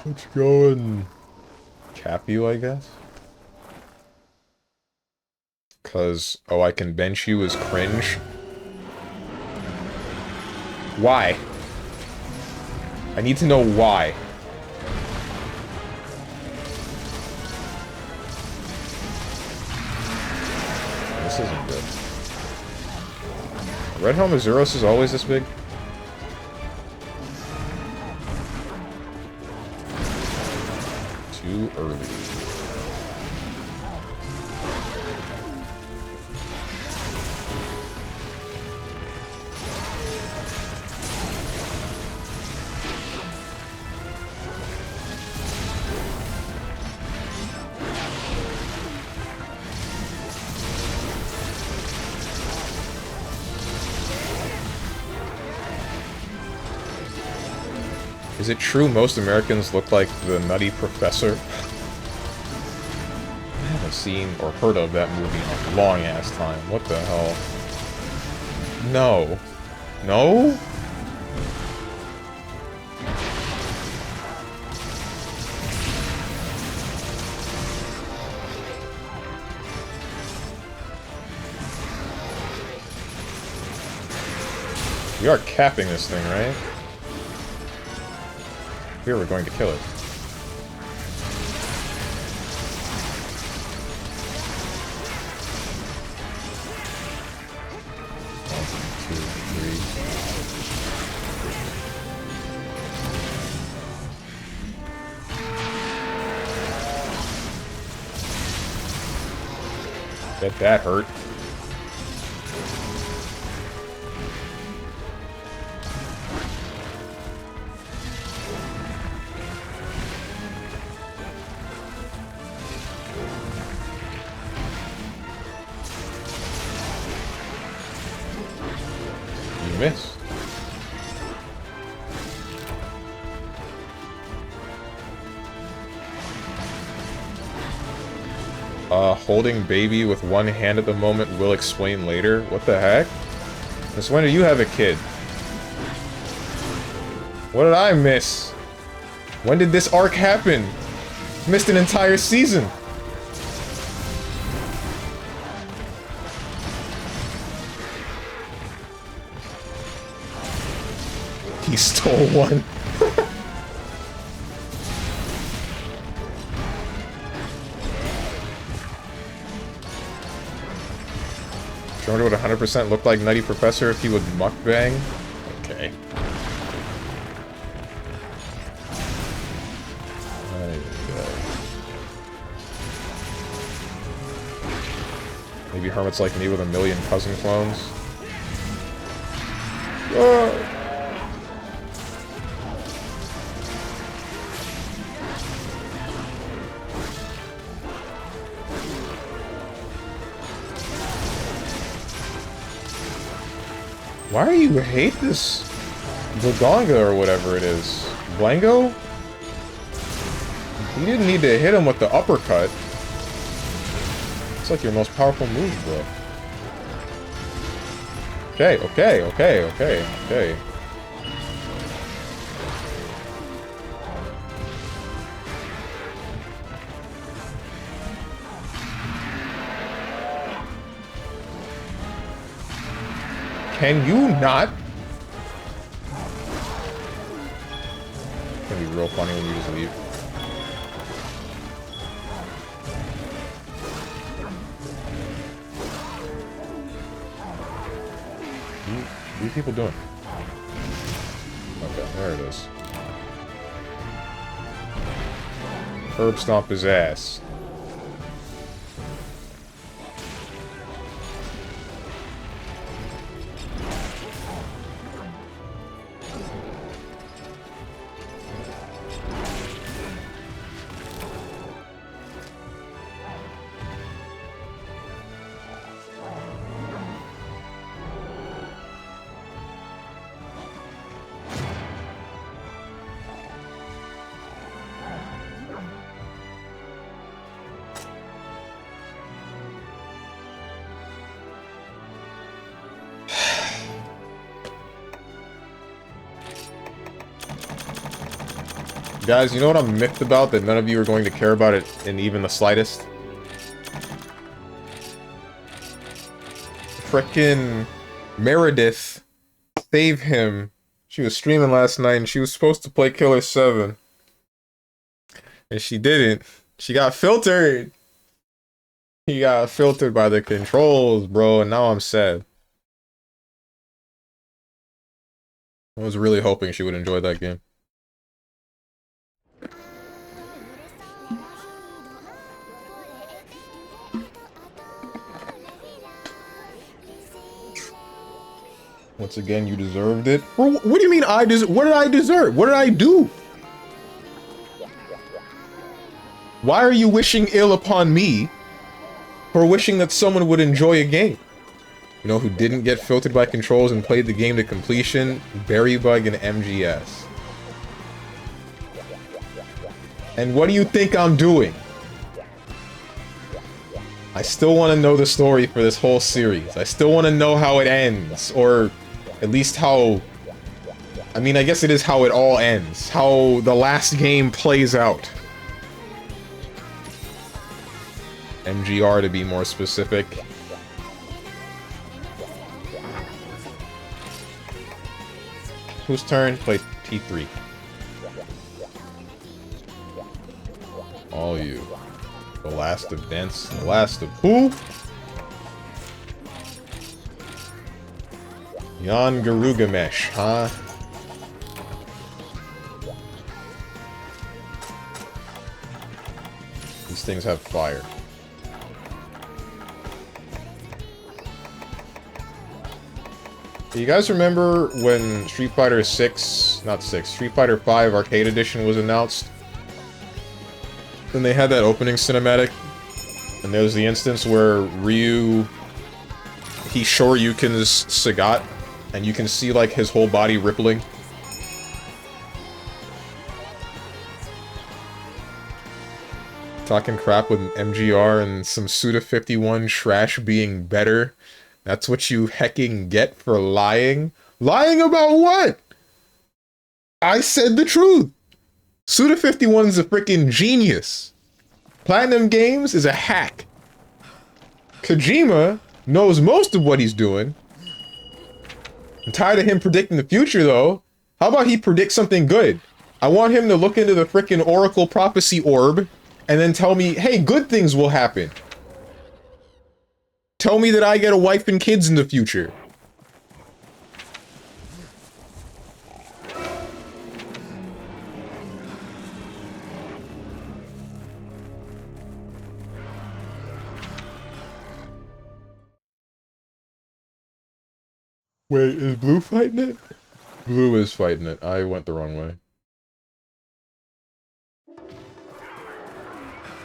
Let's go and cap you, I guess. Cause, oh, I can bench you is cringe. Why? I need to know why. This isn't good. Red Helm of Zeros is always this big? Too early. Is it true most Americans look like the Nutty Professor? I haven't seen or heard of that movie in a long-ass time. What the hell? No. No? We are capping this thing, right? Here we're going to kill it. Bet that hurt. You missed. Holding baby with one hand at the moment will explain later. What the heck? Since when do you have a kid? What did I miss? When did this arc happen? Missed an entire season. He stole one. I wonder what 100% looked like Nutty Professor if he would mukbang. Okay. Maybe hermits like me with a million cousin clones. Why do you hate this Bladonga or whatever it is? Blango? You didn't need to hit him with the uppercut. It's like your most powerful move, bro. Okay, okay, okay, okay, okay. Can you not? It's gonna be real funny when you just leave. What are you people doing? Okay, there it is. Herb stomp his ass. Guys, you know what I'm miffed about that none of you are going to care about it in even the slightest? Frickin' Meredith, save him. She was streaming last night and she was supposed to play Killer 7. And she didn't. She got filtered. He got filtered by the controls, bro, and now I'm sad. I was really hoping she would enjoy that game. Once again, you deserved it. Bro, what do you mean I deserve? What did I deserve? What did I do? Why are you wishing ill upon me for wishing that someone would enjoy a game? You know who didn't get filtered by controls and played the game to completion? Berrybug and MGS. And what do you think I'm doing? I still want to know the story for this whole series. I still want to know how it ends, or at least how... I mean, I guess it is how it all ends. How the last game plays out. MGR to be more specific. Whose turn? Play T3. All you. The last of Dents. The last of who? Jan Garugamesh, huh? These things have fire. You guys remember when Street Fighter 6, not 6, Street Fighter 5 Arcade Edition was announced? Then they had that opening cinematic, and there was the instance where Ryu, he Shoryukens Sagat, and you can see, like, his whole body rippling. Talking crap with MGR and some Suda51 trash being better. That's what you hecking get for lying? Lying about what? I said the truth. Suda51's a freaking genius. Platinum Games is a hack. Kojima knows most of what he's doing. I'm tired of him predicting the future, though. How about he predict something good? I want him to look into the freaking Oracle Prophecy Orb and then tell me, hey, good things will happen. Tell me that I get a wife and kids in the future. Wait, is Blue fighting it? Blue is fighting it. I went the wrong way.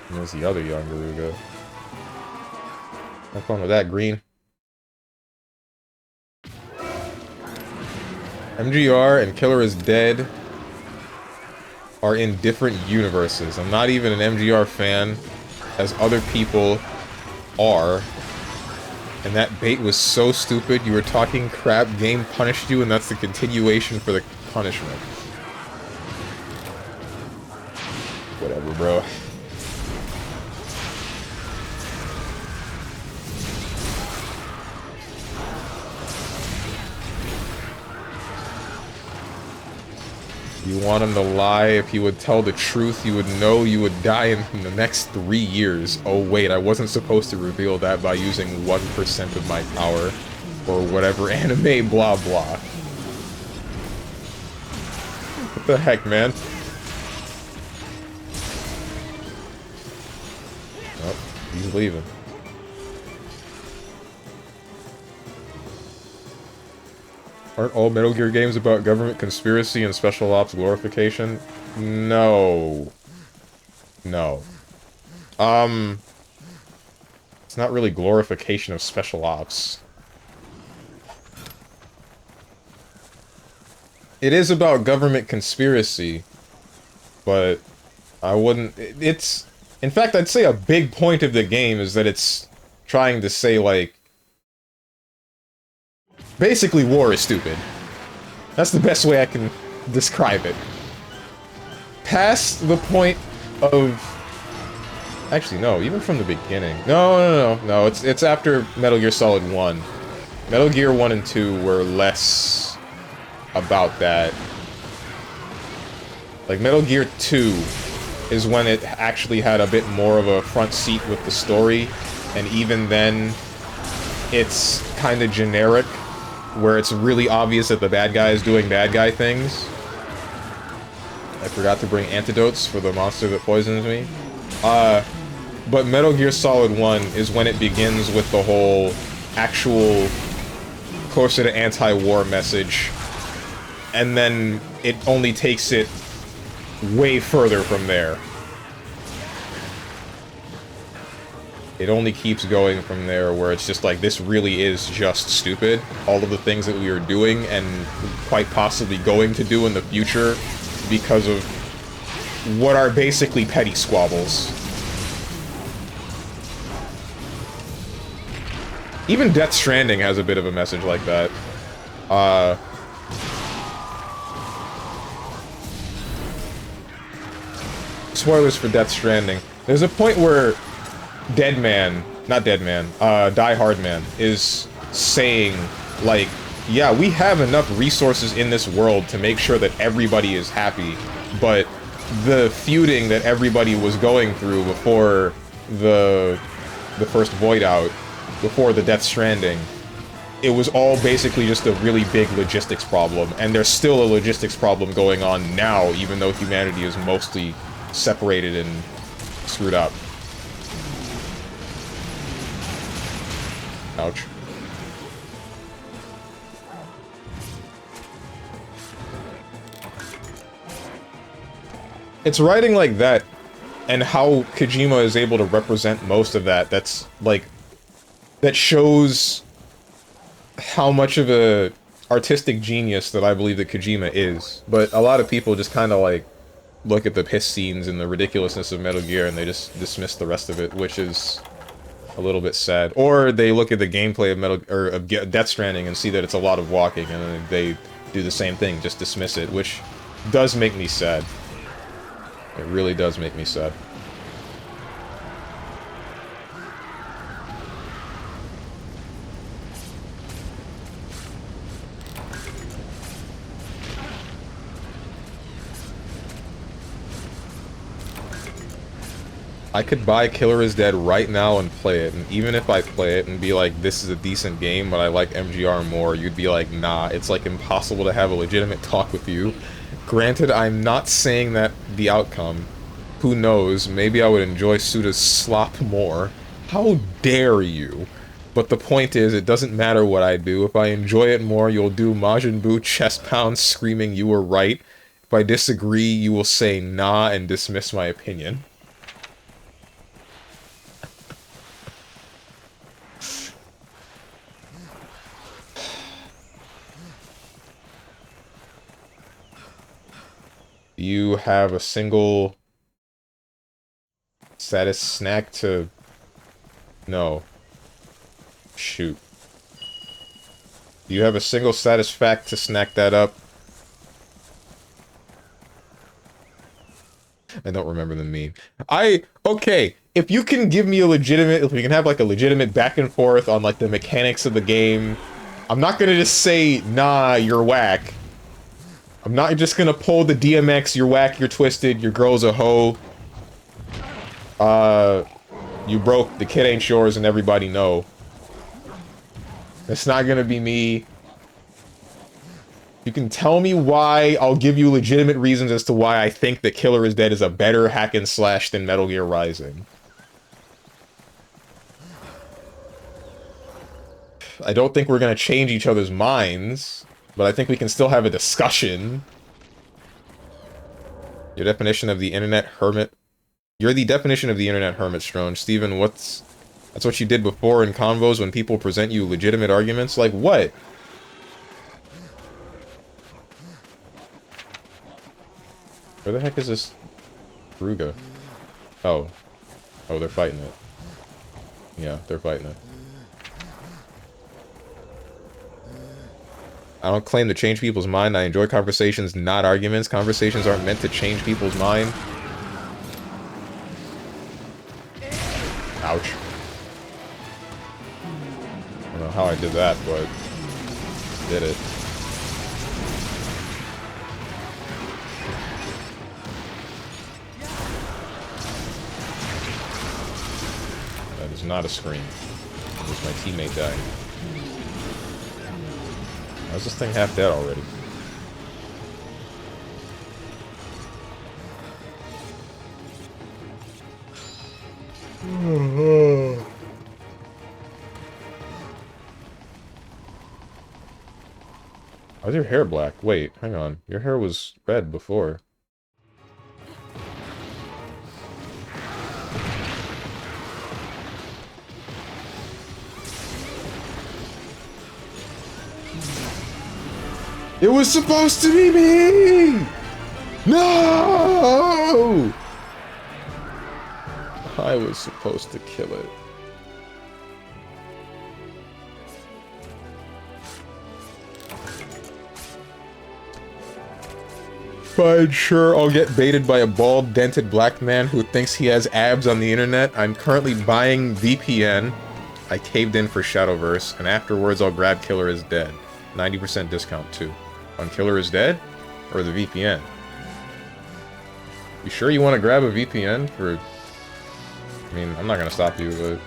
And there's the other young Garuga. Have fun with that, Green. MGR and Killer is Dead are in different universes. I'm not even an MGR fan, as other people are. And that bait was so stupid. You were talking crap, game punished you, and that's the continuation for the punishment. Whatever, bro. You want him to lie. If he would tell the truth, you would know you would die in the next 3 years. Oh wait, I wasn't supposed to reveal that by using 1% of my power. Or whatever anime blah blah. What the heck, man? Oh, he's leaving. Aren't all Metal Gear games about government conspiracy and special ops glorification? No. No. It's not really glorification of special ops. It is about government conspiracy, but I wouldn't... It's... In fact, I'd say a big point of the game is that it's trying to say, like, basically, war is stupid. That's the best way I can describe it. Past the point of... Actually, no, even from the beginning. No, it's after Metal Gear Solid 1. Metal Gear 1 and 2 were less about that. Like, Metal Gear 2 is when it actually had a bit more of a front seat with the story, and even then, it's kind of generic, where it's really obvious that the bad guy is doing bad guy things. I forgot to bring antidotes for the monster that poisons me. But Metal Gear Solid 1 is when it begins with the whole actual closer to anti-war message, and then it only takes it way further from there. It only keeps going from there, where it's just like, this really is just stupid. All of the things that we are doing and quite possibly going to do in the future because of what are basically petty squabbles. Even Death Stranding has a bit of a message like that. Spoilers for Death Stranding. There's a point where Die Hard Man is saying, like, yeah, we have enough resources in this world to make sure that everybody is happy, but the feuding that everybody was going through before the first Void Out, before the Death Stranding, it was all basically just a really big logistics problem, and there's still a logistics problem going on now, even though humanity is mostly separated and screwed up. Ouch. It's writing like that, and how Kojima is able to represent most of that, that's, like, that shows how much of a artistic genius that I believe that Kojima is. But a lot of people just kind of, like, look at the piss scenes and the ridiculousness of Metal Gear and they just dismiss the rest of it, which is a little bit sad. Or they look at the gameplay of Death Stranding and see that it's a lot of walking, and then they do the same thing, just dismiss it, which does make me sad. It really does make me sad. I could buy Killer is Dead right now and play it, and even if I play it and be like, this is a decent game, but I like MGR more, you'd be like, nah, it's like impossible to have a legitimate talk with you. Granted, I'm not saying that the outcome. Who knows, maybe I would enjoy Suda's slop more. How dare you? But the point is, it doesn't matter what I do. If I enjoy it more, you'll do Majin Buu chest pounds screaming you were right. If I disagree, you will say nah and dismiss my opinion. You have a single status snack to... No. Shoot. Do you have a single status fact to snack that up? I don't remember the meme. Okay, if you can give me a legitimate... If we can have, like, a legitimate back and forth on, like, the mechanics of the game, I'm not gonna just say, nah, you're whack. I'm not just gonna pull the DMX, you're whack, you're twisted, your girl's a hoe. You broke, the kid ain't yours, and everybody know. It's not gonna be me. You can tell me why, I'll give you legitimate reasons as to why I think that Killer is Dead is a better hack and slash than Metal Gear Rising. I don't think we're gonna change each other's minds. But I think we can still have a discussion. Your definition of the internet hermit. You're the definition of the internet hermit, StrongmanSteven. That's what you did before in convos when people present you legitimate arguments? Like what? Where the heck is this Ruga? Oh. Oh, they're fighting it. Yeah, they're fighting it. I don't claim to change people's mind. I enjoy conversations, not arguments. Conversations aren't meant to change people's mind. Ouch. I don't know how I did that, but did it. That is not a scream. It was my teammate dying. How's this thing half dead already? Why's your hair black? Wait, hang on. Your hair was red before. It was supposed to be me! No! I was supposed to kill it. Fine, sure, I'll get baited by a bald, dented black man who thinks he has abs on the internet. I'm currently buying VPN. I caved in for Shadowverse, and afterwards I'll grab Killer is Dead. 90% discount too. On Killer is Dead or the VPN? You sure you want to grab a VPN for... I mean, I'm not gonna stop you, but...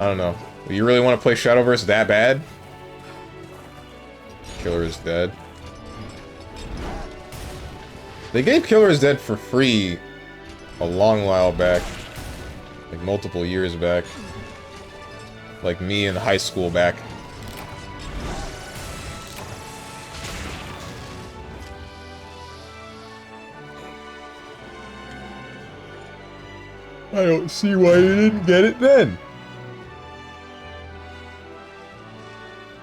I don't know. You really want to play Shadowverse that bad? Killer is Dead. They gave Killer is Dead for free a long while back. Like multiple years back. Like me in high school back. I don't see why you didn't get it then.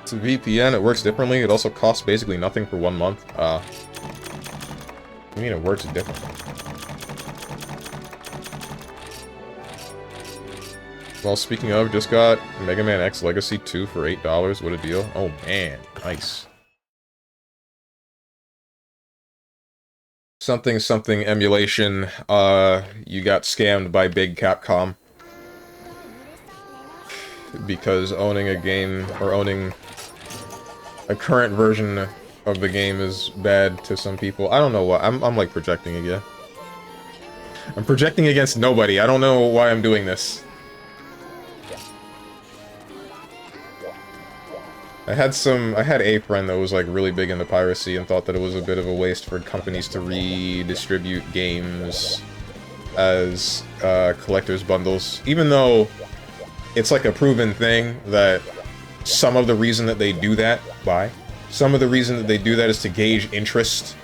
It's a VPN, it works differently. It also costs basically nothing for 1 month. I mean, it works differently. Well, speaking of, just got Mega Man X Legacy 2 for $8. What a deal. Oh man, nice. Something something emulation, you got scammed by big Capcom. Because owning a game, or owning a current version of the game is bad to some people. I don't know why. I'm like projecting again. I'm projecting against nobody. I don't know why I'm doing this. I had a friend that was like really big into piracy and thought that it was a bit of a waste for companies to redistribute games as collector's bundles, even though it's like a proven thing that some of the reason that they do that, is to gauge interest.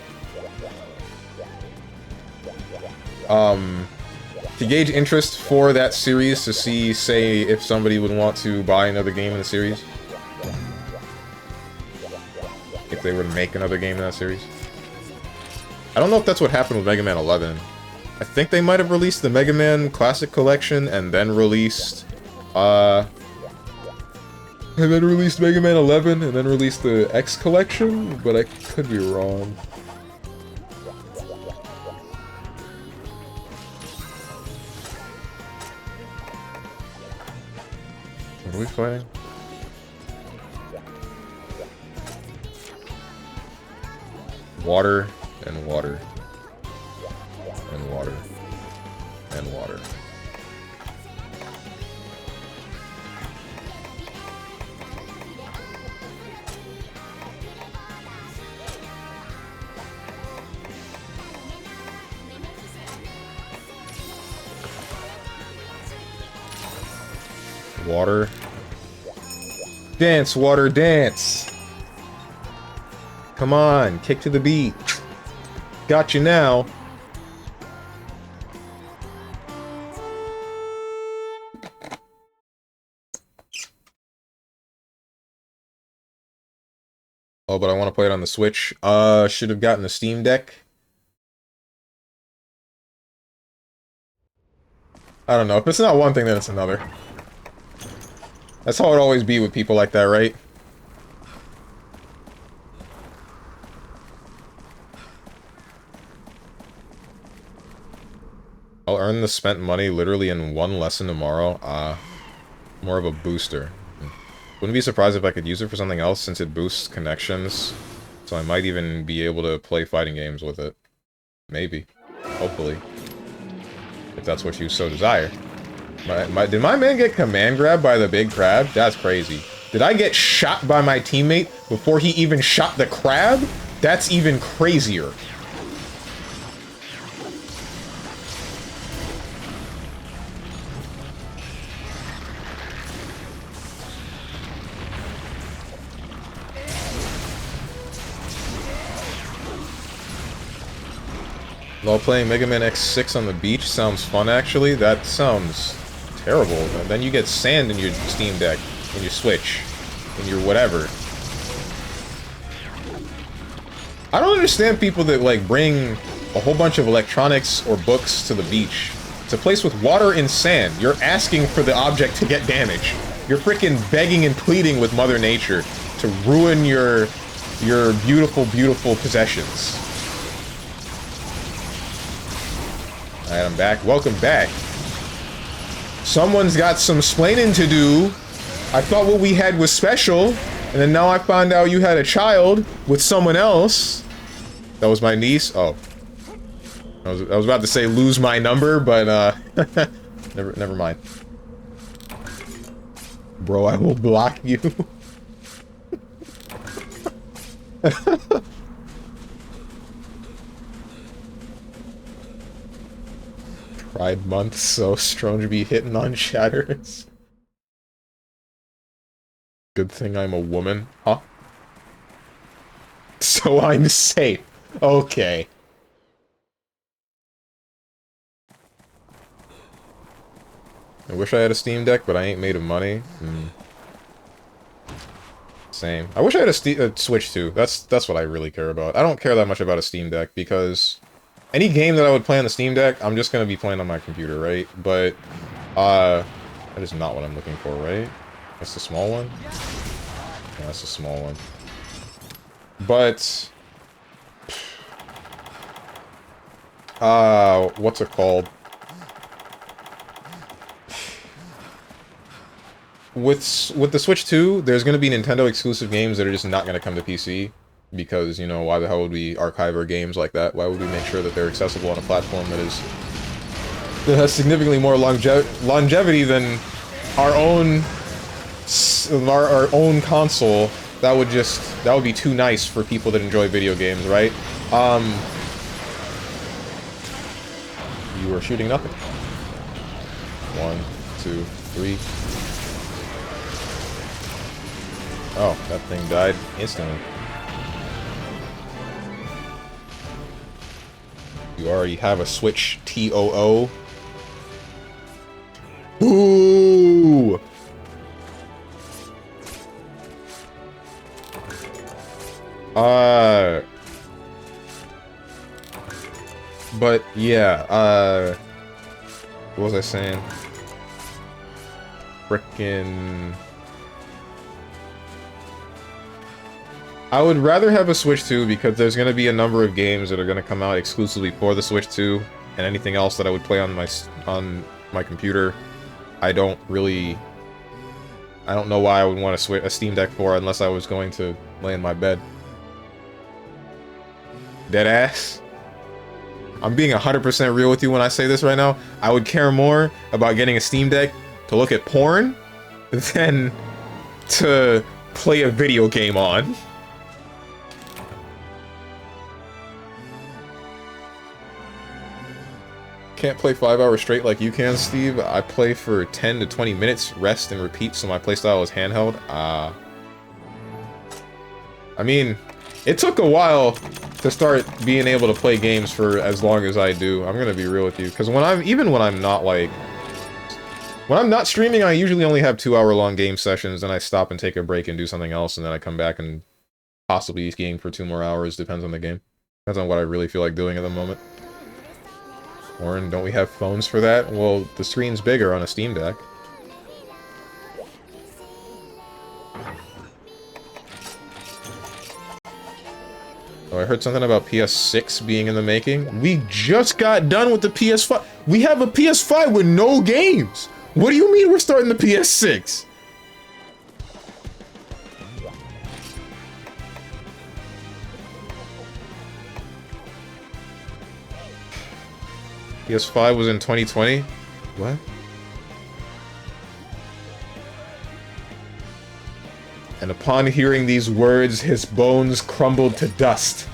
To gauge interest for that series, to see, say, if somebody would want to buy another game in the series. If they were to make another game in that series. I don't know if that's what happened with Mega Man 11. I think they might have released the Mega Man Classic Collection and then released Mega Man 11 and then released the X Collection, but I could be wrong. What are we fighting? Water and water and water and water. Water. Dance, water, dance! Come on, kick to the beat. Got you now. Oh, but I want to play it on the Switch. Should have gotten a Steam Deck. I don't know. If it's not one thing, then it's another. That's how it always be with people like that, right? I'll earn the spent money literally in one lesson tomorrow. More of a booster. Wouldn't be surprised if I could use it for something else since it boosts connections. So I might even be able to play fighting games with it. Maybe. Hopefully. If that's what you so desire. Did my man get command grabbed by the big crab? That's crazy. Did I get shot by my teammate before he even shot the crab? That's even crazier. While playing Mega Man X6 on the beach sounds fun, actually. That sounds terrible. And then you get sand in your Steam Deck, in your Switch, in your whatever. I don't understand people that, like, bring a whole bunch of electronics or books to the beach. It's a place with water and sand. You're asking for the object to get damage. You're freaking begging and pleading with Mother Nature to ruin your beautiful, beautiful possessions. Alright, I'm back. Welcome back. Someone's got some splaining to do. I thought what we had was special, and then now I found out you had a child with someone else. That was my niece? Oh. I was about to say lose my number, but, never mind. Bro, I will block you. Pride Month, so strong to be hitting on shatters. Good thing I'm a woman. Huh? So I'm safe. Okay. I wish I had a Steam Deck, but I ain't made of money. Same. I wish I had a Switch too. That's what I really care about. I don't care that much about a Steam Deck because any game that I would play on the Steam Deck, I'm just gonna be playing on my computer, right? But that is not what I'm looking for, right? That's the small one? Yeah, that's the small one. But what's it called? With the Switch 2, there's going to be Nintendo exclusive games that are just not going to come to PC. Because, you know, why the hell would we archive our games like that? Why would we make sure that they're accessible on a platform that has significantly more longevity than our own console? That would be too nice for people that enjoy video games, right? You are shooting nothing. 1, 2, 3. Oh, that thing died instantly. You already have a Switch TOO. Ooh! But yeah, what was I saying? Frickin'... I would rather have a Switch 2 because there's going to be a number of games that are going to come out exclusively for the Switch 2, and anything else that I would play on my computer, I don't know why I would want a Steam Deck for unless I was going to lay in my bed. Deadass. I'm being 100% real with you when I say this right now. I would care more about getting a Steam Deck to look at porn than to play a video game on. Can't play 5 hours straight like you can, Steve. I play for 10 to 20 minutes, rest and repeat, so my playstyle is handheld. I mean, it took a while to start being able to play games for as long as I do. I'm gonna be real with you, because when I'm not streaming, I usually only have 2-hour-long game sessions, and I stop and take a break and do something else, and then I come back and possibly game for 2 more hours. Depends on the game. Depends on what I really feel like doing at the moment. Warren, don't we have phones for that? Well, the screen's bigger on a Steam Deck. Oh, I heard something about PS6 being in the making. We just got done with the PS5. We have a PS5 with no games. What do you mean we're starting the PS6? PS5 was in 2020? What? And upon hearing these words, his bones crumbled to dust.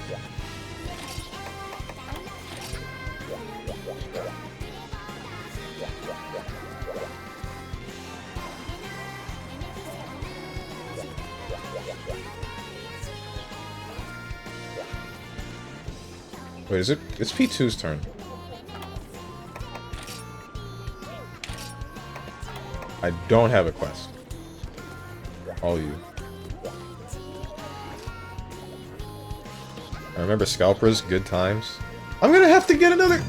Wait, is it? It's P2's turn. I don't have a quest. All you. I remember Scalpers, good times. I'm gonna have to get another...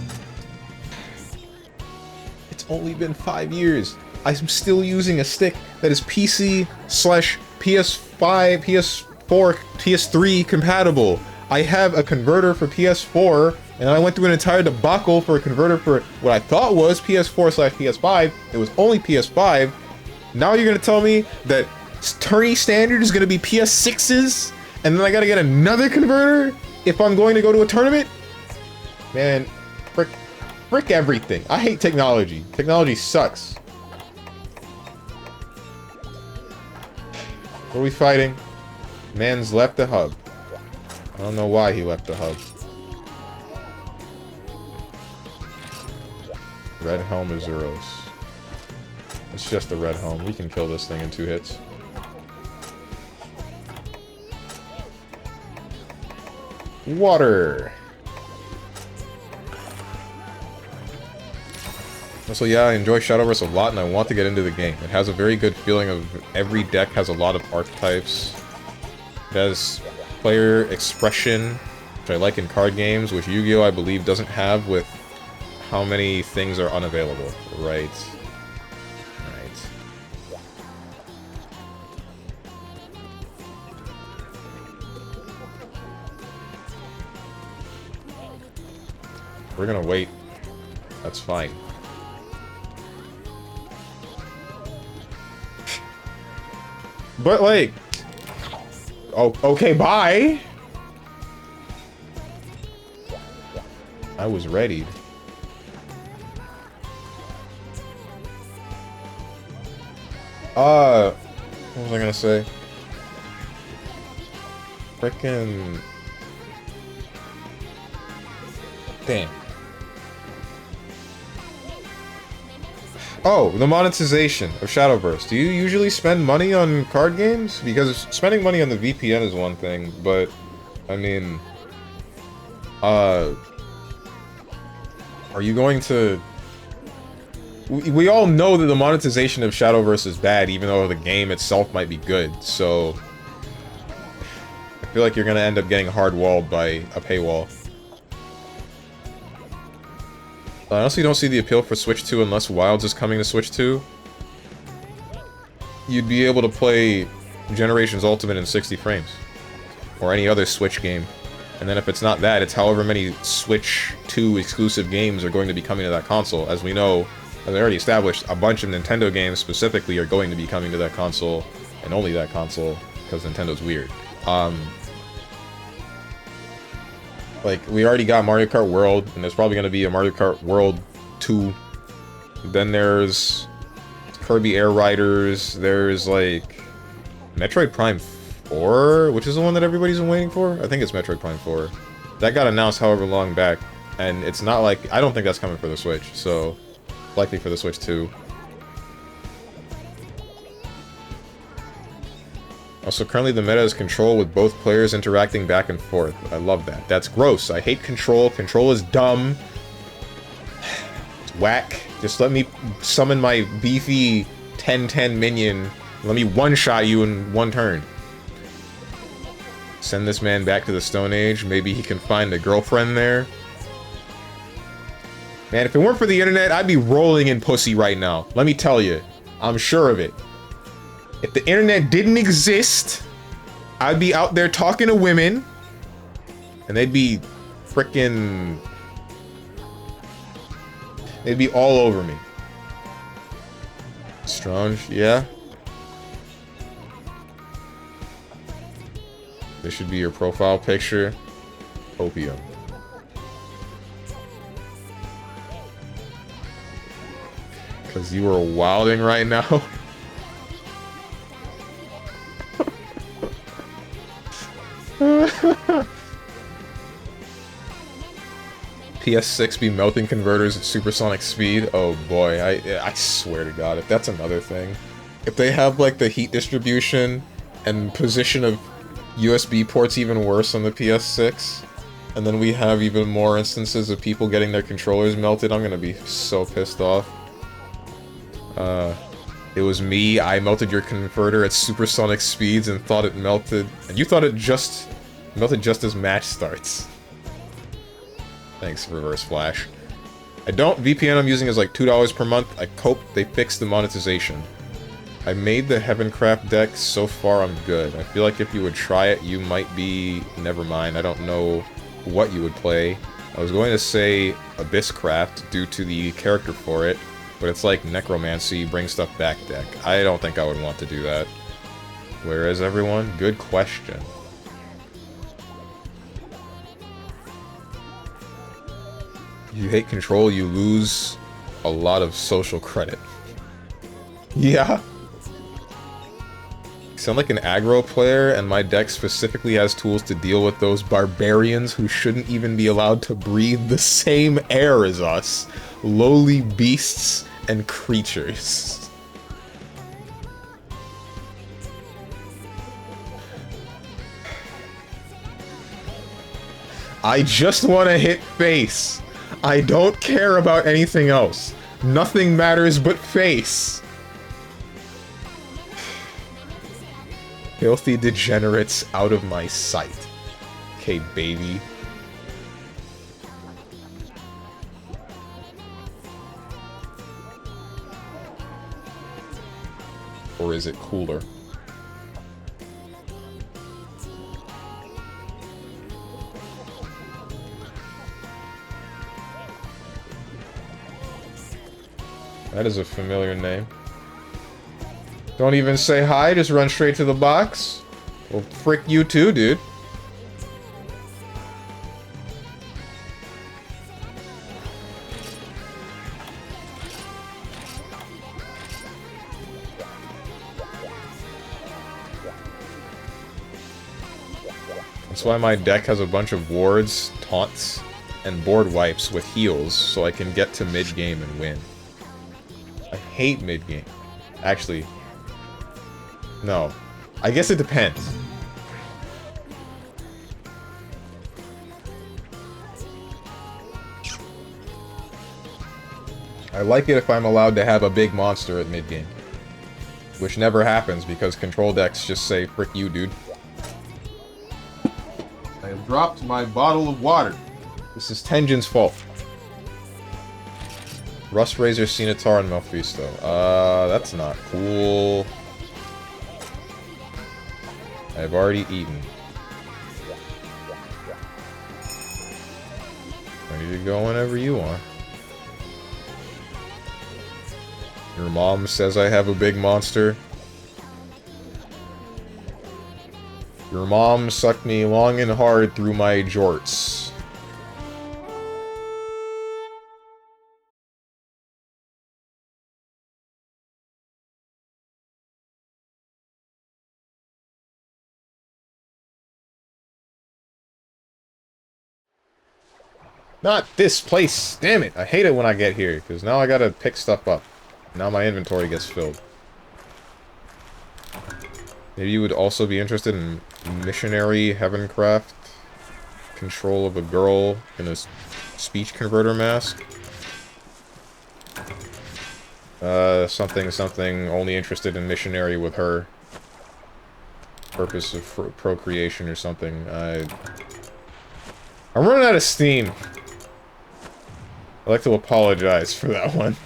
It's only been 5 years. I'm still using a stick that is PC/PS5, PS4, PS3 compatible. I have a converter for PS4, and I went through an entire debacle for a converter for what I thought was PS4/PS5. It was only PS5, Now you're gonna tell me that tourney standard is gonna be PS6s, and then I gotta get another converter if I'm going to go to a tournament? Man, frick everything. I hate technology. Technology sucks. What are we fighting? Man's left the hub. I don't know why he left the hub. Red helm is Zeros. It's just a red helm. We can kill this thing in 2 hits. Water. So yeah, I enjoy Shadowverse a lot, and I want to get into the game. It has a very good feeling of every deck has a lot of archetypes. It has player expression, which I like in card games, which Yu-Gi-Oh! I believe doesn't have with how many things are unavailable. Right. We're gonna wait. That's fine. But, like... Oh, okay, bye! I was ready. What was I gonna say? Frickin'... Damn. Oh, the monetization of Shadowverse. Do you usually spend money on card games? Because spending money on the VPN is one thing, but, I mean... Are you going to... We all know that the monetization of Shadowverse is bad, even though the game itself might be good, so... I feel like you're gonna end up getting hard-walled by a paywall. I honestly don't see the appeal for Switch 2 unless Wilds is coming to Switch 2. You'd be able to play Generations Ultimate in 60 frames. Or any other Switch game. And then if it's not that, it's however many Switch 2 exclusive games are going to be coming to that console. As we know, as I already established, a bunch of Nintendo games specifically are going to be coming to that console. And only that console, because Nintendo's weird. Like, we already got Mario Kart World, and there's probably going to be a Mario Kart World 2. Then there's Kirby Air Riders, there's, like, Metroid Prime 4, which is the one that everybody's been waiting for? I think it's Metroid Prime 4. That got announced however long back, and it's not like... I don't think that's coming for the Switch, so... likely for the Switch 2. Also, currently the meta is control with both players interacting back and forth. I love that. That's gross. I hate control. Control is dumb. It's whack. Just let me summon my beefy 10-10 minion. Let me one-shot you in one turn. Send this man back to the Stone Age. Maybe he can find a girlfriend there. Man, if it weren't for the internet, I'd be rolling in pussy right now. Let me tell you. I'm sure of it. If the internet didn't exist, I'd be out there talking to women, and they'd be frickin'... they'd be all over me. Strong, yeah? This should be your profile picture. Opium. Because you are wilding right now. PS6 be melting converters at supersonic speed? Oh boy, I swear to God, if that's another thing. If they have like the heat distribution and position of USB ports even worse on the PS6, and then we have even more instances of people getting their controllers melted, I'm gonna be so pissed off. It was me, I melted your converter at supersonic speeds and thought it melted, and you thought it just melted just as match starts. Thanks, Reverse Flash. VPN I'm using is like $2 per month. I hope they fix the monetization. I made the Heavencraft deck, so far I'm good. I feel like if you would try it, you might be... never mind, I don't know what you would play. I was going to say Abysscraft due to the character for it, But it's like necromancy, bring stuff back deck. I don't think I would want to do that. Where is everyone? Good question. If you hate control, you lose a lot of social credit. Yeah. I sound like an aggro player, and my deck specifically has tools to deal with those barbarians who shouldn't even be allowed to breathe the same air as us. Lowly beasts and creatures. I just want to hit face. I don't care about anything else. Nothing matters but face. Filthy degenerates out of my sight. Okay, baby. Or is it cooler? That is a familiar name. Don't even say hi, just run straight to the box? Well, frick you too, dude. That's why my deck has a bunch of wards, taunts, and board wipes with heals, so I can get to mid-game and win. I hate mid-game. Actually, no. I guess it depends. I like it if I'm allowed to have a big monster at mid-game. Which never happens because control decks just say, frick you, dude. I have dropped my bottle of water. This is Tenjin's fault. Rust Razor, Cenatar, and Mephisto. That's not cool. I've already eaten. Ready to go whenever you are. Your mom says I have a big monster. Your mom sucked me long and hard through my jorts. Not this place! Damn it! I hate it when I get here, because now I gotta pick stuff up. Now my inventory gets filled. Maybe you would also be interested in Missionary Heavencraft. Control of a girl in a speech converter mask. Something, only interested in Missionary with her. Purpose of procreation or something. I'm running out of steam. I'd like to apologize for that one.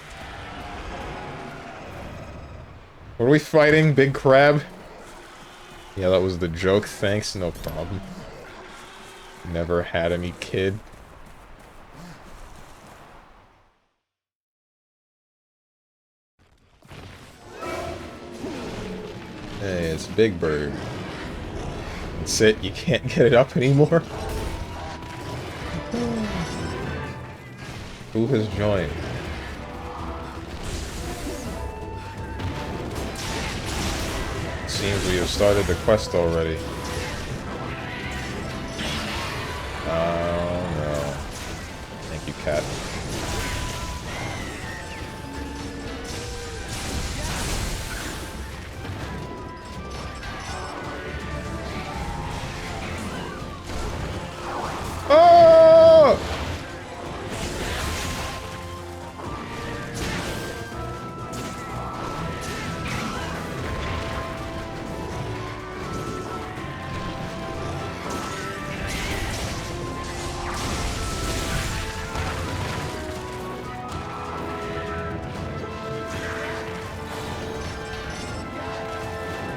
What are we fighting? Big Crab? Yeah, that was the joke. Thanks, no problem. Never had any kid. Hey, it's Big Bird. That's it, you can't get it up anymore? Who has joined? Seems we have started the quest already. Oh no. Thank you, cat. Oh!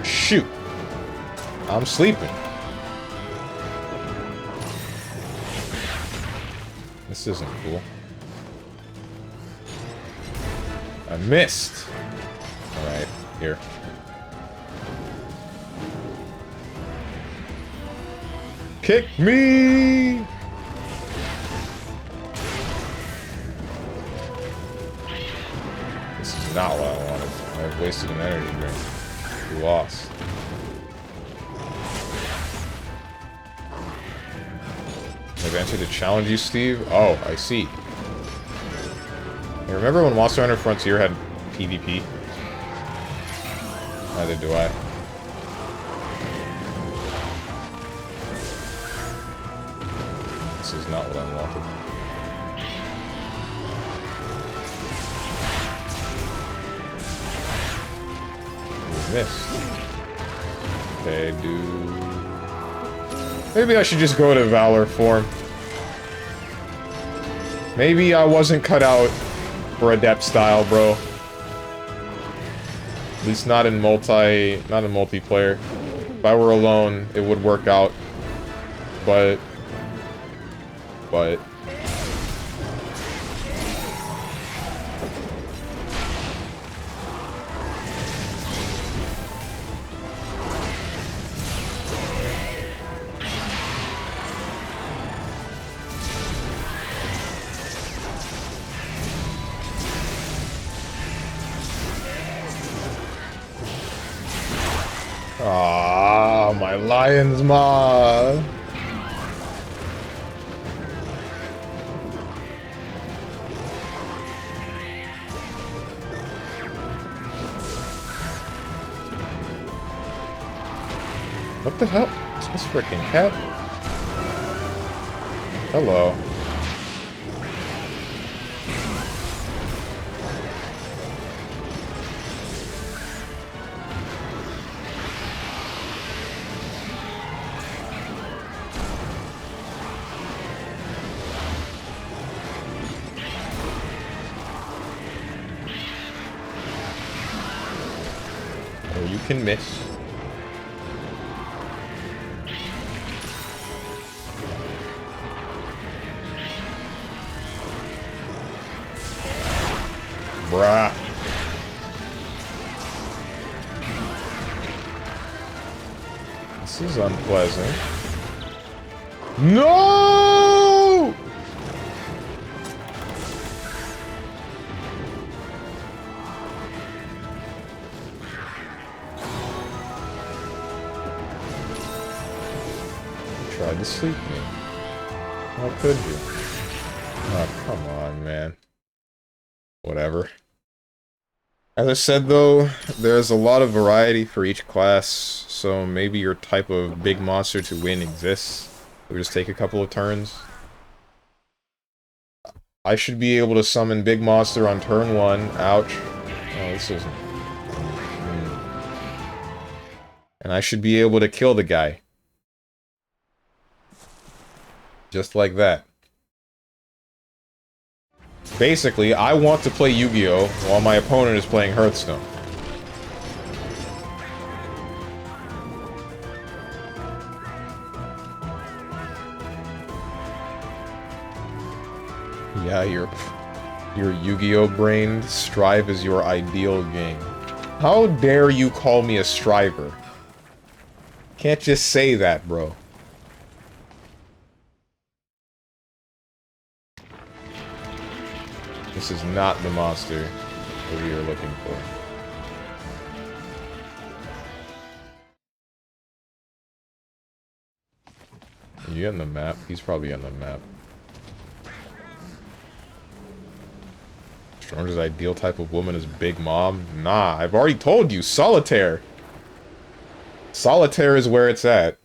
Shoot. I'm sleeping. This isn't cool. missed. Alright, here. Kick me! This is not what I wanted. I've wasted an energy drink. We lost. I've entered to challenge you, Steve? Oh, I see. Hey, remember when Monster Hunter Frontier had PvP? Neither do I. This is not what I wanted. We missed. Okay, maybe I should just go to Valor form. Maybe I wasn't cut out for Adept style, bro. At least not in multiplayer. If I were alone, it would work out. But ah, my lion's maw. What the hell? Is this freaking cat? Hello. Oh, you can miss. Bruh. This is unpleasant. No! You tried to sleep me. How could you? Oh, come on, man. Whatever. As I said though, there's a lot of variety for each class, so maybe your type of big monster to win exists. It would just take a couple of turns. I should be able to summon big monster on turn 1. Ouch. Oh, this isn't... And I should be able to kill the guy. Just like that. Basically, I want to play Yu-Gi-Oh! While my opponent is playing Hearthstone. Yeah, your Yu-Gi-Oh! Brain, Strive is your ideal game. How dare you call me a striver? Can't just say that, bro. This is not the monster that we are looking for. Are you on the map? He's probably on the map. Strongest ideal type of woman is Big Mom? Nah, I've already told you, Solitaire! Solitaire is where it's at.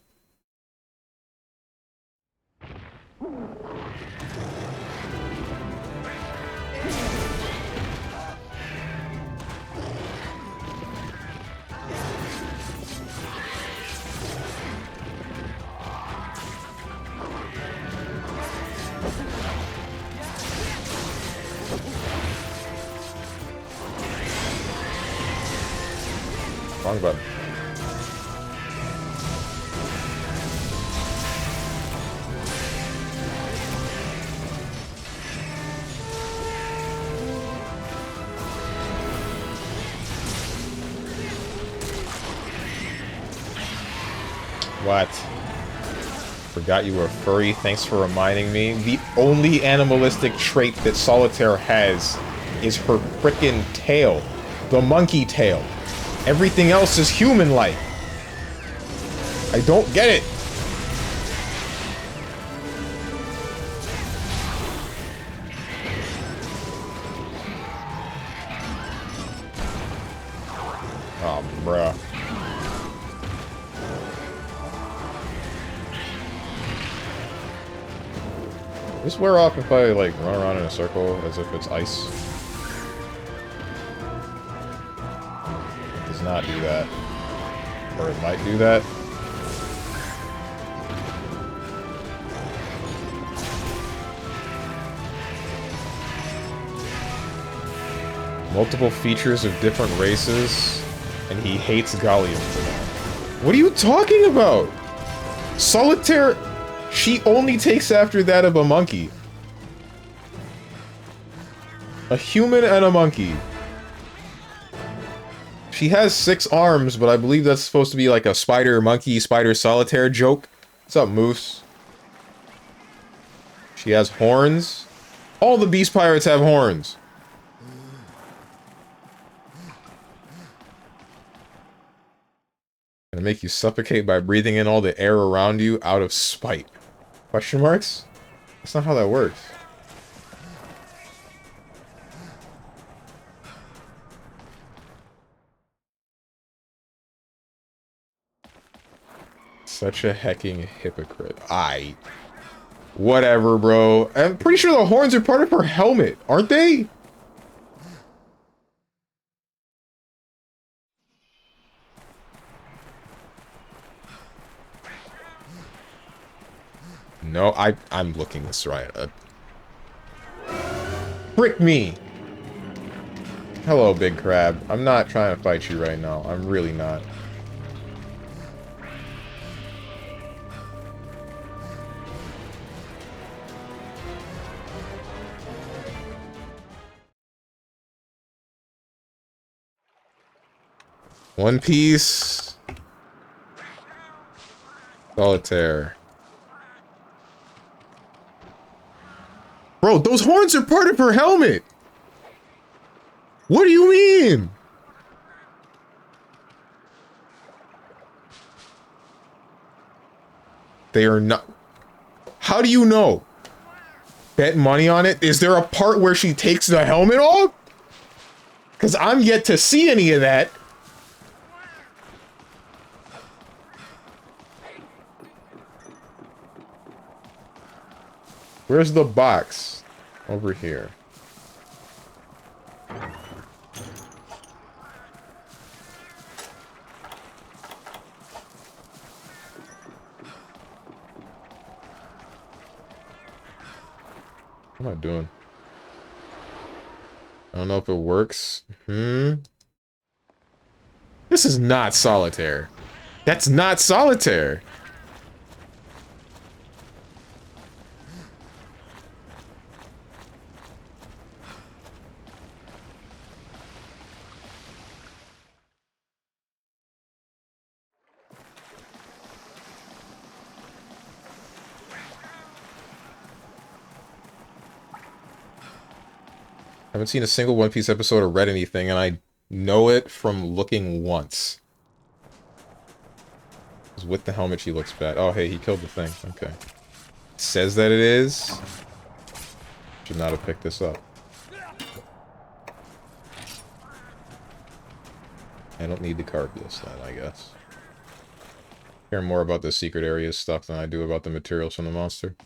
Wrong button. What? Forgot you were a furry. Thanks for reminding me. The only animalistic trait that Solitaire has is her frickin' tail. The monkey tail. Everything else is human-like. I don't get it. Oh, bruh. Just wear off if I, like, run around in a circle as if it's ice. It does not do that. Or it might do that. Multiple features of different races, and he hates Gallium for that. What are you talking about? Solitaire, she only takes after that of a monkey. A human and a monkey. She has 6 arms, but I believe that's supposed to be like a spider-monkey, spider-solitaire joke. What's up, Moose? She has horns. All the beast pirates have horns. Gonna make you suffocate by breathing in all the air around you out of spite. Question marks? That's not how that works. Such a hecking hypocrite. Whatever, bro. I'm pretty sure the horns are part of her helmet, aren't they? No, I'm looking this right up. Frick me! Hello, big crab. I'm not trying to fight you right now. I'm really not. One Piece. Solitaire. Bro, those horns are part of her helmet! What do you mean? They are not... How do you know? Bet money on it? Is there a part where she takes the helmet off? Because I'm yet to see any of that. Where's the box? Over here. What am I doing? I don't know if it works. This is not Solitaire. That's not Solitaire. I haven't seen a single One Piece episode or read anything, and I know it from looking once. With the helmet, she looks bad. Oh, hey, he killed the thing. Okay. Says that it is. Should not have picked this up. I don't need to carve this then, I guess. Care more about the secret areas stuff than I do about the materials from the monster.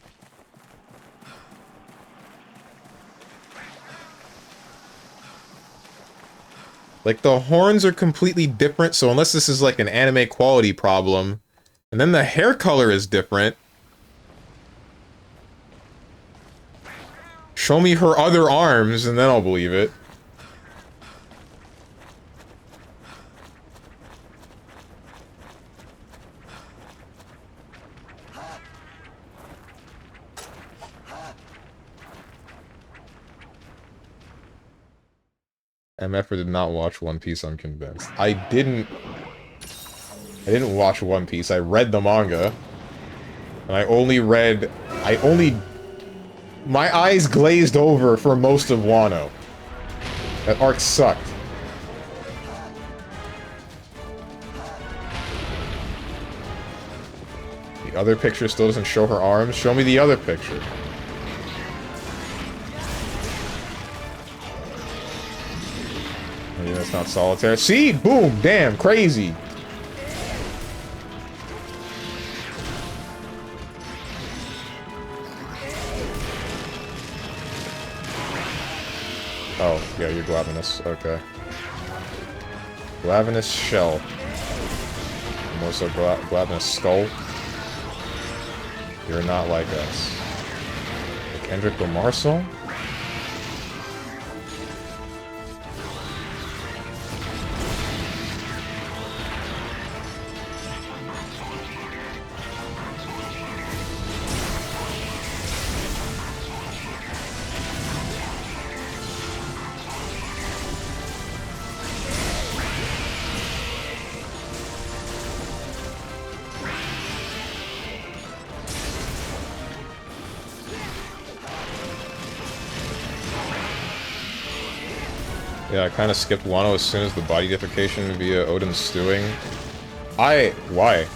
Like, the horns are completely different, so unless this is like an anime quality problem, and then the hair color is different. Show me her other arms, and then I'll believe it. MF did not watch One Piece, I'm convinced. I didn't I didn't watch One Piece. I read the manga. And I only read... My eyes glazed over for most of Wano. That arc sucked. The other picture still doesn't show her arms. Show me the other picture. Maybe that's not solitaire. See? Boom! Damn! Crazy! Oh, yeah, you're Glavenus. Okay. Glavenus Shell. More so Glavenus Skull. You're not like us. Kendrick Lamar song? Yeah, I kind of skipped Wano as soon as the body deification via Odin's stewing. Why?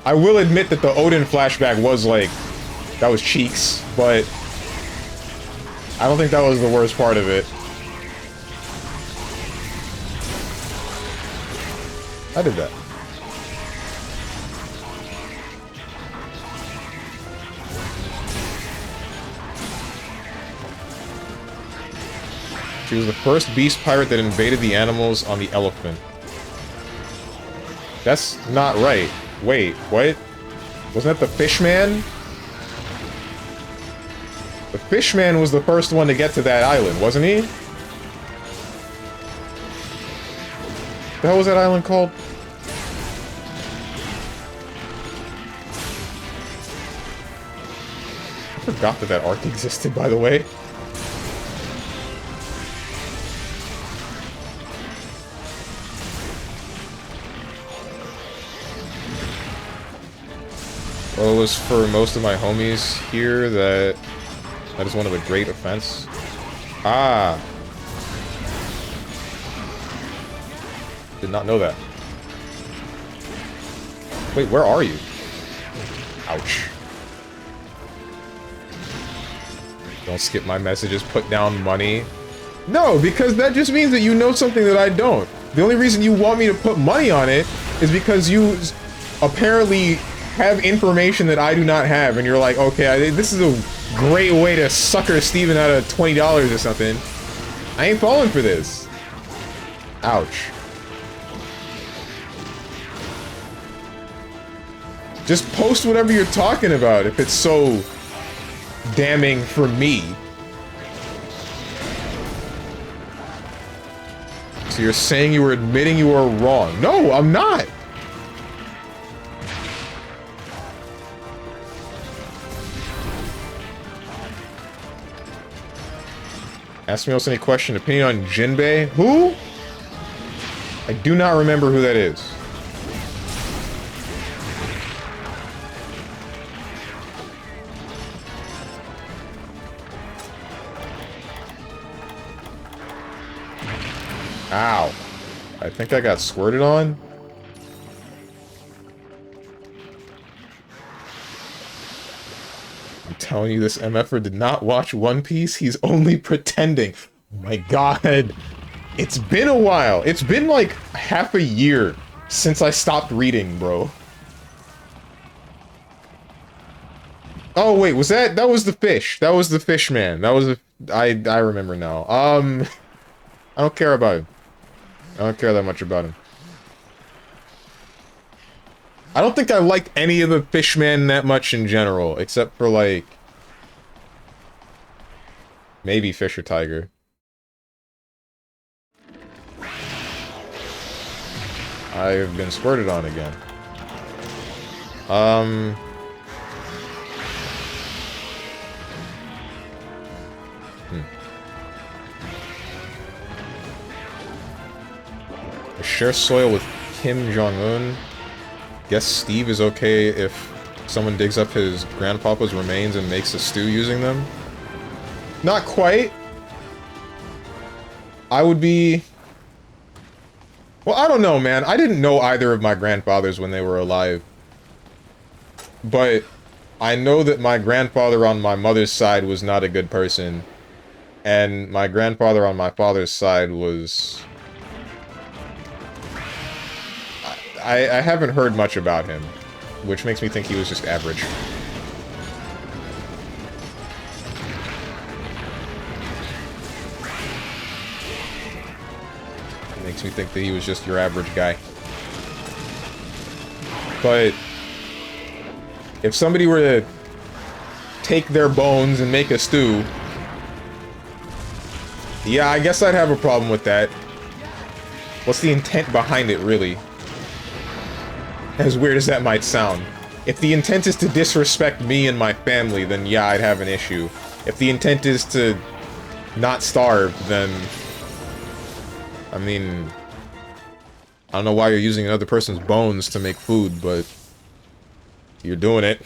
I will admit that the Odin flashback was like... That was cheeks, but... I don't think that was the worst part of it. I did that. She was the first beast pirate that invaded the animals on the elephant. That's not right. Wait, what? Wasn't that the Fishman? The Fishman was the first one to get to that island, wasn't he? What the hell was that island called? I forgot that arc existed, by the way. Well, it was for most of my homies here that is one of the great offense. Ah! Did not know that. Wait, where are you? Ouch. Don't skip my messages, put down money. No, because that just means that you know something that I don't. The only reason you want me to put money on it is because you apparently have information that I do not have, and you're like, okay, this is a great way to sucker Steven out of $20 or something. I ain't falling for this. Ouch. Just post whatever you're talking about if it's so damning for me. So you're saying you were admitting you were wrong. No, I'm not. Ask me else any question. Opinion on Jinbei? Who? I do not remember who that is. Ow. I think I got squirted on. I'm telling you, this MFer did not watch One Piece. He's only pretending. Oh my god. It's been a while. It's been like half a year since I stopped reading, bro. Oh wait, was that was the fish. That was the fish man. That was I remember now. I don't care about him. I don't care that much about him. I don't think I liked any of the Fishmen that much in general, except for, like... maybe Fish or Tiger. I've been squirted on again. I Share soil with Kim Jong-un. Guess Steve is okay if someone digs up his grandpapa's remains and makes a stew using them. Not quite. I would be... Well, I don't know, man. I didn't know either of my grandfathers when they were alive. But I know that my grandfather on my mother's side was not a good person. And my grandfather on my father's side was... I haven't heard much about him, which makes me think he was just average. Makes me think that he was just your average guy. But if somebody were to take their bones and make a stew, yeah, I guess I'd have a problem with that. What's the intent behind it, really? As weird as that might sound. If the intent is to disrespect me and my family, then yeah, I'd have an issue. If the intent is to not starve, then... I mean... I don't know why you're using another person's bones to make food, but... you're doing it.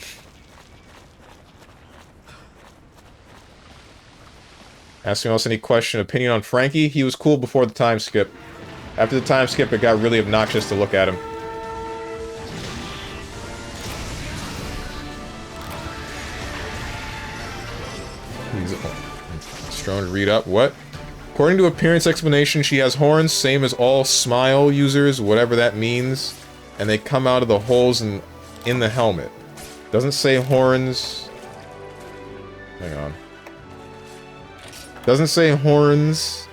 Asking us any question, opinion on Frankie? He was cool before the time skip. After the time skip, it got really obnoxious to look at him. Strong to read up. What? According to appearance explanation, she has horns, same as all smile users, whatever that means, and they come out of the holes in the helmet. Doesn't say horns. Hang on. Doesn't say horns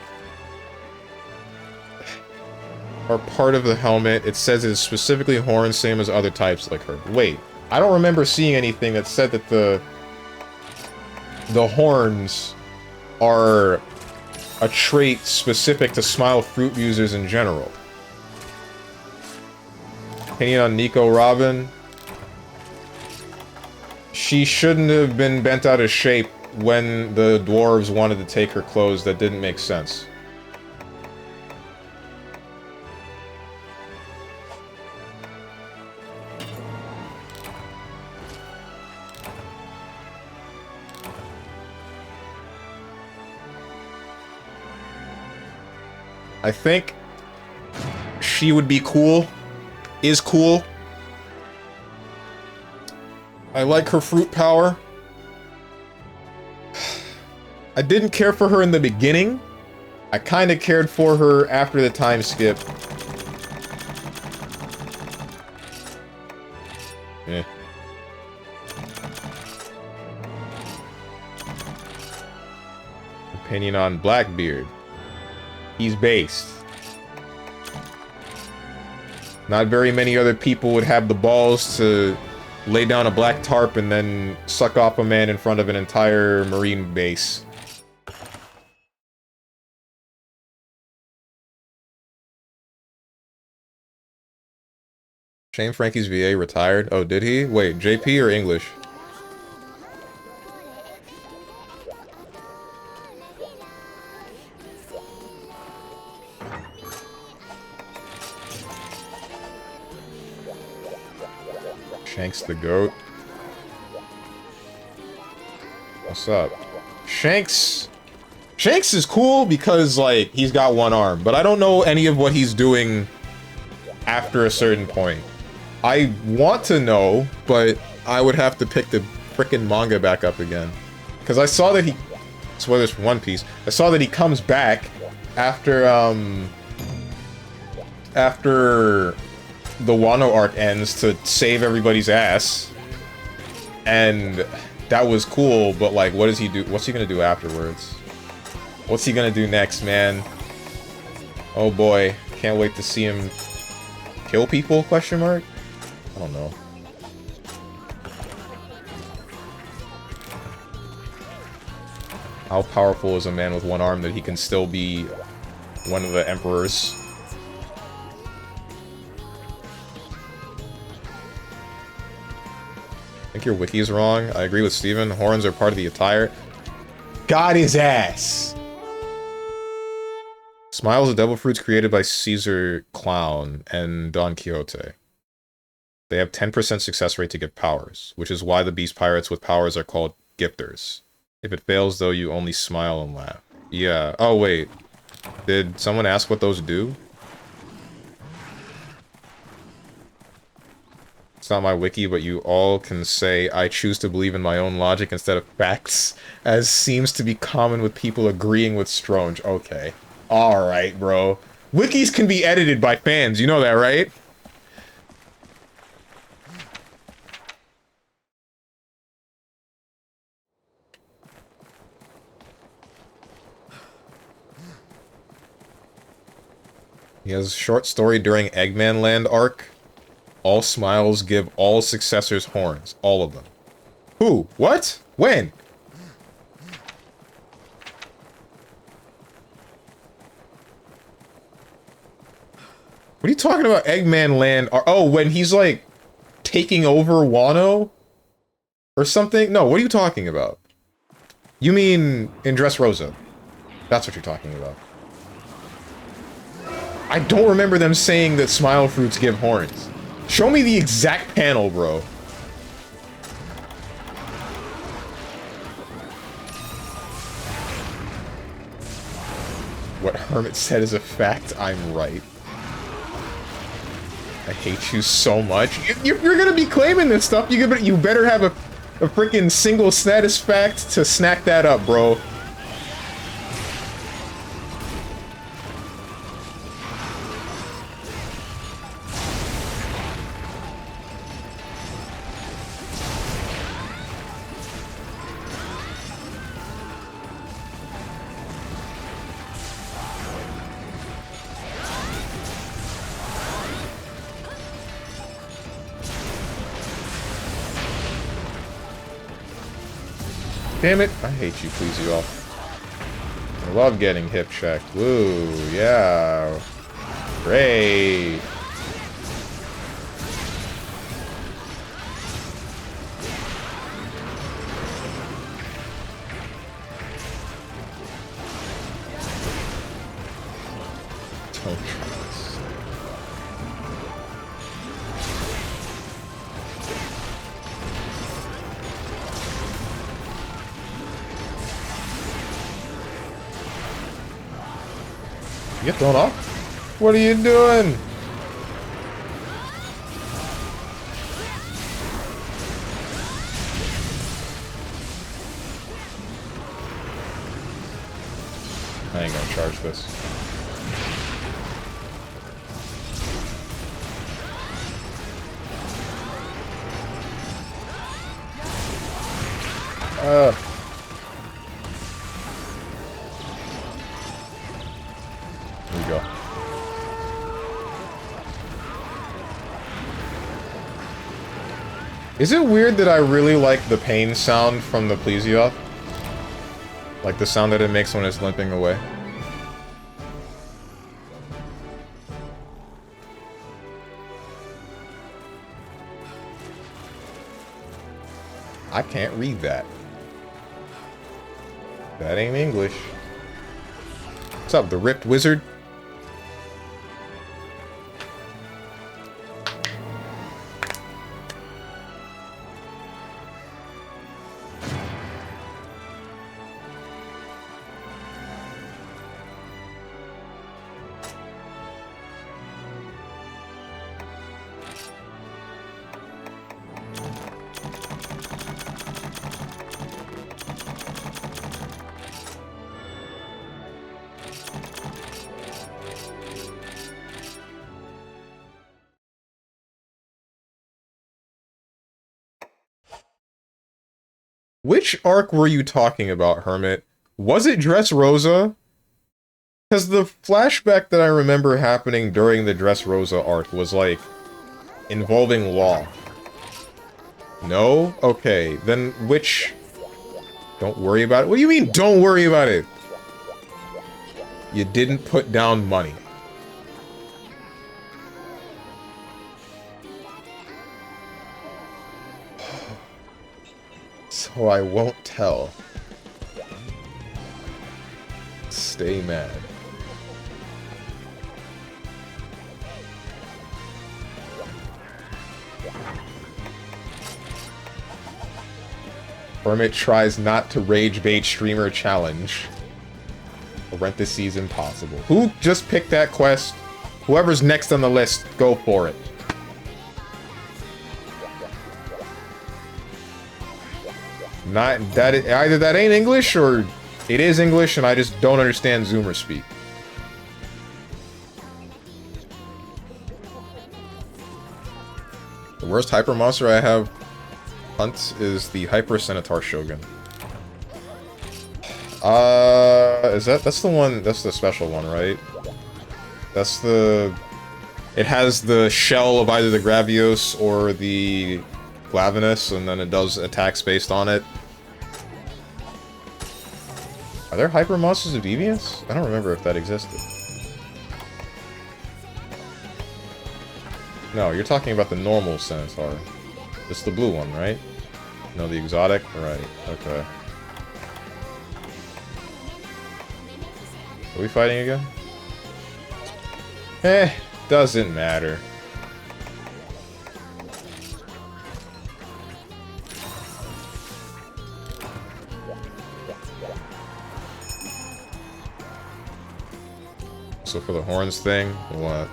are part of the helmet. It says it is specifically horns, same as other types like her. Wait, I don't remember seeing anything that said that the horns are a trait specific to Smile Fruit users in general. Opinion on Nico Robin? She shouldn't have been bent out of shape when the dwarves wanted to take her clothes. That didn't make sense. I think she would be cool. Is cool. I like her fruit power. I didn't care for her in the beginning. I kind of cared for her after the time skip. Eh. Opinion on Blackbeard. He's based. Not very many other people would have the balls to lay down a black tarp and then suck off a man in front of an entire marine base. Shane Frankie's VA retired? Oh, did he? Wait, JP or English? Shanks the goat. What's up? Shanks is cool because, like, he's got one arm, but I don't know any of what he's doing after a certain point. I want to know, but I would have to pick the frickin' manga back up again. Because I saw that he... Spoilers for One Piece. I saw that he comes back after, after the Wano arc ends to save everybody's ass. And that was cool, but, like, what does he do? What's he gonna do afterwards? What's he gonna do next, man? Oh boy. Can't wait to see him kill people, question mark? I don't know. How powerful is a man with one arm that he can still be one of the emperors? I think your wiki is wrong. I agree with Steven. Horns are part of the attire. Got his ass! Smiles are devil fruits created by Caesar Clown and Don Quixote. They have 10% success rate to get powers, which is why the beast pirates with powers are called gifters. If it fails, though, you only smile and laugh. Yeah. Oh, wait. Did someone ask what those do? It's not my wiki, but you all can say, I choose to believe in my own logic instead of facts, as seems to be common with people agreeing with Stronge. Okay. Alright, bro. Wikis can be edited by fans, you know that, right? He has a short story during Eggman Land arc. All smiles give all successors horns. All of them. Who? What? When? What are you talking about, Eggman Land? Oh, when he's, like, taking over Wano? Or something? No, what are you talking about? You mean in Dressrosa. That's what you're talking about. I don't remember them saying that smile fruits give horns. Show me the exact panel, bro. What Hermit said is a fact, I'm right. I hate you so much. You're gonna be claiming this stuff. You better have a freaking single status fact to snack that up, bro. Damn it! I hate you, please you all. I love getting hip checked. Woo, yeah. Great. Don't try this. You get thrown off? What are you doing? I ain't gonna charge this. Here we go. Is it weird that I really like the pain sound from the Plesioth? Like the sound that it makes when it's limping away? I can't read that. That ain't English. What's up, the Ripped Wizard? Which arc were you talking about, Hermit? Was it Dressrosa? Because the flashback that I remember happening during the Dressrosa arc was, like, involving law. No? Okay, then which... Don't worry about it? What do you mean, don't worry about it? You didn't put down money. So I won't tell. Stay mad. Hermit tries not to rage bait streamer challenge. Parentheses impossible. Who just picked that quest? Whoever's next on the list, go for it. Not that either that ain't English or it is English and I just don't understand Zoomer speak. The worst hyper monster I have hunt is the Hyper Centaur Shogun. That's the one, that's the special one, right? That's the... It has the shell of either the Gravios or the Glavenus, and then it does attacks based on it. Are there hyper monsters of Deviants? I don't remember if that existed. No, you're talking about the normal Centaur. It's the blue one, right? No, the exotic? Right, okay. Are we fighting again? Doesn't matter. So for the horns thing, what?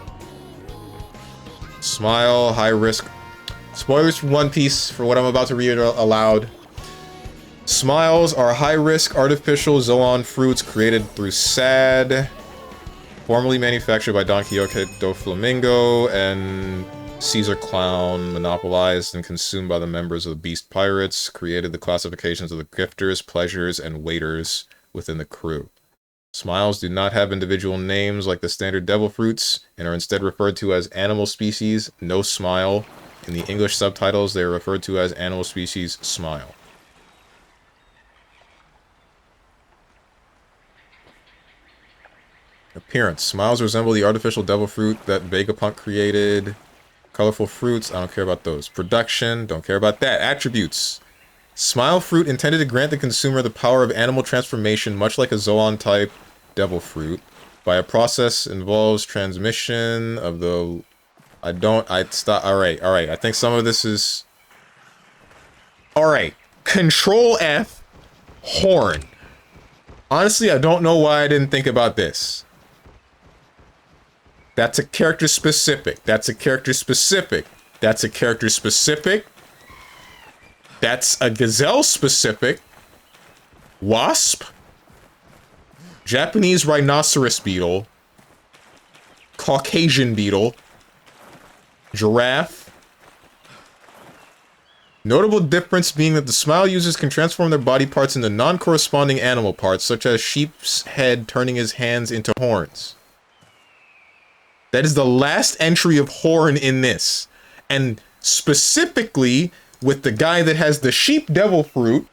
Smile, high risk. Spoilers for One Piece for what I'm about to read aloud. Smiles are high-risk artificial Zoan fruits created through SAD, formerly manufactured by Don Quixote do Flamingo and Caesar Clown, monopolized and consumed by the members of the Beast Pirates, created the classifications of the gifters, pleasures, and waiters within the crew. Smiles do not have individual names like the standard devil fruits, and are instead referred to as animal species, no smile. In the English subtitles, they are referred to as animal species, smile. Appearance. Smiles resemble the artificial devil fruit that Vegapunk created. Colorful fruits, I don't care about those. Production, don't care about that. Attributes. Smile fruit intended to grant the consumer the power of animal transformation, much like a Zoan type devil fruit. By a process involves transmission of the... Alright. I think some of this is... Alright. Control F. Horn. Honestly, I don't know why I didn't think about this. That's a character specific. That's a character specific. That's a character specific. That's a gazelle specific. Wasp. Japanese rhinoceros beetle. Caucasian beetle. Giraffe. Notable difference being that the smile users can transform their body parts into non-corresponding animal parts, such as sheep's head turning his hands into horns. That is the last entry of horn in this. And specifically, with the guy that has the sheep devil fruit,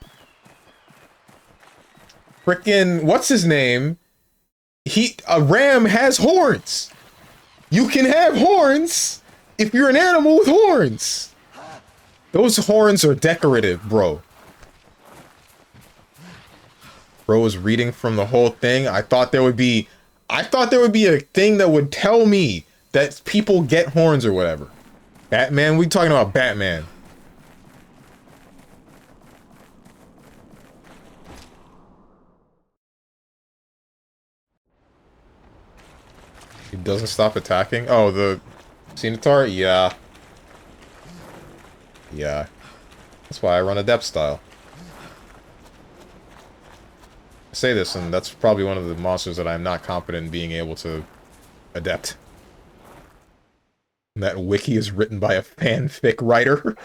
frickin', what's his name? A ram has horns. You can have horns if you're an animal with horns. Those horns are decorative, bro. Bro was reading from the whole thing. I thought there would be a thing that would tell me that people get horns or whatever. Batman? We talking about Batman. He doesn't stop attacking? Oh, the Centaur? Yeah. Yeah. That's why I run Adept style. I say this, and that's probably one of the monsters that I'm not confident in being able to Adept. And that wiki is written by a fanfic writer.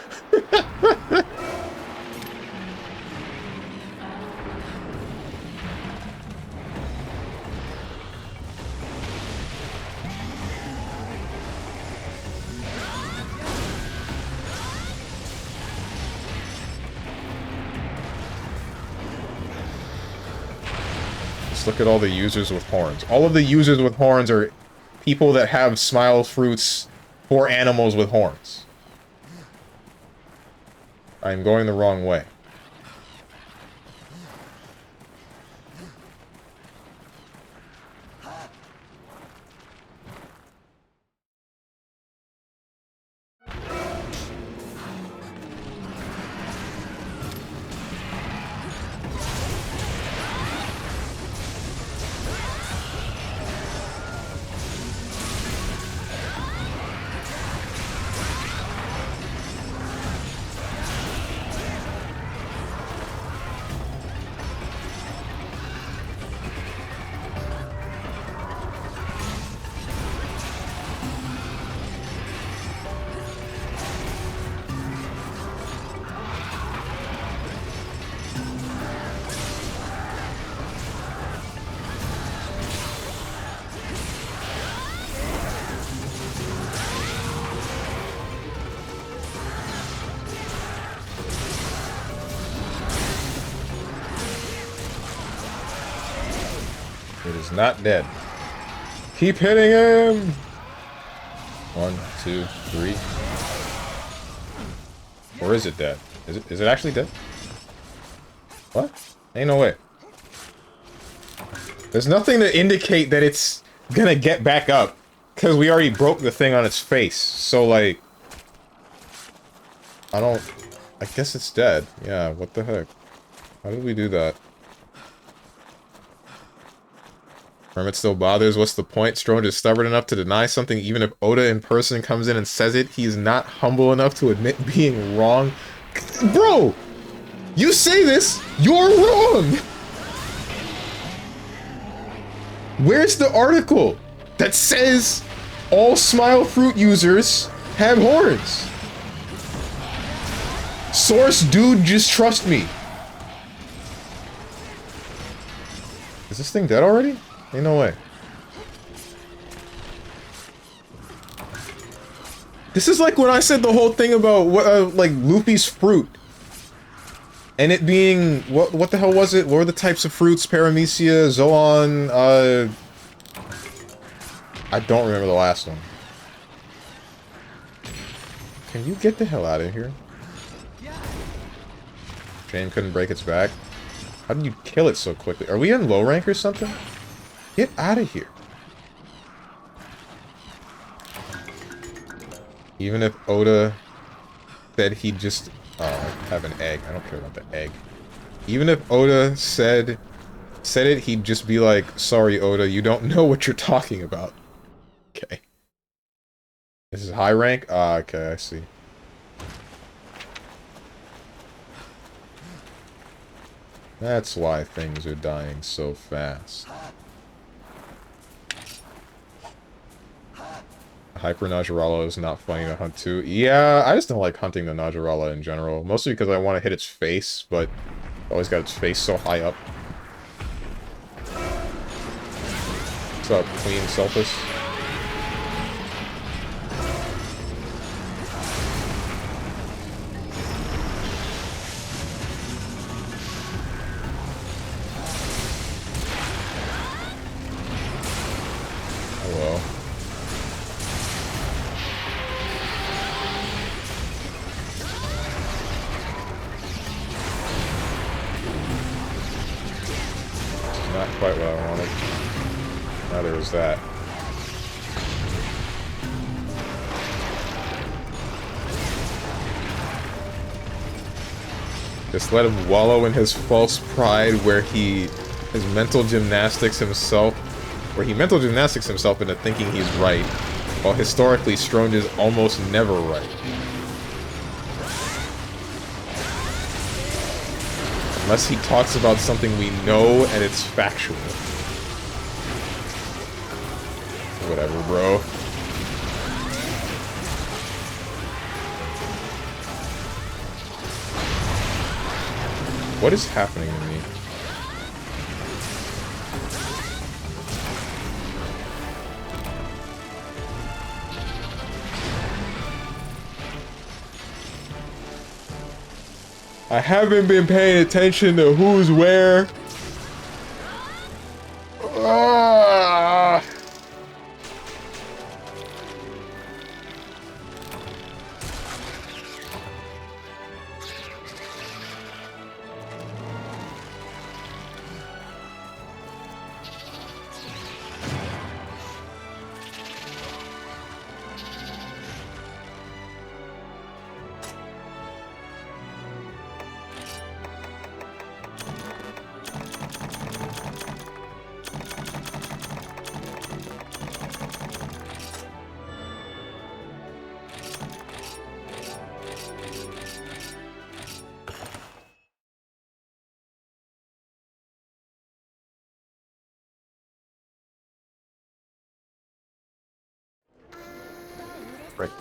Look at all the users with horns. All of the users with horns are people that have smile fruits for animals with horns. I'm going the wrong way. It is not dead. Keep hitting him! 1, 2, 3. Or is it dead? Is it actually dead? What? Ain't no way. There's nothing to indicate that it's gonna get back up. Because we already broke the thing on its face. So, like... I guess it's dead. Yeah, what the heck? How did we do that? Hermit still bothers. What's the point? Strong is stubborn enough to deny something even if Oda in person comes in and says it. He's not humble enough to admit being wrong. Bro! You say this, you're wrong! Where's the article that says all Smile Fruit users have horns? Source, dude, just trust me. Is this thing dead already? Ain't no way. This is like when I said the whole thing about what, like Luffy's fruit. And it being, what the hell was it? What were the types of fruits? Paramecia, Zoan, I don't remember the last one. Can you get the hell out of here? Jane couldn't break its back. How did you kill it so quickly? Are we in low rank or something? Get out of here. Even if Oda said he'd just... Oh, I have an egg. I don't care about the egg. Even if Oda said it, he'd just be like, sorry, Oda, you don't know what you're talking about. Okay. This is high rank? Ah, okay, I see. That's why things are dying so fast. Hyper Najarala is not funny to hunt too. Yeah, I just don't like hunting the Najarala in general. Mostly because I want to hit its face, but it's always got its face so high up. What's up, Queen Selphus? Hello. Not quite what I wanted. Neither is that. Just let him wallow in his false pride where he mental gymnastics himself into thinking he's right, while historically Stronge is almost never right. Unless he talks about something we know and it's factual. Whatever, bro. What is happening to me? I haven't been paying attention to who's where. Ah. Frick.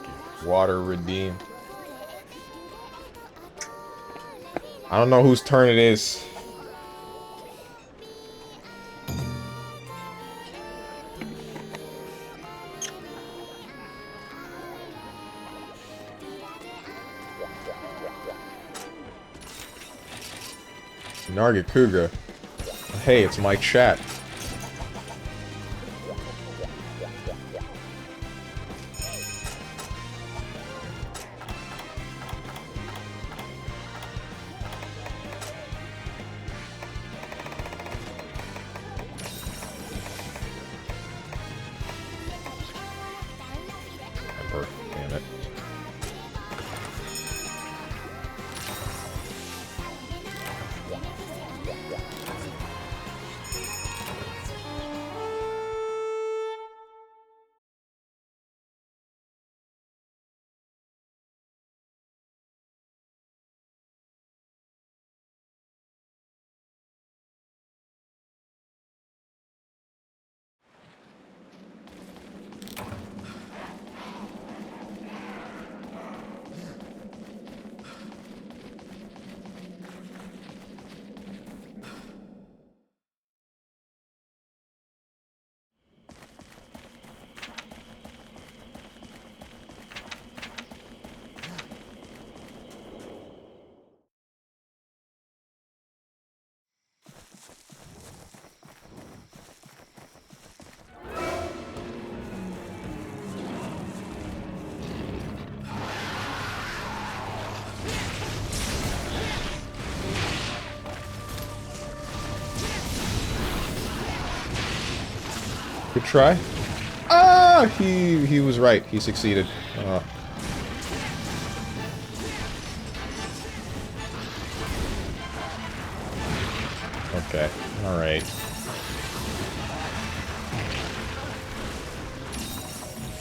Water redeemed. I don't know whose turn it is. Nargacuga. Hey, it's my chat. Good try. Ah, he was right. He succeeded. Okay. All right.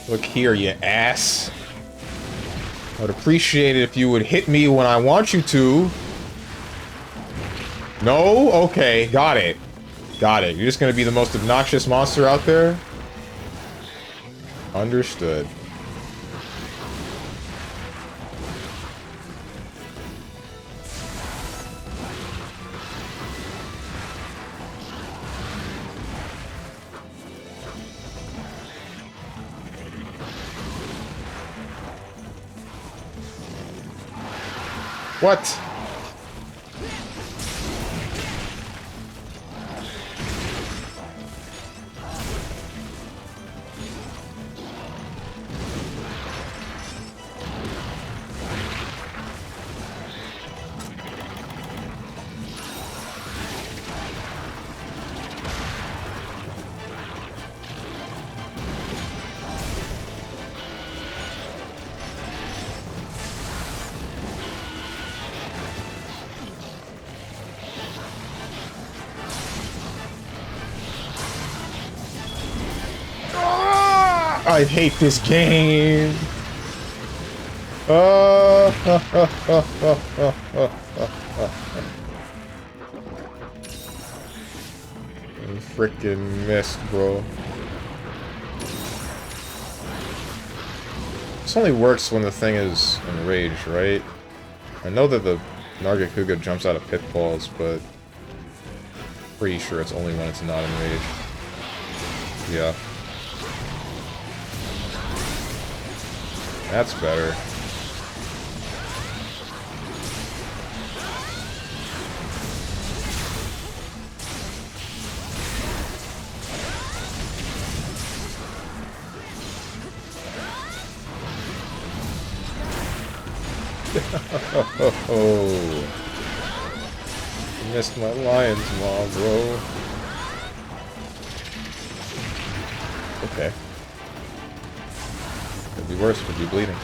Look here, you ass. I would appreciate it if you would hit me when I want you to. No? Okay, got it. Got it. You're just gonna be the most obnoxious monster out there? Understood. What? I hate this game. Freaking missed, bro. This only works when the thing is enraged, right? I know that the Nargacuga jumps out of pitfalls, but pretty sure it's only when it's not enraged. Yeah. That's better. Oh, missed my lion's maw, bro. Okay. Could be worse, could be bleeding.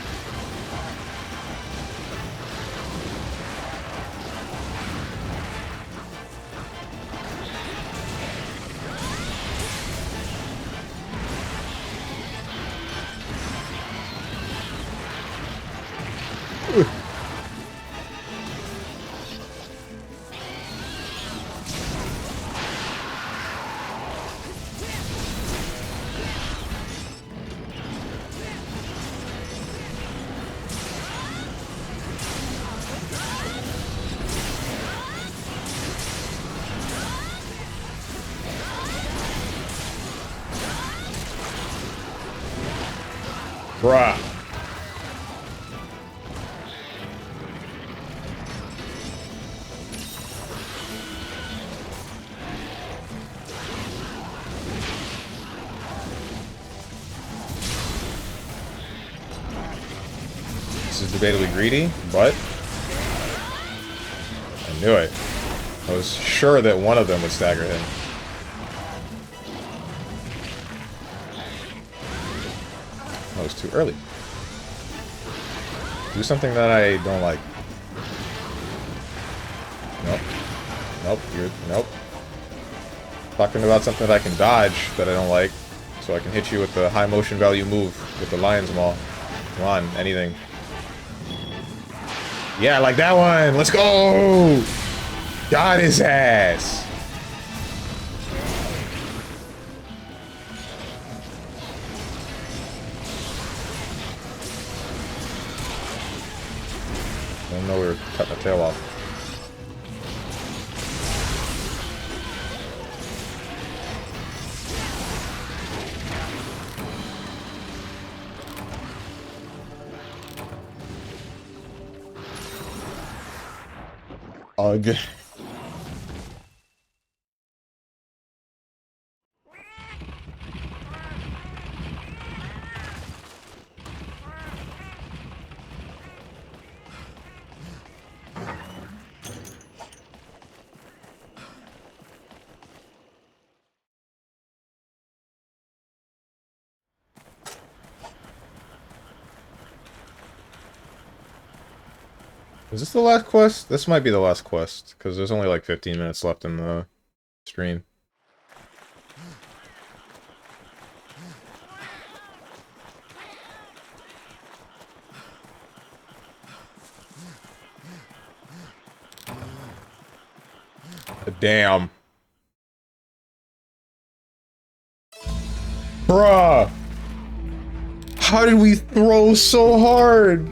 Bruh. This is debatably greedy, but I knew it. I was sure that one of them would stagger him. That was too early. Do something that I don't like. Nope. Nope. Nope. Talking about something that I can dodge that I don't like, so I can hit you with the high motion value move with the lion's maw. Come on, anything. Yeah, like that one. Let's go. Got his ass. I didn't know we were cutting the tail off. Ugh. Is this the last quest? This might be the last quest, because there's only like 15 minutes left in the stream. Damn. Bruh! How did we throw so hard?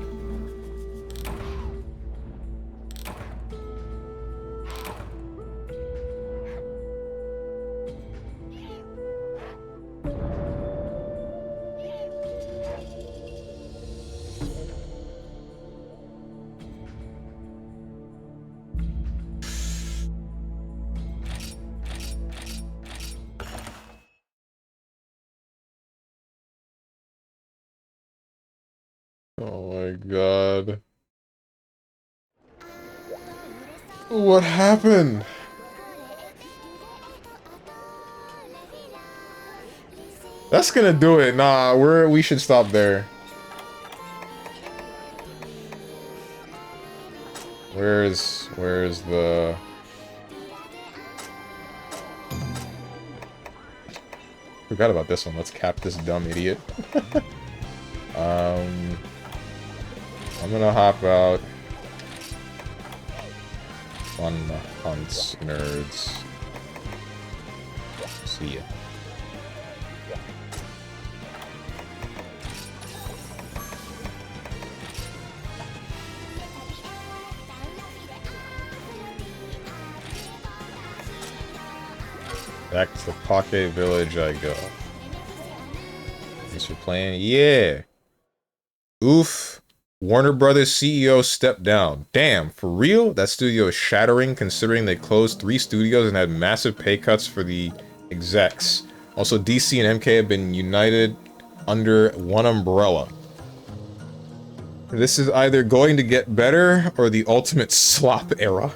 Oh my god. What happened? That's gonna do it. Nah, we should stop there. Where's the... Forgot about this one. Let's cap this dumb idiot. I'm gonna hop out. Fun hunts, nerds. See ya. Back to the Pocket Village I go. Thanks for playing. Yeah. Oof. Warner Brothers CEO stepped down. Damn, for real? That studio is shattering considering they closed 3 studios and had massive pay cuts for the execs. Also, DC and MK have been united under one umbrella. This is either going to get better or the ultimate slop era.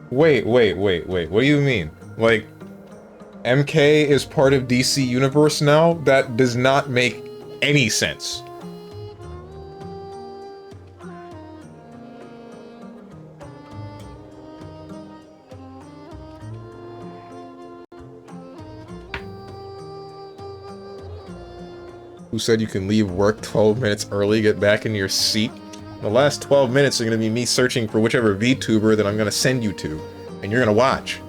Wait. What do you mean? Like, MK is part of DC Universe now? That does not make any sense. Who said you can leave work 12 minutes early, get back in your seat? The last 12 minutes are gonna be me searching for whichever VTuber that I'm gonna send you to, and you're gonna watch.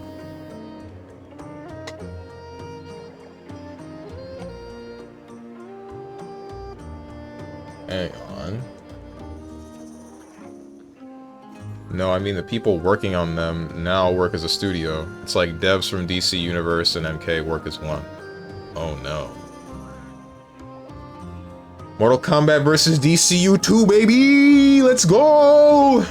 Hang on. No, I mean the people working on them now work as a studio. It's like devs from DC Universe and MK work as one. Oh no. Mortal Kombat vs. DCU 2, baby! Let's go!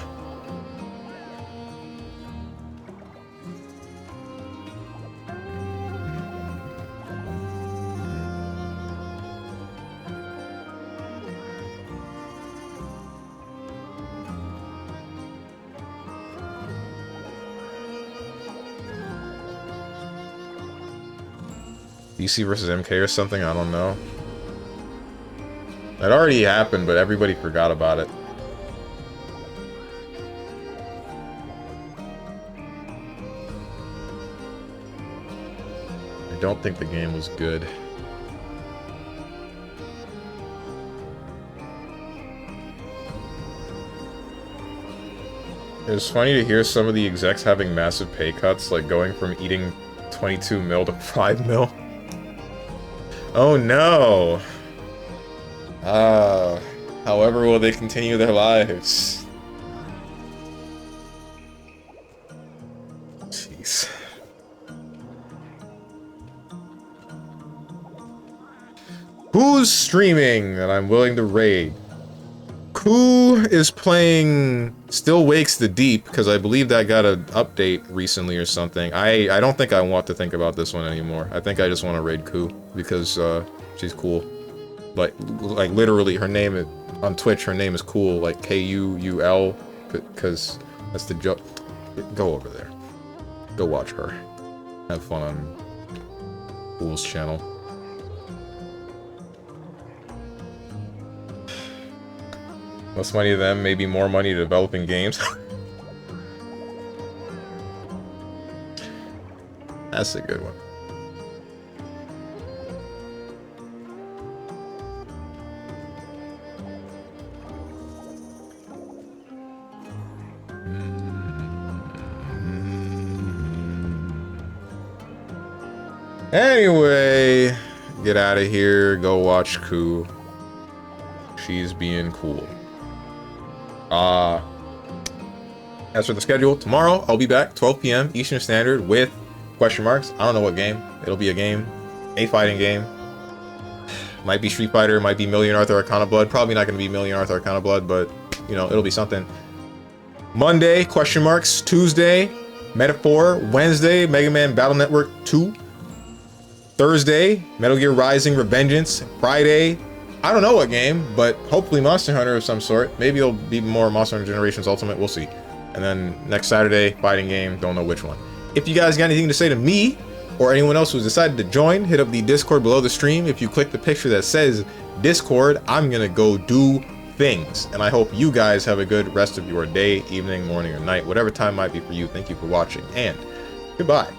DC versus MK or something? I don't know. It already happened, but everybody forgot about it. I don't think the game was good. It was funny to hear some of the execs having massive pay cuts, like going from eating 22 mil to 5 mil. Oh no! However will they continue their lives? Jeez. Who's streaming that I'm willing to raid? Who is playing Still Wakes the Deep, because I believe that got an update recently or something. I don't think I want to think about this one anymore. I think I just want to raid Koo, because she's cool. Like literally, her name is, on Twitch, her name is cool, like K-U-U-L, because that's the joke. Go over there. Go watch her. Have fun on Cool's channel. Less money to them, maybe more money to developing games. That's a good one. Anyway, get out of here. Go watch Koo. She's being cool. As for the schedule, tomorrow I'll be back 12 p.m. Eastern Standard with question marks. I don't know what game. It'll be a game, a fighting game. Might be Street Fighter, might be Million Arthur Arcana Blood. Probably not going to be Million Arthur Arcana Blood, but you know, it'll be something. Monday, question marks. Tuesday, Metaphor. Wednesday, Mega Man Battle Network 2. Thursday, Metal Gear Rising Revengeance. Friday, I don't know what game, but hopefully Monster Hunter of some sort. Maybe it'll be more Monster Hunter Generations Ultimate. We'll see. And then next Saturday, fighting game. Don't know which one. If you guys got anything to say to me or anyone else who's decided to join, hit up the Discord below the stream. If you click the picture that says Discord, I'm going to go do things. And I hope you guys have a good rest of your day, evening, morning, or night, whatever time might be for you. Thank you for watching, and goodbye.